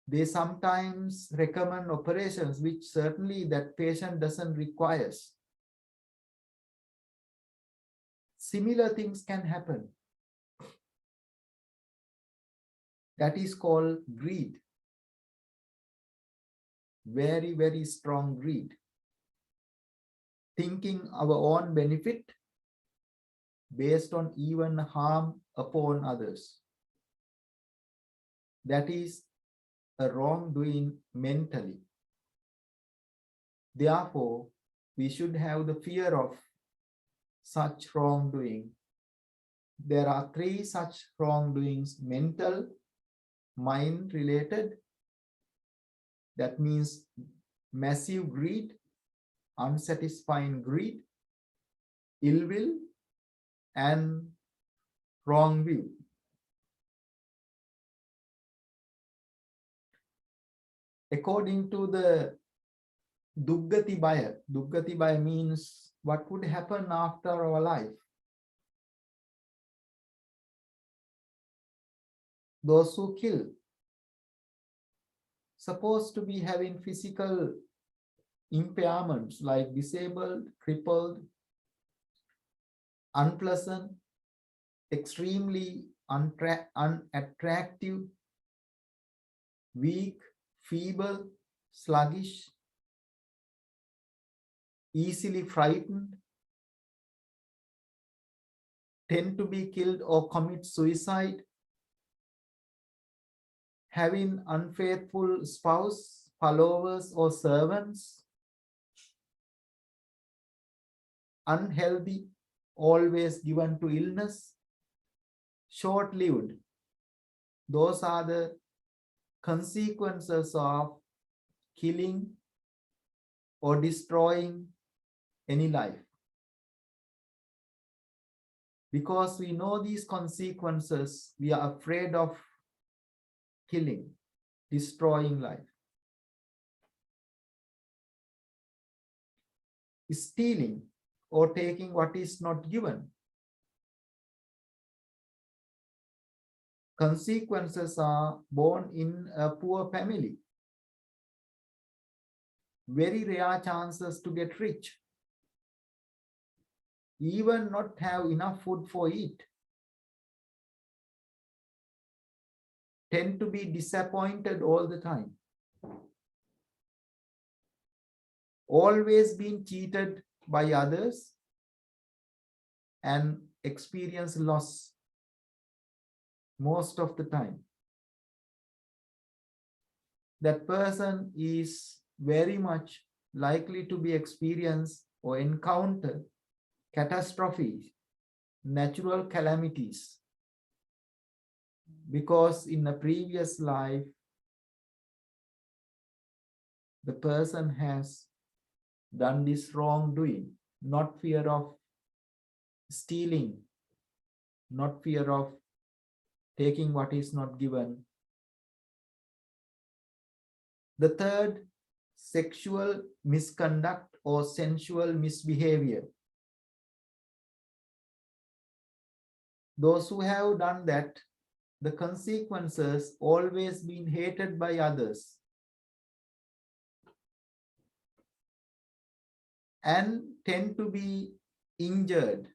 They sometimes recommend operations which certainly that patient doesn't require. Similar things can happen. That is called greed. Very, very strong greed. Thinking our own benefit based on even harm upon others. That is a wrongdoing mentally. Therefore, we should have the fear of such wrongdoing. There are 3 such wrongdoings: mental, mind related, that means massive greed, unsatisfying greed, ill will, and wrong view. According to the duggati baya means what would happen after our life. Those who kill, supposed to be having physical impairments like disabled, crippled, unpleasant, extremely unattractive, weak, feeble, sluggish, easily frightened, tend to be killed or commit suicide, having unfaithful spouse, followers or servants, unhealthy, always given to illness, short-lived. Those are the consequences of killing or destroying any life. Because we know these consequences, we are afraid of killing, destroying life. Stealing or taking what is not given. Consequences are born in a poor family. Very rare chances to get rich. Even not have enough food for eat. Tend to be disappointed all the time. Always being cheated by others and experience loss most of the time. That person is very much likely to be experienced or encounter catastrophes, natural calamities, because in a previous life, the person has done this wrongdoing, not fear of stealing, not fear of taking what is not given. The third, sexual misconduct or sensual misbehavior. Those who have done that, the consequences always been hated by others and tend to be injured,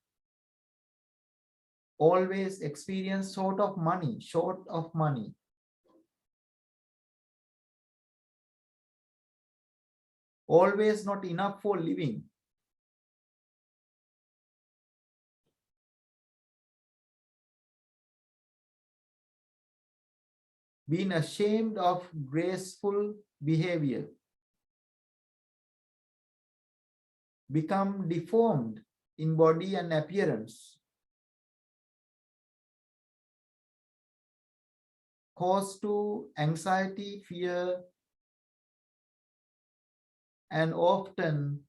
always experience short of money, always not enough for living. Being ashamed of graceful behavior. Become deformed in body and appearance. Cause to anxiety, fear, and often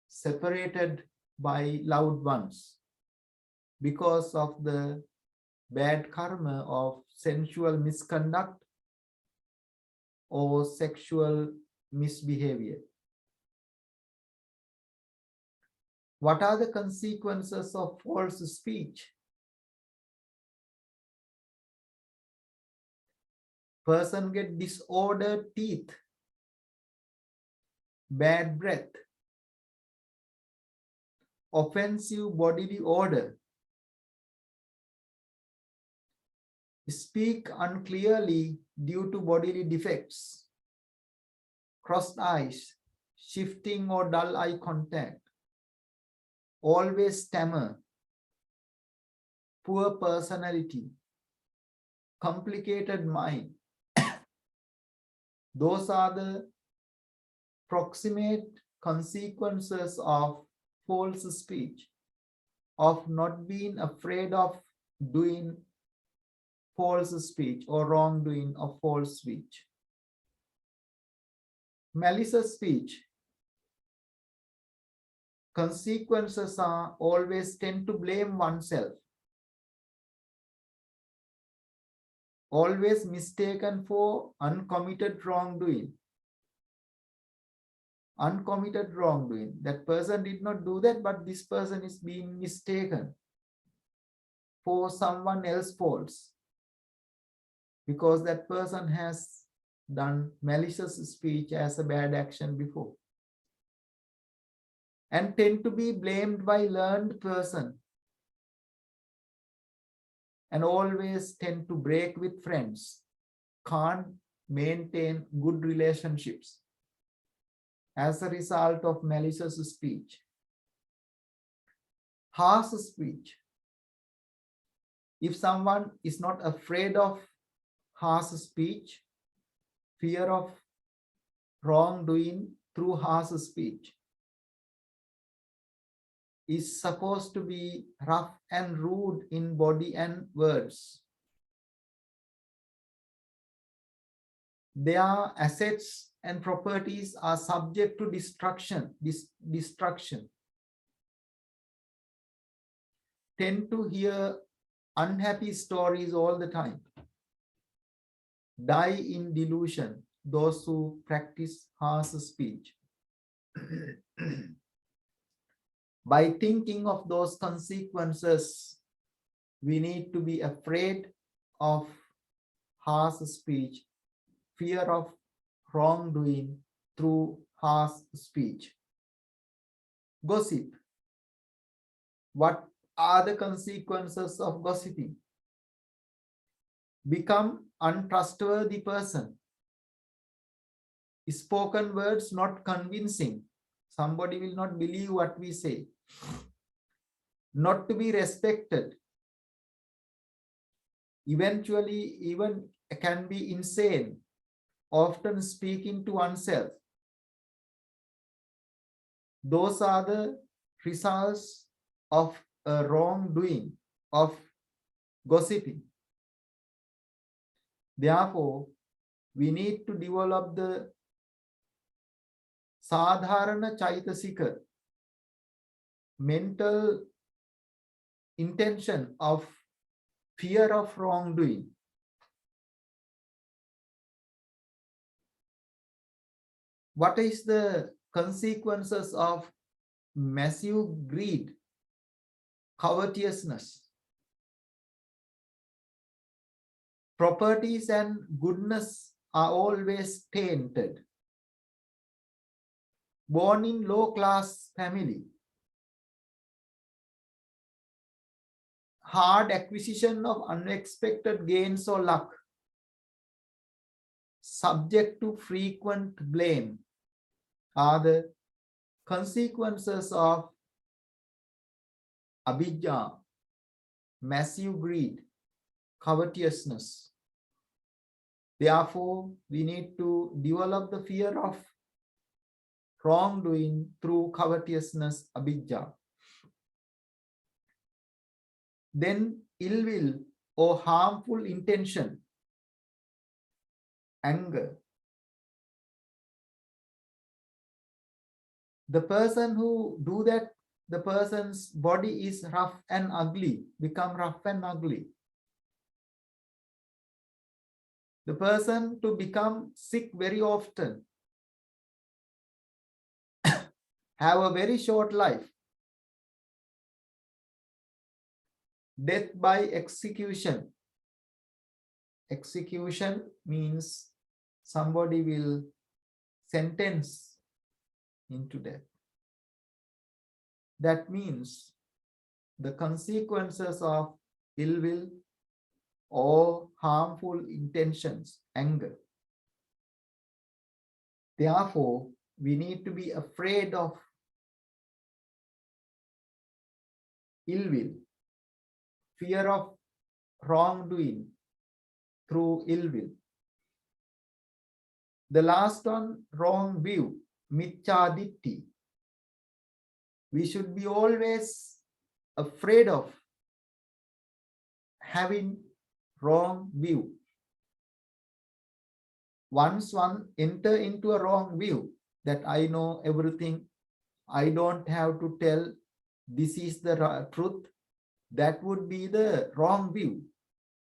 separated by loved ones because of the bad karma of sensual misconduct or sexual misbehavior. What are the consequences of false speech? Person get disordered teeth, bad breath, offensive bodily odor, speak unclearly due to bodily defects, crossed eyes, shifting or dull eye contact, always stammer, poor personality, complicated mind. Those are the proximate consequences of false speech, of not being afraid of doing false speech or wrongdoing of false speech. Malicious speech. Consequences are always tend to blame oneself. Always mistaken for uncommitted wrongdoing. Uncommitted wrongdoing. That person did not do that, but this person is being mistaken for someone else's faults, because that person has done malicious speech as a bad action before. and tend to be blamed by learned person, and always tend to break with friends, can't maintain good relationships as a result of malicious speech. Harsh speech. If someone is not afraid of harsh speech, fear of wrongdoing through harsh speech, is supposed to be rough and rude in body and words. Their assets and properties are subject to destruction. Tend to hear unhappy stories all the time. Die in delusion, those who practice harsh speech. By thinking of those consequences, we need to be afraid of harsh speech, fear of wrongdoing through harsh speech. Gossip. What are the consequences of gossiping? Become untrustworthy person. Spoken words not convincing. Somebody will not believe what we say. Not to be respected. Eventually, even can be insane. Often speaking to oneself. Those are the results of a wrongdoing, of gossiping. Therefore, we need to develop the sadharana chaitasika, mental intention of fear of wrongdoing. What is the consequences of massive greed, covetousness? Properties and goodness are always tainted. Born in low-class family, hard acquisition of unexpected gains or luck, subject to frequent blame, are the consequences of abhijja, massive greed, covetousness. Therefore, we need to develop the fear of wrongdoing through covetousness, abhijja. Then ill will or harmful intention, anger. The person who do that, the person's body is rough and ugly, become rough and ugly. The person to become sick very often, have a very short life. Death by execution. Execution means somebody will sentence into death. That means the consequences of ill will or harmful intentions, anger. Therefore, we need to be afraid of ill will, fear of wrongdoing through ill will. The last one, wrong view, miccha ditti. We should be always afraid of having wrong view. Once one enter into a wrong view, that I know everything, I don't have to tell, this is the truth, that would be the wrong view.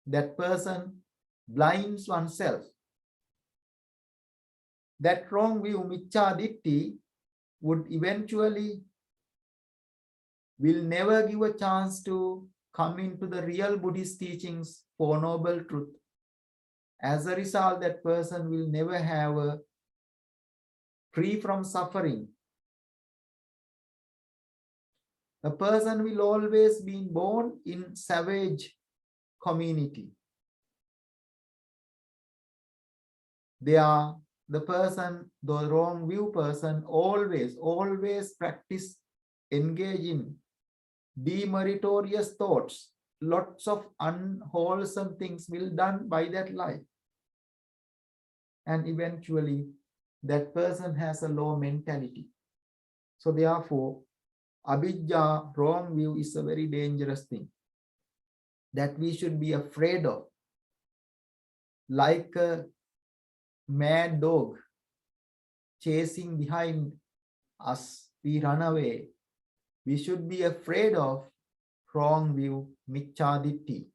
That person blinds oneself. That wrong view, miccha ditti, would eventually will never give a chance to come into the real Buddhist teachings, Four Noble Truth. As a result, that person will never have a free from suffering A person will always be born in savage community. They are the person, the wrong view person, always practice, engage in demeritorious thoughts. Lots of unwholesome things will done by that life. And eventually that person has a low mentality. So therefore, abhijja, wrong view, is a very dangerous thing that we should be afraid of. Like a mad dog chasing behind us, we run away. We should be afraid of wrong view, micchaditti.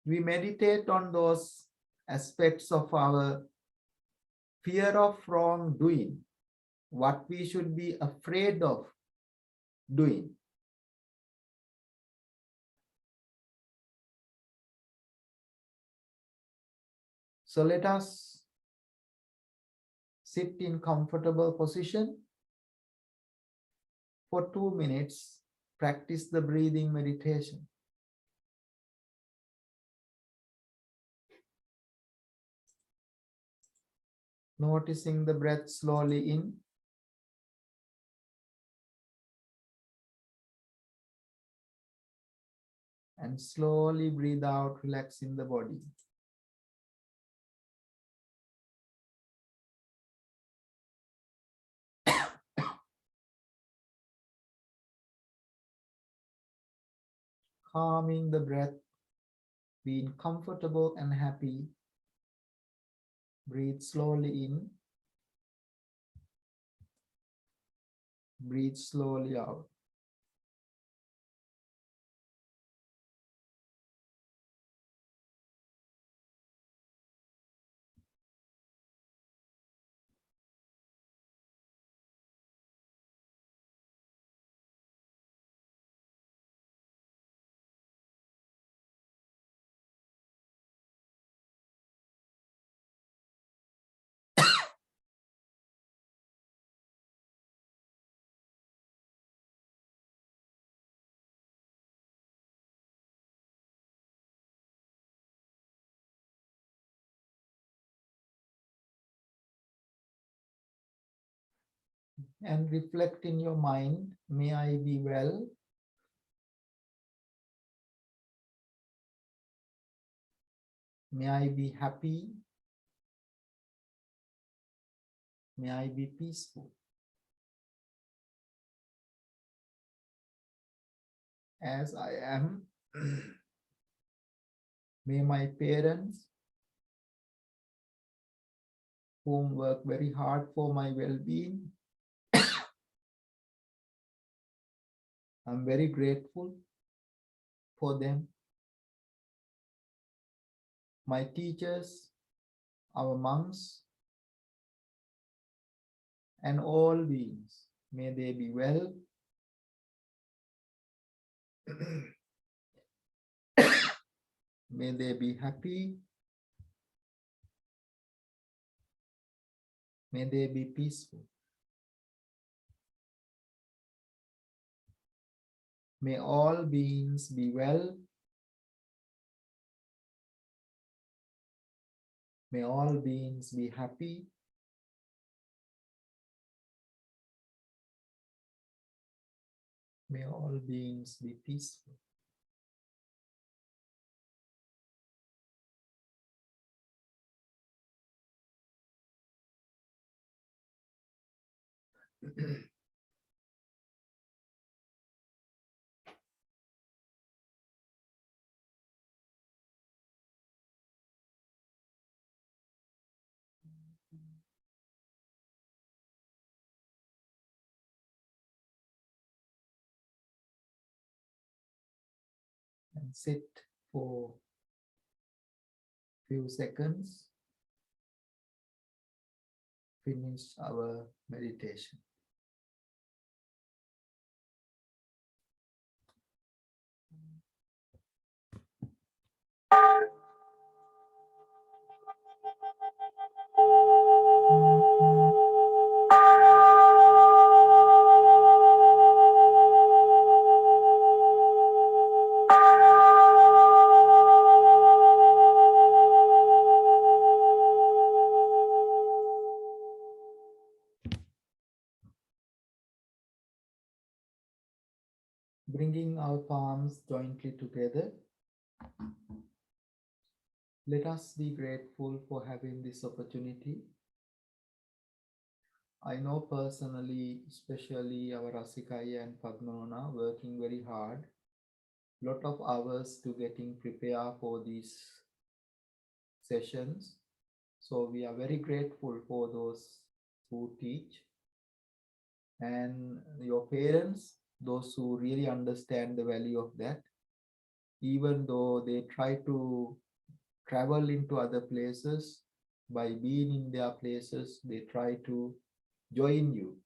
We meditate on those aspects of our fear of wrongdoing, what we should be afraid of doing. So let us sit in comfortable position for 2 minutes, practice the breathing meditation. Noticing the breath slowly in and slowly breathe out, relaxing the body. Calming the breath, being comfortable and happy. Breathe slowly in. Breathe slowly out. And reflect in your mind, may I be well. May I be happy. May I be peaceful. As I am, may my parents, whom work very hard for my well-being, I'm very grateful for them. My teachers, our monks, and all beings, may they be well. May they be happy. May they be peaceful. May all beings be well. May all beings be happy. May all beings be peaceful. And sit for few seconds. Finish our meditation. Bringing our palms jointly together. Let us be grateful for having this opportunity. I know personally, especially our Rasikai and Padmanona working very hard, lot of hours to getting prepared for these sessions. So we are very grateful for those who teach and your parents, those who really understand the value of that, even though they try to travel into other places, by being in their places, they try to join you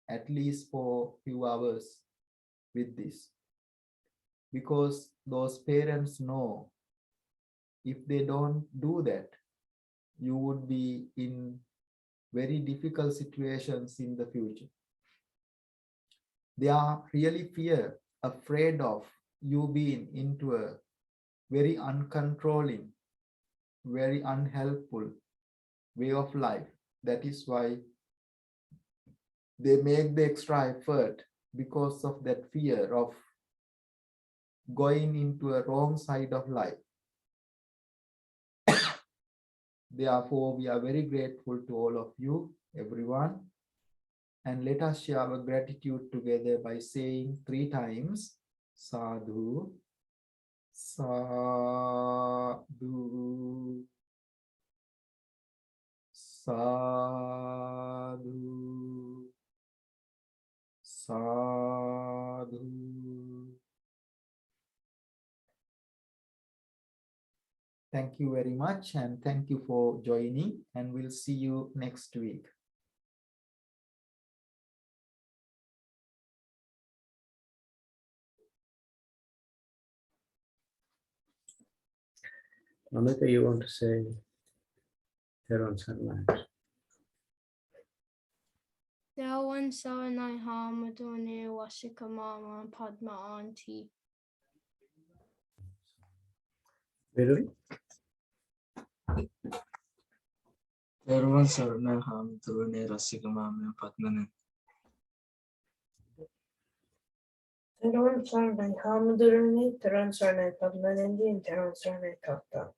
at least for few hours with this, because those parents know if they don't do that, you would be in very difficult situations in the future. They are really afraid of you being into a very uncontrolling, very unhelpful way of life. That is why they make the extra effort, because of that fear of going into a wrong side of life. Therefore, we are very grateful to all of you, everyone. And let us share our gratitude together by saying 3 times, Sadhu, Sadhu, Sadhu, Sadhu. Thank you very much, and thank you for joining, and we'll see you next week. Monica, you want to say Theron Sunlight? Dewan Saranai Hamadone Wasika Mama Padma Auntie. Virul? Everyone Sarana Hamdurune Rasikamam Padmane. Teron Sarnai Hamadurani, Teron Sarnai Padmanendi, and Teron Sarnai Tata.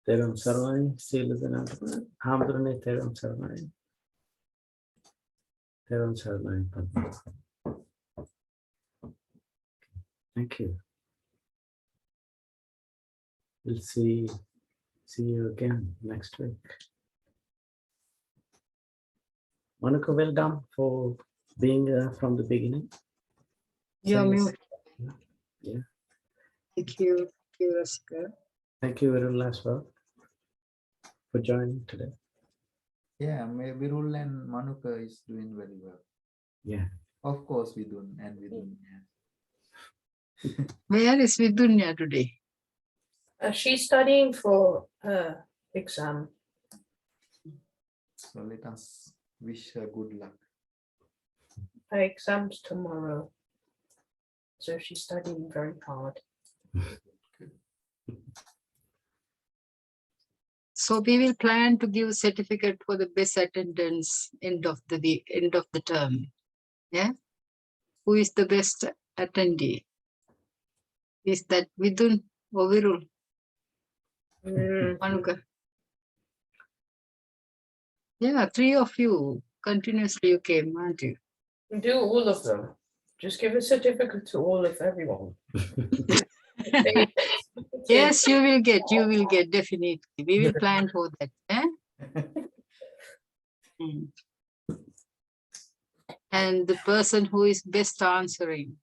Theron Sarvai, still is an Hamdurne, Theron Sarvai. Theron Sarvai. Thank you. We'll see you again next week. Monica, well done for being from the beginning. Yeah, Thanks. Yeah. thank you, Rasika. Thank you, Virul, as well, for joining today. Yeah, Virul and Manuka is doing very well. Yeah. Of course, Vidun and Vidun. Where is Vidunya today? She's studying for her exam. So let us wish her good luck. Her exam's tomorrow. So she's studying very hard. So we will plan to give certificate for the best attendance end of the term. Yeah. Who is the best attendee? Is that Vidun or Virul? Manuka. Yeah, 3 of you continuously you came, aren't you? Do all of them. Just give a certificate to all of everyone. Yes, you will get, definitely. We will plan for that. Eh? Mm. And the person who is best answering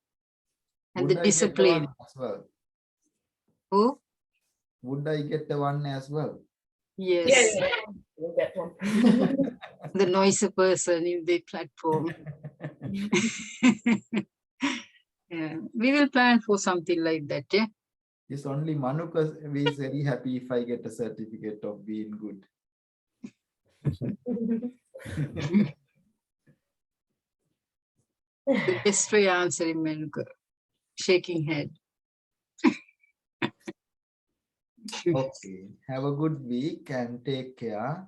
and Would the I get the discipline. one as well? Who? Would I get the one as well? Yes, Yeah, you'll get one. the noisy person in the platform. Yeah, we will plan for something like that. Yeah. It's only Manuka is very happy if I get a certificate of being good. The best way answering, Manuka. Shaking head. Okay. Have a good week and take care.